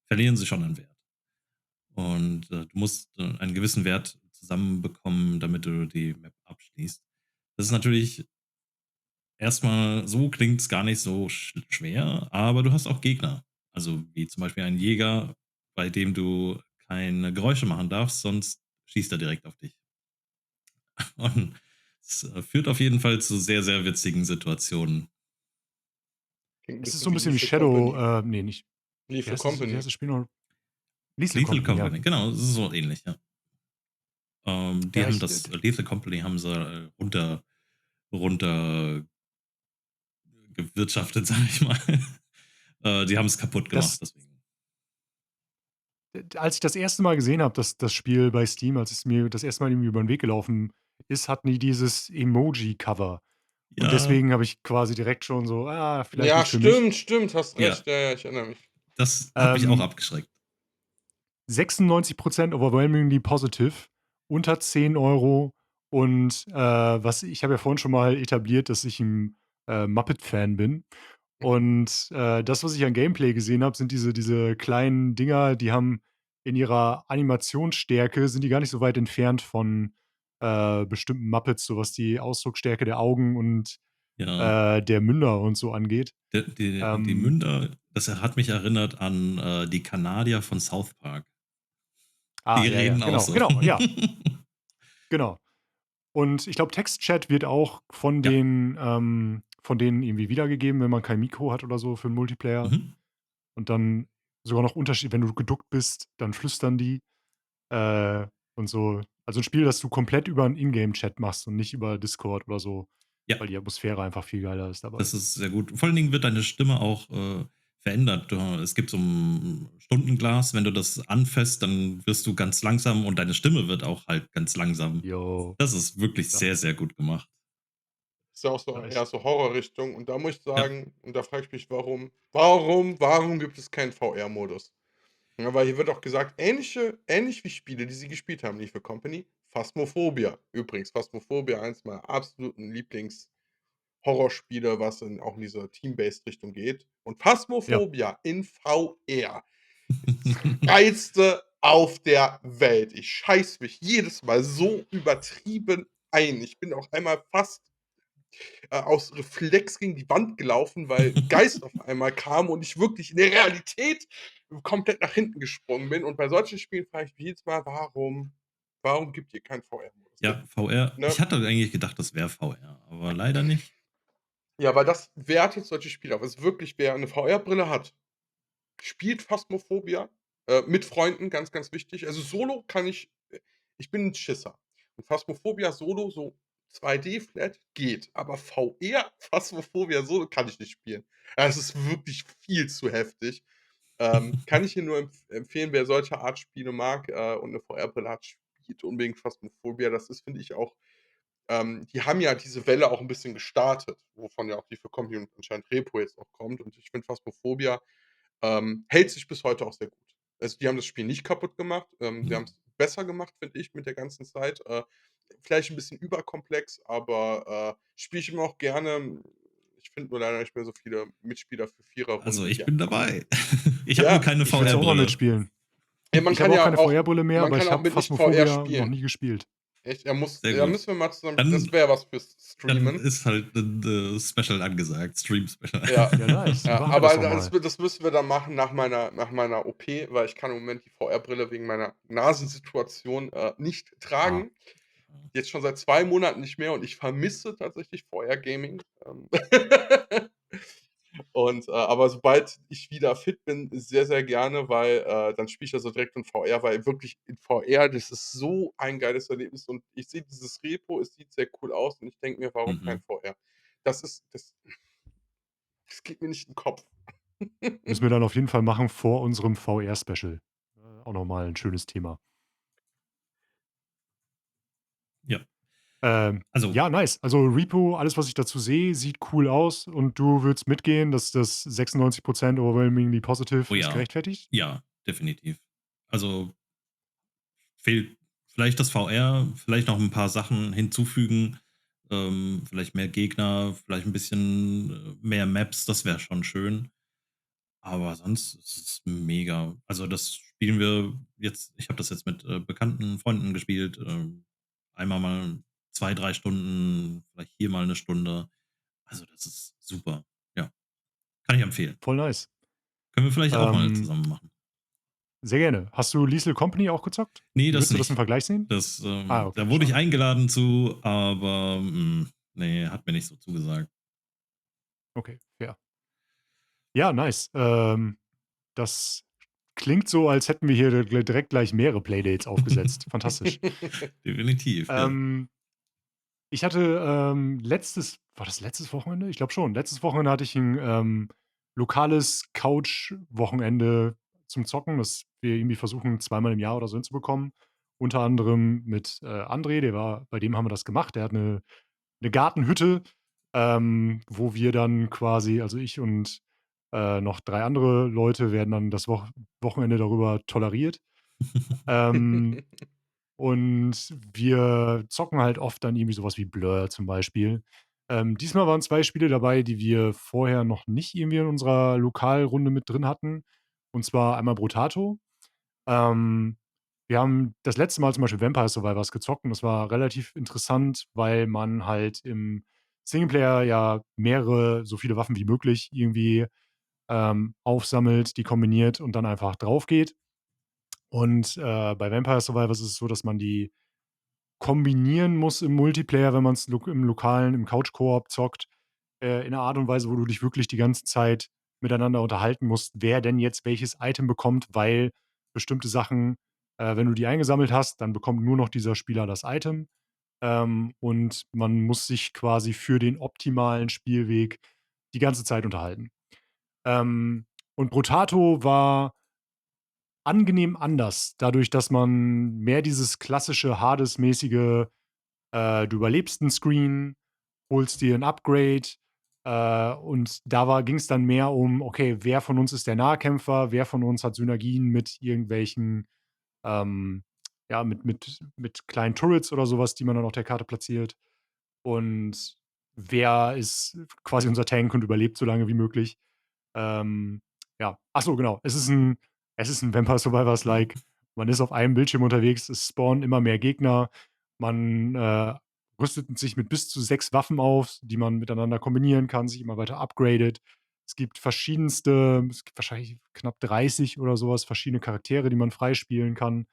verlieren sie schon an Wert. Und, du musst, einen gewissen Wert zusammenbekommen, damit du die Map abschließt. Das ist natürlich erst mal so klingt's gar nicht so schwer, aber du hast auch Gegner. Also, wie zum Beispiel einen Jäger, bei dem du keine Geräusche machen darfst, sonst schießt er direkt auf dich. Und es, führt auf jeden Fall zu sehr, sehr witzigen Situationen. Klingt 'n Es ist bisschen so 'n wie bisschen wie Lethal Shadow Company. ne, nicht Lethal wie Company. heißt das Spiel noch? Lethal Lethal Company, ja. Company, genau, das ist so ähnlich, ja. Die Ja, haben ich das Lethal Company haben sie, runter gewirtschaftet, sage ich mal. Die haben's kaputt gemacht, das deswegen. als ich das erste Mal gesehen habe, das Spiel bei Steam, als es mir das erste Mal irgendwie über 'n Weg gelaufen ist, hatten die dieses Emoji-Cover. Und Ja, deswegen habe ich quasi direkt schon so: vielleicht Ja, nicht für mich." stimmt, stimmt, hast ja, recht. Ja, ja, ich erinnere mich. das hat mich auch Ähm, abgeschreckt. 96% overwhelmingly positive, unter 10 € und, ich habe ja vorhin schon mal etabliert, dass ich 'n, Muppet-Fan bin. Und, das, was ich an Gameplay gesehen habe, sind diese kleinen Dinger, die haben in ihrer Animationsstärke sind die gar nicht so weit entfernt von, bestimmten Muppets, so was die Ausdrucksstärke der Augen und, Ja. der Münder und so angeht. Die Ähm, Münder, das hat mich erinnert an, die Kanadier von South Park. Die ja, ja, reden auch genau, so. genau, ja, genau. Und ich glaube, Textchat wird auch Ja. von denen irgendwie wiedergegeben, wenn man kein Mikro hat oder so für 'n Multiplayer. Mhm. Und dann sogar noch Unterschied, wenn du geduckt bist, dann flüstern die, äh, und so. Also 'n Spiel, das du komplett über 'n Ingame-Chat machst und nicht über Discord oder so, Ja, weil die Atmosphäre einfach viel geiler ist dabei. das ist sehr gut. Vor allen Dingen wird deine Stimme auch, verändert. Es gibt so 'n Stundenglas, wenn du das anfasst, dann wirst du ganz langsam und deine Stimme wird auch halt ganz langsam. Jo, Das ist wirklich ja, sehr, sehr gut gemacht. Ist ja auch so nice. eher so Horrorrichtung und da muss ich Ja. sagen und da frage ich mich, warum gibt es keinen VR-Modus? Ja, weil hier wird auch gesagt, ähnlich wie Spiele, die sie gespielt haben, Lethal Company, Phasmophobia. Übrigens, Phasmophobia, eins meiner absoluten Lieblings-Horrorspiele, was auch in diese Team-Based Richtung geht. Und Ja, Phasmophobia in VR ist das Geilste auf der Welt. Ich scheiße mich jedes Mal so übertrieben ein. Ich bin auch einmal fast aus Reflex gegen die Wand gelaufen, weil 'n Geist auf einmal kam und ich wirklich in der Realität komplett nach hinten gesprungen bin. Und bei solchen Spielen frage ich mich jedes Mal: „Warum gibt ihr keinen VR-Modus?" Ja, VR. Ne? Ich hatte eigentlich gedacht, das wäre VR, aber leider nicht. Ja, weil das wertet solche Spiele auf. Also wirklich, wer 'ne VR-Brille hat, spielt Phasmophobia, mit Freunden, ganz, ganz wichtig. Also solo kann ich bin 'n Schisser. Und Phasmophobia solo, so 2D Flat geht, aber VR Phasmophobia solo kann ich nicht spielen. Es ist wirklich viel zu heftig. Kann ich hier nur empfehlen, wer solche Art Spiele mag, und 'ne VR-Brille hat, spielt unbedingt Phasmophobia. Das ist, finde ich, auch die haben ja diese Welle auch 'n bisschen gestartet, wovon ja auch die für Company und anscheinend Repo jetzt auch kommt. Und ich finde Phasmophobia hält sich bis heute auch sehr gut. Also, die haben das Spiel nicht kaputt gemacht. Sie Mhm. haben's besser gemacht, finde ich, mit der ganzen Zeit. Vielleicht 'n bisschen überkomplex, aber spiele ich immer auch gerne. Ich finde nur leider nicht mehr so viele Mitspieler für Also, Viererrunden, ich die bin einfach dabei. Ich habe nur ja, keine ich würde es auch mal VR-Brille. mitspielen. ja, man Ich habe kann auch ja keine auch VR-Brille mehr, man aber kann ich auch habe mit nicht VR Phasmophobia noch spielen. nie gespielt. Echt? Sehr Ja, gut. müssen wir mal zusammen das Dann wäre was fürs dann Streamen. ist halt 'n, Special angesagt, Stream-Special. Ja. Ja, nice. Ja, Machen wir das aber doch mal. das müssen wir dann machen nach meiner OP, weil ich kann im Moment die VR-Brille wegen meiner Nasensituation, nicht Ah, tragen. Jetzt schon seit 2 Monaten nicht mehr und ich vermisse tatsächlich VR-Gaming. Und, aber sobald ich wieder fit bin, sehr, sehr gerne, weil, dann spiele ich also direkt in VR, weil wirklich in VR, das ist so ein geiles Erlebnis und ich sehe dieses Repo, es sieht sehr cool aus und ich denke mir: „Warum kein Mhm. VR?" Das geht mir nicht in den Kopf. müssen wir dann auf jeden Fall machen vor unserem VR-Special. Auch noch mal 'n schönes Thema. Ja. Also, Ja, nice. Also, Repo, alles, was ich dazu sehe, sieht cool aus und du würdest mitgehen, dass das 96% overwhelmingly oh positive ist ja. gerechtfertigt? Ja, definitiv. Also, fehlt vielleicht das VR, vielleicht noch 'n paar Sachen hinzufügen, vielleicht mehr Gegner, vielleicht 'n bisschen, mehr Maps, das wäre schon schön. Aber sonst ist es mega. Also, das spielen wir jetzt ich habe das jetzt mit, bekannten Freunden gespielt, einmal mal 2 3 Stunden, vielleicht hier mal 'ne Stunde. Also, das ist super. Ja, kann ich empfehlen. Voll nice. Können wir vielleicht auch mal Ähm, zusammen machen. sehr gerne. Hast du Lethal Company auch gezockt? Ne, Wie das würdest du das im nicht. Vergleich sehen? Das, Ah, okay, da wurde ich schade. eingeladen zu, aber, ne, hat mir nicht so zugesagt. Okay, fair. Ja, nice. Das klingt so, als hätten wir hier direkt gleich mehrere Playdates aufgesetzt. Fantastisch. Definitiv, ja. Ähm, ich hatte, war das letztes Wochenende? Ich glaube schon. Letztes Wochenende hatte ich ein lokales Couch-Wochenende zum Zocken, das wir irgendwie versuchen, zweimal im Jahr oder so hinzubekommen. Unter anderem mit, André, bei dem haben wir das gemacht. Der hat eine Gartenhütte, wo wir dann quasi also ich und, noch 3 andere Leute werden dann das Wochenende darüber toleriert. Ähm und wir zocken halt oft dann irgendwie sowas wie Blur zum Beispiel. Diesmal waren 2 Spiele dabei, die wir vorher noch nicht irgendwie in unserer Lokalrunde mit drin hatten. Und zwar einmal Brotato. Ähm, wir haben das letzte Mal zum Beispiel Vampire Survivors gezockt und das war relativ interessant, weil man halt im Singleplayer ja mehrere, so viele Waffen wie möglich irgendwie, aufsammelt, die kombiniert und dann einfach drauf geht. Und, bei Vampire Survivors ist es so, dass man die kombinieren muss im Multiplayer, wenn man's im Lokalen, im Couch-Koop zockt, in 'ner Art und Weise, wo du dich wirklich die ganze Zeit miteinander unterhalten musst, wer denn jetzt welches Item bekommt, weil bestimmte Sachen, wenn du die eingesammelt hast, dann bekommt nur noch dieser Spieler das Item. Und man muss sich quasi für den optimalen Spielweg die ganze Zeit unterhalten. Ähm, und Brotato war angenehm anders, dadurch, dass man mehr dieses klassische Hades-mäßige, du überlebst 'n Screen, holst dir 'n Upgrade, und da ging's dann mehr um: Okay, wer von uns ist der Nahkämpfer? Wer von uns hat Synergien mit irgendwelchen, ähm ja, mit kleinen Turrets oder so was, die man dann auf der Karte platziert? Und wer ist quasi unser Tank und überlebt so lange wie möglich? Ähm, ja. Ach so, genau. Es ist 'n Vampire Survivors-like. Man ist auf einem Bildschirm unterwegs, es spawnen immer mehr Gegner. Man, rüstet sich mit bis zu 6 Waffen auf, die man miteinander kombinieren kann, sich immer weiter upgradet. Es gibt wahrscheinlich knapp 30 oder so was, verschiedene Charaktere, die man freispielen kann,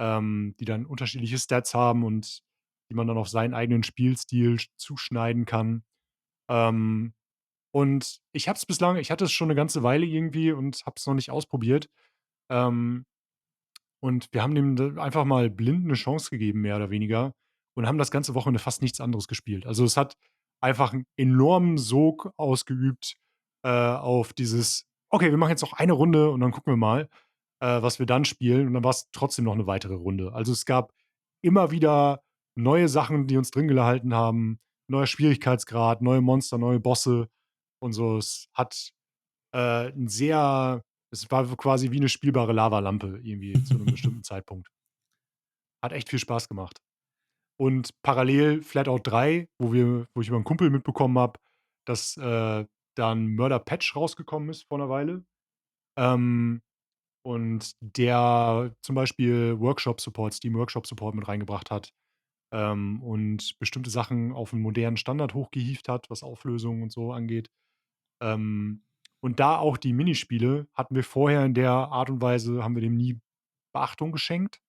die dann unterschiedliche Stats haben und die man dann auf seinen eigenen Spielstil zuschneiden kann. Ähm und ich hatte es schon 'ne ganze Weile irgendwie und habe es noch nicht ausprobiert. Ähm, und wir haben dem d einfach mal blind 'ne Chance gegeben, mehr oder weniger, und haben das ganze Wochenende fast nichts anderes gespielt. Also, es hat einfach 'n enormen Sog ausgeübt, auf dieses: „Okay, wir machen jetzt noch eine Runde und dann gucken wir mal, was wir dann spielen." Und dann war's trotzdem noch 'ne weitere Runde. Also, es gab immer wieder neue Sachen, die uns drin gehalten haben, neuer Schwierigkeitsgrad, neue Monster, neue Bosse und so. Es war quasi wie 'ne spielbare Lavalampe irgendwie zu 'nem bestimmten Zeitpunkt. Hat echt viel Spaß gemacht. Und parallel Flatout 3, wo ich über 'n Kumpel mitbekommen habe, dass, da 'n Murder-Patch rausgekommen ist vor 'ner Weile. Ähm, und der zum Beispiel Workshop-Support, Steam Workshop-Support mit reingebracht hat, und bestimmte Sachen auf 'n modernen Standard hochgehievt hat, was Auflösung und so angeht. Ähm, und da auch die Minispiele hatten wir vorher in der Art und Weise haben wir dem nie Beachtung geschenkt.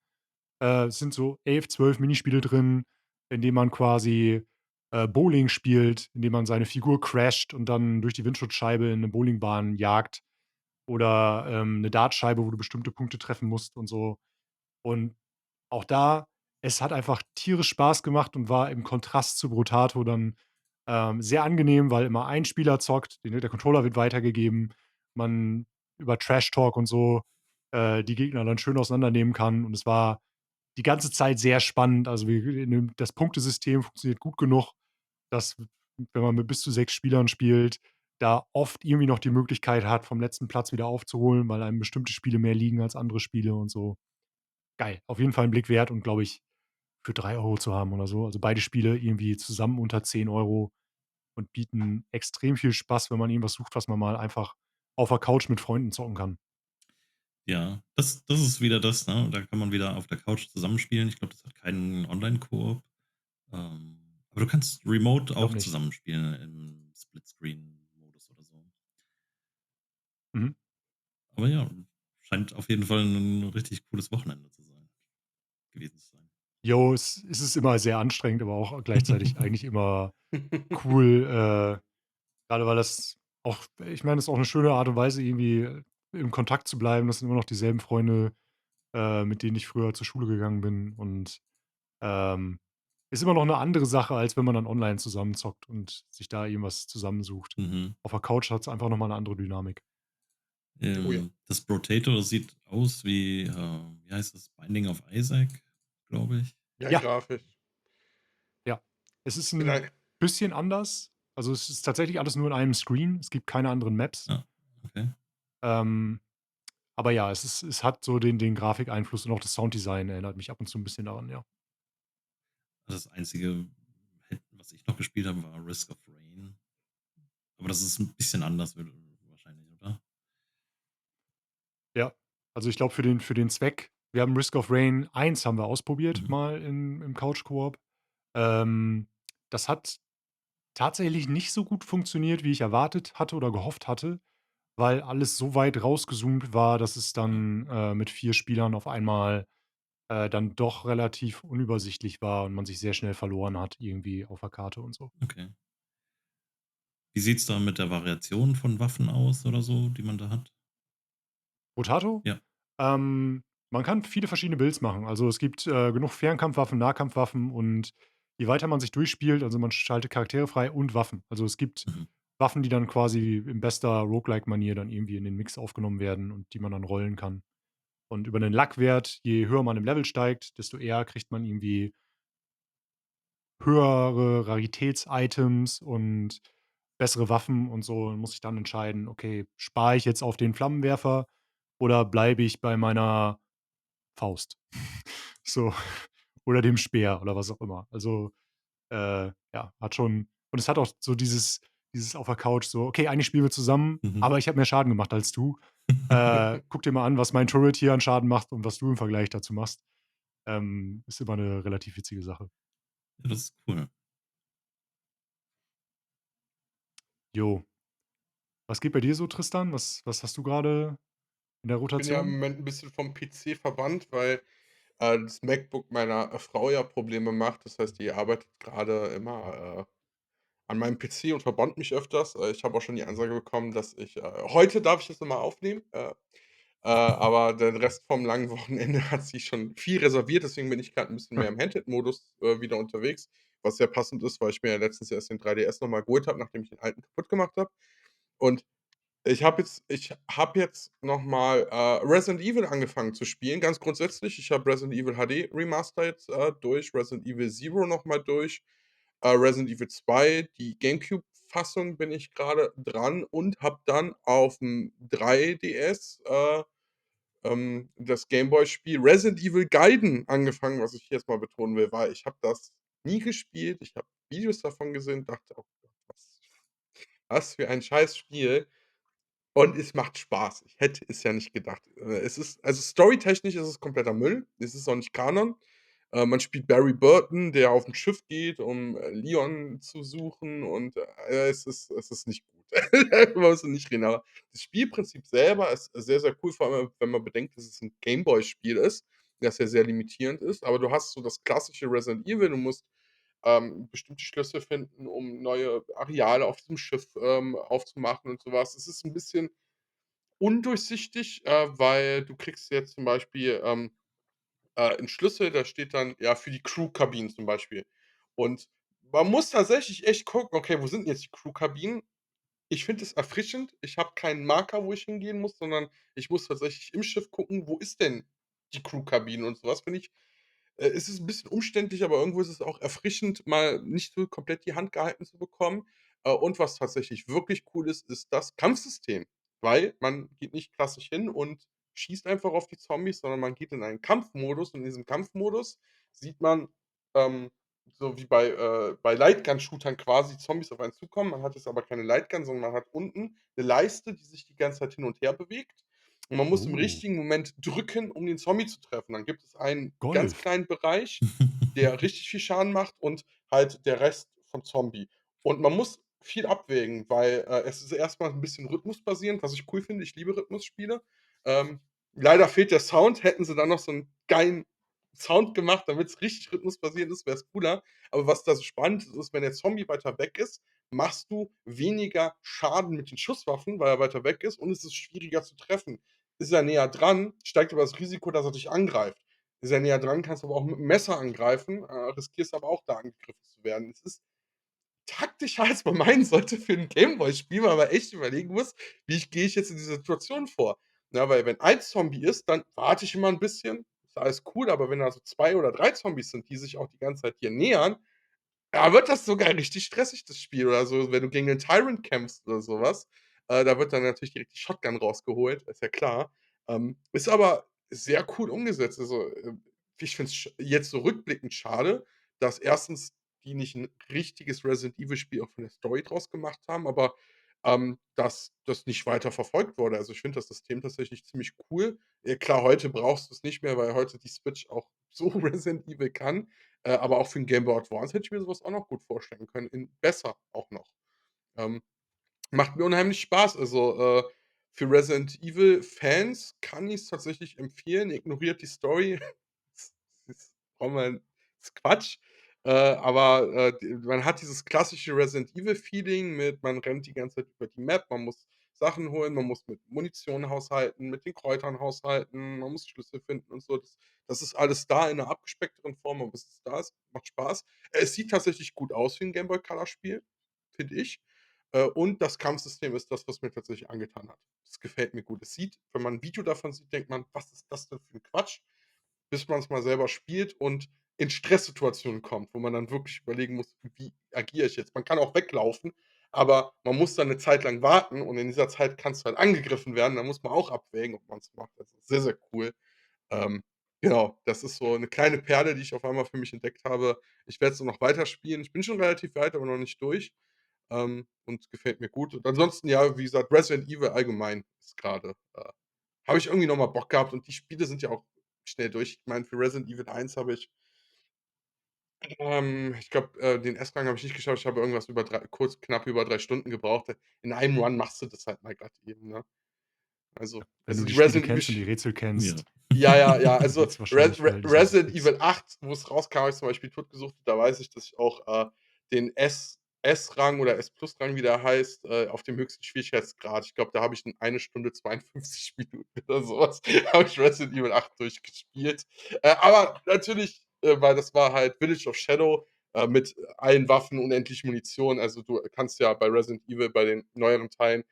Es sind so 11, 12 Minispiele drin, in denen man quasi, Bowling spielt, indem man seine Figur crasht und dann durch die Windschutzscheibe in 'ne Bowlingbahn jagt oder, 'ne Dartscheibe, wo du bestimmte Punkte treffen musst und so. Und auch da, es hat einfach tierisch Spaß gemacht und war im Kontrast zu Brotato dann, sehr angenehm, weil immer ein Spieler zockt, der Controller wird weitergegeben, man über Trash Talk und so, die Gegner dann schön auseinandernehmen kann, und es war die ganze Zeit sehr spannend. Also, das Punktesystem funktioniert gut genug, dass, wenn man mit bis zu 6 Spielern spielt, da oft irgendwie noch die Möglichkeit hat, vom letzten Platz wieder aufzuholen, weil einem bestimmte Spiele mehr liegen als andere Spiele und so. Geil. Auf jeden Fall 'n Blick wert und, glaube ich, für 3 € zu haben oder so. Also, beide Spiele irgendwie zusammen unter 10 € und bieten extrem viel Spaß, wenn man irgendwas sucht, was man mal einfach auf der Couch mit Freunden zocken kann. Ja, das ist wieder das, ne? Da kann man wieder auf der Couch zusammenspielen. Ich glaube, das hat keinen Online-Koop. Aber du kannst remote auch Noch nicht. zusammenspielen im Splitscreen-Modus oder so. Mhm. Aber ja, scheint auf jeden Fall 'n richtig cooles Wochenende zu sein gewesen zu sein. Jo, es ist immer sehr anstrengend, aber auch gleichzeitig eigentlich immer cool, grade weil das auch ich meine, das ist auch 'ne schöne Art und Weise, irgendwie im Kontakt zu bleiben. Das sind immer noch dieselben Freunde, mit denen ich früher zur Schule gegangen bin, und, ähm, ist immer noch 'ne andere Sache, als wenn man dann online zusammenzockt und sich da irgendwas zusammensucht. Mhm. Auf der Couch hat's einfach noch mal 'ne andere Dynamik. Oh ja. Das Brotato sieht aus wie heißt das? Binding of Isaac, glaube ich. Ja, Ja, grafisch. ja. Es ist Bin 'n ein bisschen anders. Also, es ist tatsächlich alles nur in einem Screen. Es gibt keine anderen Maps. Ja, okay. Ähm, aber ja, es hat so den Grafikeinfluss, und auch das Sounddesign erinnert mich ab und zu 'n bisschen daran, ja. Das Einzige, was ich noch gespielt habe, war Risk of Rain. Aber das ist 'n bisschen anders wahrscheinlich, oder? Ja, also, ich glaube, für den Zweck wir haben Risk of Rain 1 haben wir ausprobiert Mhm. mal im Couch Koop. Ähm, das hat tatsächlich nicht so gut funktioniert, wie ich erwartet hatte oder gehofft hatte, weil alles so weit rausgezoomt war, dass es Ja, dann, mit 4 Spielern auf einmal, dann doch relativ unübersichtlich war und man sich sehr schnell verloren hat irgendwie auf der Karte und so. okay. Wie sieht's da mit der Variation von Waffen aus oder so, die man da hat? Potato? Ja. Ähm, Man kann viele verschiedene Builds machen. Also, es gibt, genug Fernkampfwaffen, Nahkampfwaffen und je weiter man sich durchspielt, also, man schaltet Charaktere frei und Waffen. Also, es gibt Mhm. Waffen, die dann quasi in bester Roguelike-Manier dann irgendwie in den Mix aufgenommen werden und die man dann rollen kann. Und über den Lackwert, je höher man im Level steigt, desto eher kriegt man irgendwie höhere Raritäts-Items und bessere Waffen und so und muss sich dann entscheiden: „Okay, spare ich jetzt auf den Flammenwerfer oder bleibe ich bei meiner Faust?“ So, oder dem Speer oder was auch immer. Also, ja, hat schon und es hat auch so dieses auf der Couch so: „Okay, eigentlich spielen wir zusammen, Mhm. aber ich habe mehr Schaden gemacht als du. Guck dir mal an, was mein Turret hier an Schaden macht und was du im Vergleich dazu machst.“ Ist immer 'ne relativ witzige Sache. Ja, das ist cool. Jo. Was geht bei dir so, Tristan? Was hast du grade in der Bin ja im Rotation? Moment 'n bisschen vom PC verbannt, weil, das MacBook meiner, Frau ja Probleme macht. Das heißt, die arbeitet grade immer, an meinem PC und verbannt mich öfters. Ich habe auch schon die Ansage bekommen, dass ich heute darf ich das noch mal aufnehmen, aber den Rest vom langen Wochenende hat sie schon viel reserviert, deswegen bin ich grad 'n bisschen mehr im Handheld-Modus, wieder unterwegs, was sehr passend ist, weil ich mir ja letztens erst den 3DS noch mal geholt habe, nachdem ich den alten kaputt gemacht habe. Und ich habe jetzt noch mal, Resident Evil angefangen zu spielen, ganz grundsätzlich. Ich habe Resident Evil HD Remaster jetzt, durch, Resident Evil Zero noch mal durch, Resident Evil 2, die GameCube-Fassung bin ich grade dran und habe dann auf'm 3DS, das Gameboy-Spiel Resident Evil Gaiden angefangen, was ich jetzt mal betonen will, weil ich habe das nie gespielt. Ich habe Videos davon gesehen, dachte: „Oh Gott, was für ein Scheißspiel.“ Und es macht Spaß. Ich hätte es ja nicht gedacht. Es ist also storytechnisch ist es kompletter Müll. Es ist auch nicht Kanon. Man spielt Barry Burton, der auf 'n Schiff geht, um, Leon zu suchen und, es ist nicht gut. Man muss nicht reden, aber das Spielprinzip selber ist sehr, sehr cool, vor allem, wenn man bedenkt, dass es 'n Gameboy-Spiel ist, das ja sehr limitierend ist. Aber du hast so das klassische Resident Evil. Du musst, bestimmte Schlüssel finden, um neue Areale auf diesem Schiff, aufzumachen und so was. Es ist 'n bisschen undurchsichtig, weil du kriegst jetzt zum Beispiel, 'n Schlüssel, da steht dann, ja, für die Crewkabinen zum Beispiel. Und man muss tatsächlich echt gucken: „Okay, wo sind 'n jetzt die Crewkabinen?“ Ich finde es erfrischend. Ich habe keinen Marker, wo ich hingehen muss, sondern ich muss tatsächlich im Schiff gucken, wo ist denn die Crewkabine und so was, finde ich es ist 'n bisschen umständlich, aber irgendwo ist es auch erfrischend, mal nicht so komplett die Hand gehalten zu bekommen. Und was tatsächlich wirklich cool ist, ist das Kampfsystem, weil man geht nicht klassisch hin und schießt einfach auf die Zombies, sondern man geht in einen Kampfmodus und in diesem Kampfmodus sieht man, ähm, so wie bei Lightgun-Shootern quasi Zombies auf einen zukommen. Man hat jetzt aber keine Lightgun, sondern man hat unten 'ne Leiste, die sich die ganze Zeit hin und her bewegt. Und man muss im Oh, richtigen Moment drücken, um den Zombie zu treffen. Dann gibt es einen ganz Golf. kleinen Bereich, der richtig viel Schaden macht und halt der Rest vom Zombie. Und man muss viel abwägen, weil, es ist erst mal 'n bisschen rhythmusbasierend, was ich cool finde. Ich liebe Rhythmusspiele. Ähm, leider fehlt der Sound. Hätten sie dann noch so 'n geilen Sound gemacht, damit's richtig rhythmusbasierend ist, wäre es cooler. Aber was da so spannend ist, wenn der Zombie weiter weg ist, machst du weniger Schaden mit den Schusswaffen, weil er weiter weg ist und es ist schwieriger zu treffen. Ist er näher dran, steigt aber das Risiko, dass er dich angreift. Ist er näher dran, kannst du aber auch mit 'm Messer angreifen, riskierst aber auch da angegriffen zu werden. Es ist taktischer, als man meinen sollte für 'n Gameboy-Spiel, weil man echt überlegen muss: „Wie gehe ich jetzt in dieser Situation vor?“ Ja, weil wenn ein Zombie ist, dann warte ich immer 'n bisschen, ist alles cool, aber wenn da so 2 oder 3 Zombies sind, die sich auch die ganze Zeit dir nähern, da wird das sogar richtig stressig, das Spiel oder so, wenn du gegen den Tyrant kämpfst oder so was. Da wird dann natürlich direkt die Shotgun rausgeholt, ist ja klar. Ist aber sehr cool umgesetzt. Also, ich finde es jetzt so rückblickend schade, dass erstens die nicht 'n richtiges Resident Evil Spiel auch von der Story draus gemacht haben, aber, dass das nicht weiter verfolgt wurde. Also, ich finde das System tatsächlich ziemlich cool. Klar, heute brauchst du's nicht mehr, weil heute die Switch auch so Resident Evil kann. Aber auch für 'n Game Boy Advance hätte ich mir so was auch noch gut vorstellen können, in besser auch noch. Ähm, Macht mir unheimlich Spaß. Also, für Resident Evil Fans kann ich's tatsächlich empfehlen. Ignoriert die Story. Das braucht man ist Quatsch. Aber, d man hat dieses klassische Resident Evil Feeling mit man rennt die ganze Zeit über die Map, man muss Sachen holen, man muss mit Munition haushalten, mit den Kräutern haushalten, man muss Schlüssel finden und so. Das ist alles da in 'ner abgespeckteren Form, aber bis es da ist, macht Spaß. Es sieht tatsächlich gut aus wie 'n Game Boy Color Spiel, finde ich. Und das Kampfsystem ist das, was mir tatsächlich angetan hat. Das gefällt mir gut. Es sieht wenn man 'n Video davon sieht, denkt man: „Was ist das denn für 'n Quatsch?“ Bis man's mal selber spielt und in Stresssituationen kommt, wo man dann wirklich überlegen muss: „Wie agiere ich jetzt?“ Man kann auch weglaufen, aber man muss dann 'ne Zeit lang warten und in dieser Zeit kannst du halt angegriffen werden. Da muss man auch abwägen, ob man's macht. Also, sehr, sehr cool. Ähm, genau, das ist so 'ne kleine Perle, die ich auf einmal für mich entdeckt habe. Ich werde es auch noch weiterspielen. Ich bin schon relativ weit, aber noch nicht durch, und gefällt mir gut. Und ansonsten, ja, wie gesagt, Resident Evil allgemein ist grade habe ich irgendwie noch mal Bock gehabt und die Spiele sind ja auch schnell durch. Ich meine, für Resident Evil 1 habe ich glaube, den S-Rang habe ich nicht geschafft. Ich habe irgendwas über 3 kurz knapp über 3 Stunden gebraucht. In einem Run machst du das halt mal grad eben, ne? Also Wenn du die die Spiele Resident Evil kennst und die Rätsel Ja. kennst, ja, ja, ja. Also, geht's wahrscheinlich verhältnismäßig Resident fix. Evil 8, wo es rauskam, habe ich zum Beispiel totgesucht. Da weiß ich, dass ich auch, den S-Rang oder S-Plus-Rang, wie der heißt, auf dem höchsten Schwierigkeitsgrad ich glaube, da habe ich in 1 Stunde 52 Minuten oder so was habe ich Resident Evil 8 durchgespielt. Aber natürlich, weil das war halt Village of Shadow, mit allen Waffen, unendlich Munition. Also, du kannst ja bei Resident Evil, bei den neueren Teilen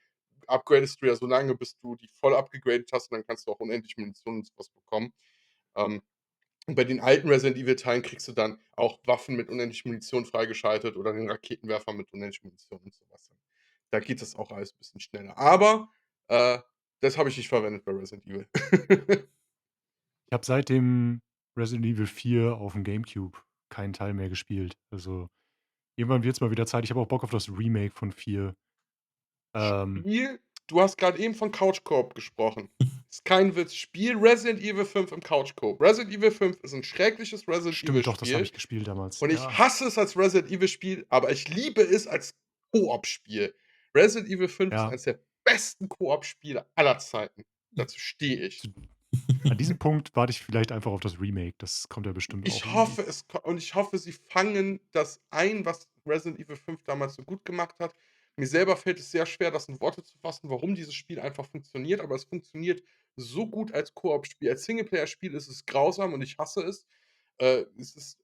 upgradest du ja so lange, bis du die voll abgegradet hast und dann kannst du auch unendlich Munition und so was bekommen. Ähm, und bei den alten Resident Evil Teilen kriegst du dann auch Waffen mit unendlich Munition freigeschaltet oder den Raketenwerfer mit unendlich Munition und so was. Da geht das auch alles bisschen schneller. Aber, äh, das habe ich nicht verwendet bei Resident Evil. Ich habe seit dem Resident Evil 4 aufm Gamecube keinen Teil mehr gespielt. Also, irgendwann wird's mal wieder Zeit. Ich habe auch Bock auf das Remake von 4. Ähm, Spiel Du hast grad eben von Couch Koop gesprochen. Ist kein Witz. Spiel Resident Evil 5 im Couch Koop. Resident Evil 5 ist 'n schreckliches Resident Evil stimmt doch, das habe Spiel ich gespielt damals. und ich Ja, hasse es als Resident Evil Spiel, aber ich liebe es als Koop-Spiel. Resident Evil 5 ist ja. eines der besten Koop-Spiele aller Zeiten. Dazu stehe ich. Zu An diesem Punkt warte ich vielleicht einfach auf das Remake. Das kommt ja bestimmt auch Ich irgendwie. hoffe, ich hoffe, sie fangen das ein, was Resident Evil 5 damals so gut gemacht hat. Mir selber fällt es sehr schwer, das in Worte zu fassen, warum dieses Spiel einfach funktioniert, aber es funktioniert so gut als Koop-Spiel. Als Singleplayer-Spiel ist es grausam und ich hasse es. Es ist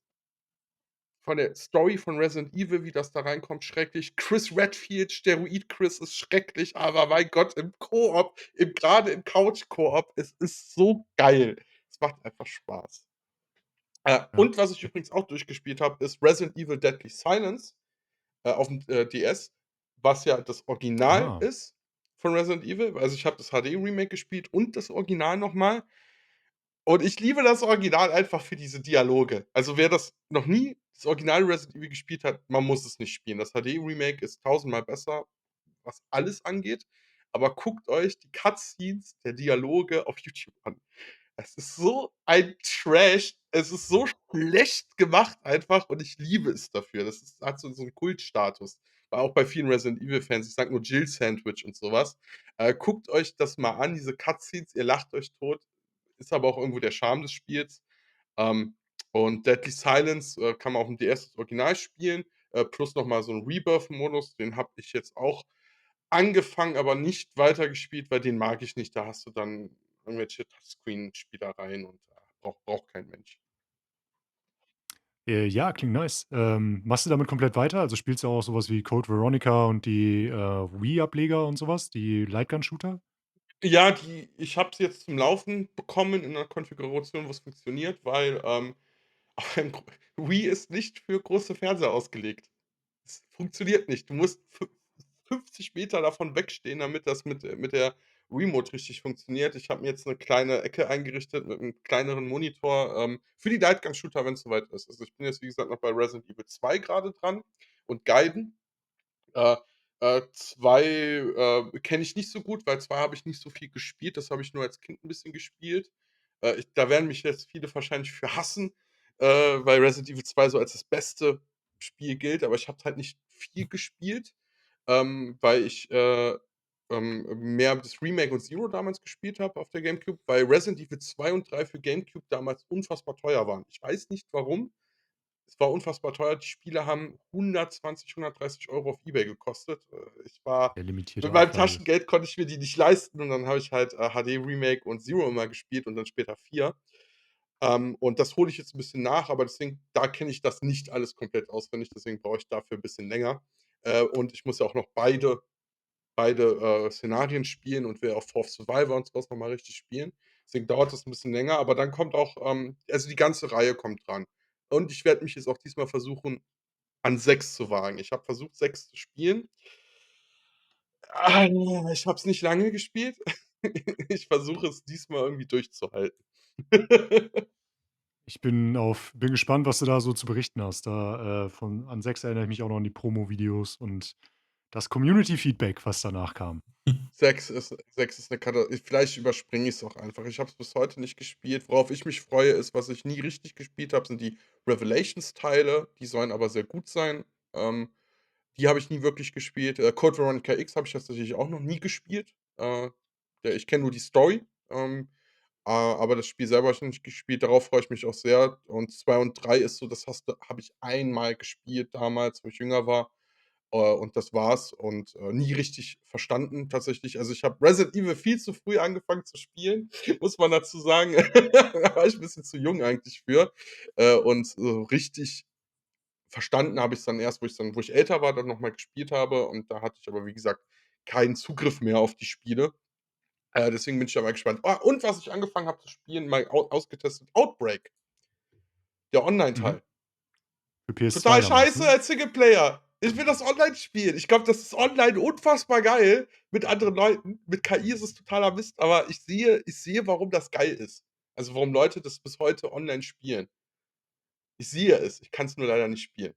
von der Story von Resident Evil, wie das da reinkommt, schrecklich. Chris Redfield, Steroid Chris ist schrecklich, aber mein Gott, im Koop, grade im Couch-Koop, es ist so geil. Es macht einfach Spaß. Ja. Und was ich übrigens auch durchgespielt habe, ist Resident Evil Deadly Silence, aufm, DS, was ja das Original Ah. ist von Resident Evil. Also, ich habe das HD-Remake gespielt und das Original noch mal. Und ich liebe das Original einfach für diese Dialoge. Also, wer das noch nie das Original Resident Evil gespielt hat, man muss es nicht spielen. Das HD-Remake ist tausendmal besser, was alles angeht, aber guckt euch die Cutscenes der Dialoge auf YouTube an. Es ist so ein Trash. Es ist so schlecht gemacht einfach und ich liebe es dafür. Das hat so 'n Kultstatus. War auch bei vielen Resident Evil-Fans. Ich sage nur Jill Sandwich und so was. Guckt euch das mal an, diese Cutscenes, ihr lacht euch tot. Ist aber auch irgendwo der Charme des Spiels. Ähm, und Deadly Silence, kann man aufm DS das Original spielen, plus noch mal so 'n Rebirth-Modus. Den habe ich jetzt auch angefangen, aber nicht weitergespielt, weil den mag ich nicht. Da hast du dann irgendwelche Touchscreen-Spielereien und, braucht kein Mensch. Ja, klingt nice. Machst du damit komplett weiter? Also, spielst du auch so was wie Code Veronica und die, Wii-Ableger und so was, die Lightgun-Shooter? Ja, ich habe sie jetzt zum Laufen bekommen in 'ner Konfiguration, wo's funktioniert, weil, ein gro Wii ist nicht für große Fernseher ausgelegt. Es funktioniert nicht. Du musst 50 Meter davon wegstehen, damit das mit der Remote richtig funktioniert. Ich habe mir jetzt 'ne kleine Ecke eingerichtet mit 'nem kleineren Monitor, für die Lightgun-Shooter, wenn's so weit ist. Also, ich bin jetzt, wie gesagt, noch bei Resident Evil 2 grade dran und Gaiden. Äh, 2, kenne ich nicht so gut, weil 2 habe ich nicht so viel gespielt. Das habe ich nur als Kind 'n bisschen gespielt. Da werden mich jetzt viele wahrscheinlich für hassen. weil Resident Evil 2 so als das beste Spiel gilt, aber ich habe halt nicht viel gespielt, weil ich, mehr das Remake und Zero damals gespielt habe auf der GameCube, weil Resident Evil 2 und 3 für GameCube damals unfassbar teuer waren. Ich weiß nicht warum. Es war unfassbar teuer. Die Spiele haben 120, 130 € auf eBay gekostet. Ich war Der limitierte mit meinem Auflage. Taschengeld konnte ich mir die nicht leisten und dann habe ich halt, HD Remake und Zero immer gespielt und dann später 4. Und das hole ich jetzt 'n bisschen nach, aber deswegen da kenne ich das nicht alles komplett auswendig, deswegen brauche ich dafür 'n bisschen länger. Und ich muss ja auch noch beide Szenarien spielen und will auch Fourth Survivor und so was noch mal richtig spielen. Deswegen dauert das 'n bisschen länger, aber dann kommt auch, also die ganze Reihe kommt dran. Und ich werde mich jetzt auch diesmal versuchen, an 6 zu wagen. Ich habe versucht, 6 zu spielen. Ich habe es nicht lange gespielt. Ich versuche es diesmal irgendwie durchzuhalten. Bin gespannt, was du da so zu berichten hast. An 6 erinnere ich mich auch noch an die Promo-Videos und das Community-Feedback, was danach kam. 6 ist 'ne Kata vielleicht überspringe ich's auch einfach. Ich habe es bis heute nicht gespielt. Worauf ich mich freue, ist, was ich nie richtig gespielt habe, sind die Revelations-Teile. Die sollen aber sehr gut sein. Die habe ich nie wirklich gespielt. Code Veronica X habe ich tatsächlich auch noch nie gespielt. Ich kenne nur die Story, aber das Spiel selber habe ich noch nicht gespielt. Darauf freue ich mich auch sehr. Und 2 und 3 ist so, das habe ich einmal gespielt damals, wo ich jünger war. Und das war's und, nie richtig verstanden tatsächlich. Also, ich habe Resident Evil viel zu früh angefangen zu spielen, muss man dazu sagen. Da war ich 'n bisschen zu jung eigentlich für. Und so richtig verstanden habe ich's dann erst, wo ich älter war, dann noch mal gespielt habe und da hatte ich aber, wie gesagt, keinen Zugriff mehr auf die Spiele. Deswegen bin ich da mal gespannt. Ah, und was ich angefangen habe zu spielen, mal ausgetestet, Outbreak, der Mhm. Online-Teil. Für PS2 Total damals, scheiße ne? als Singleplayer. Ich will das online spielen. Ich glaube, das ist online unfassbar geil mit anderen Leuten. Mit KI ist es totaler Mist, aber ich sehe, warum das geil ist. Also, warum Leute das bis heute online spielen. Ich sehe es, ich kann's nur leider nicht spielen.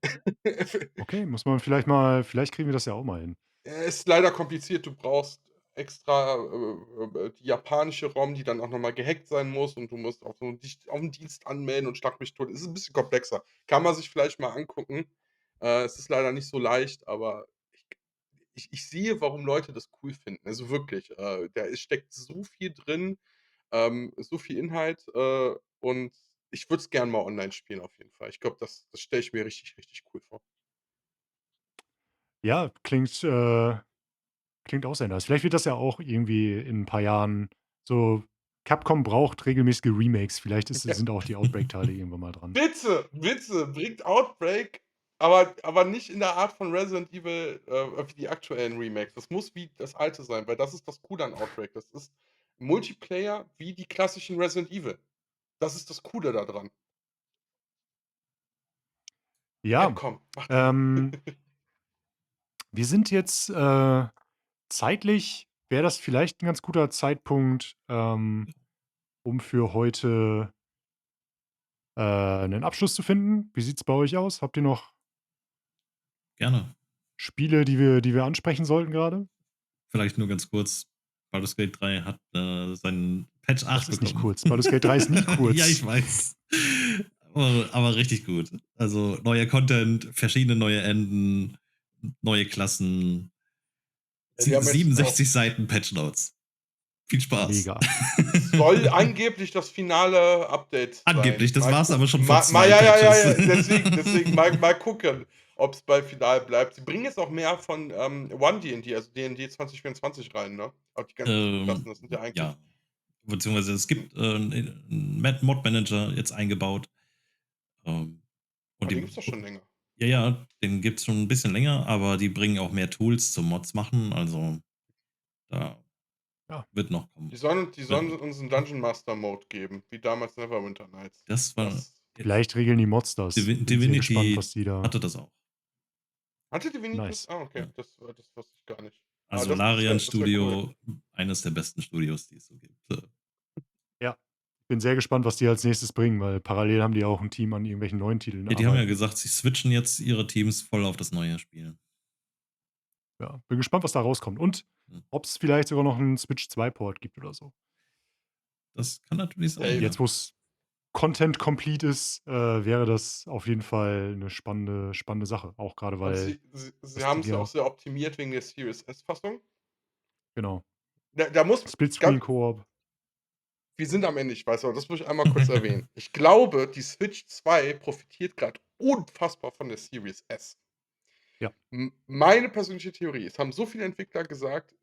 Okay, vielleicht kriegen wir das ja auch mal hin. Ist leider kompliziert. Du brauchst extra, die japanische ROM, die dann auch noch mal gehackt sein muss und du musst auf 'n Dienst anmelden und schlag mich tot. Es ist 'n bisschen komplexer. Kann man sich vielleicht mal angucken. Es ist leider nicht so leicht, aber ich sehe, warum Leute das cool finden. Also wirklich, steckt so viel drin, so viel Inhalt, und ich würde es gern mal online spielen auf jeden Fall. Ich glaube, das stelle ich mir richtig, richtig cool vor. Ja, klingt auch sehr nice. Vielleicht wird das ja auch irgendwie in 'n paar Jahren so. Capcom braucht regelmäßige Remakes. Vielleicht sind auch die Outbreak-Teile irgendwann mal dran. Bitte, bitte, bringt Outbreak, aber nicht in der Art von Resident Evil, wie die aktuellen Remakes. Das muss wie das alte sein, weil das ist das Coole an Outbreak. Das ist Multiplayer wie die klassischen Resident Evil. Das ist das Coole da dran. Ja, Capcom, macht das. ähm, wir sind jetzt, zeitlich wäre das vielleicht 'n ganz guter Zeitpunkt, um für heute, 'nen Abschluss zu finden. Wie sieht's bei euch aus? Habt ihr noch Gerne. Spiele, die wir ansprechen sollten grade? Vielleicht nur ganz kurz. Baldur's Gate 3 hat, seinen Patch Das 8 ist nicht bekommen. kurz. Baldur's Gate 3 ist nie Ja, ich kurz. weiß. Aber richtig gut. Also, neuer Content, verschiedene neue Enden, neue Klassen, Ja, die haben jetzt auch 67 Seiten Patch Notes. Viel Spaß. Mega. soll angeblich das finale Update sein. Angeblich, das Mal war's aber gucken. schon vor 2 Ja, ja, ja, Patches. ja, deswegen mal gucken, ob's bei final bleibt. Sie bringen jetzt auch mehr von, One D&D, also D&D 2024 rein, ne? Auch die ganzen Subklassen, das sind ja Ja. eigentlich Beziehungsweise es hm, gibt, 'n Mod-Manager jetzt eingebaut. Und den die gibt's doch schon länger. ja, ja, den gibt's schon 'n bisschen länger, aber die bringen auch mehr Tools zum Mods machen, also da Ja, wird noch kommen. Wird Die sollen noch uns 'n Dungeon Master Mode geben, wie damals Neverwinter Nights. Das war Das vielleicht regeln die Mods das. Bin sehr gespannt, Divinity was die da. hatte das auch. hatte Divinity das? Nice. Ah, okay, Ja. das wusste ich gar nicht. Ah, Also, das Larian wäre cool. Studio, eines der besten Studios, die es so gibt. Ja, bin sehr gespannt, was die als Nächstes bringen, weil parallel haben die auch 'n Team an irgendwelchen neuen Titeln Ja, die haben ja arbeiten. gesagt, sie switchen jetzt ihre Teams voll auf das neue Spiel. Ja, bin gespannt, was da rauskommt und Hm. ob's vielleicht sogar noch 'n Switch 2 Port gibt oder so. Das kann natürlich sein, Safe. ja. Jetzt, wo's Content complete ist, wäre das auf jeden Fall 'ne spannende Sache, auch grade, Und weil sie das Ding haben's ja auch ja sehr optimiert wegen der Series S-Fassung. genau. Da muss ganz Splitscreen-Koop. wir sind am Ende, ich weiß, aber das muss ich einmal kurz erwähnen. Ich glaube, die Switch 2 profitiert grad unfassbar von der Series S. Ja. Meine persönliche Theorie, es haben so viele Entwickler gesagt,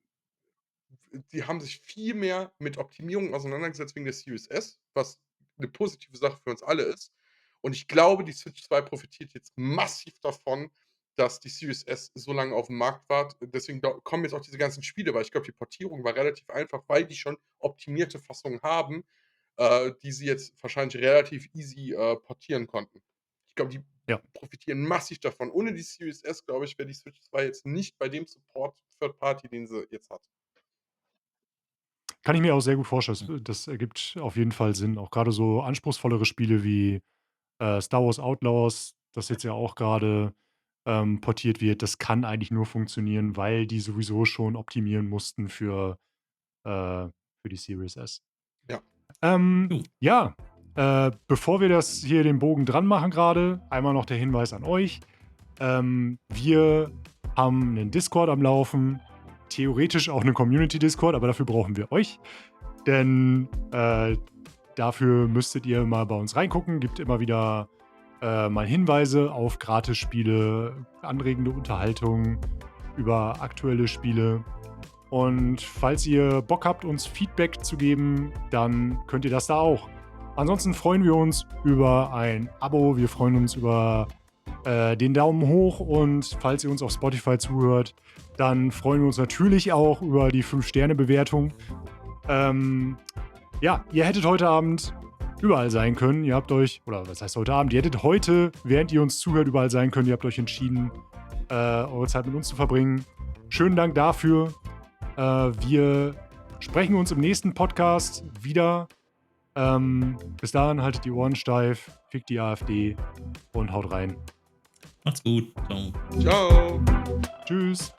die haben sich viel mehr mit Optimierungen auseinandergesetzt wegen der Series S, was 'ne positive Sache für uns alle ist. Und ich glaube, die Switch 2 profitiert jetzt massiv davon, dass die Series S so lange aufm Markt war. Deswegen kommen jetzt auch diese ganzen Spiele, weil ich glaube, die Portierung war relativ einfach, weil die schon optimierte Fassungen haben, die sie jetzt wahrscheinlich relativ easy, portieren konnten. Ich glaube, die Ja. profitieren massiv davon. Ohne die Series S, glaube ich, wäre die Switch 2 jetzt nicht bei dem Support Third Party, den sie jetzt hat. Kann ich mir auch sehr gut vorstellen. Ja. Das ergibt auf jeden Fall Sinn. Auch grade so anspruchsvollere Spiele wie, Star Wars Outlaws, das jetzt ja auch grade, portiert wird, das kann eigentlich nur funktionieren, weil die sowieso schon optimieren mussten für die Series S. Ja. Jo. Ja, bevor wir das hier den Bogen dran machen grade, einmal noch der Hinweis an euch. Wir haben 'nen Discord am Laufen, theoretisch auch 'nen Community-Discord, aber dafür brauchen wir euch. Denn, dafür müsstet ihr mal bei uns reingucken. Gibt immer wieder, mal Hinweise auf Gratisspiele, anregende Unterhaltung über aktuelle Spiele. Und falls ihr Bock habt, uns Feedback zu geben, dann könnt ihr das da auch. Ansonsten freuen wir uns über ein Abo. Wir freuen uns über, den Daumen hoch und falls ihr uns auf Spotify zuhört, dann freuen wir uns natürlich auch über die 5-Sterne-Bewertung. Ja, ihr hättet heute Abend überall sein können. Ihr habt euch oder was heißt heute Abend? Ihr hättet heute, während ihr uns zuhört, überall sein können. Ihr habt euch entschieden, eure Zeit mit uns zu verbringen. Schönen Dank dafür. Wir sprechen uns im nächsten Podcast wieder. Bis dahin haltet die Ohren steif, fickt die AfD und haut rein. Macht's gut. Ciao. Ciao. Tschüss.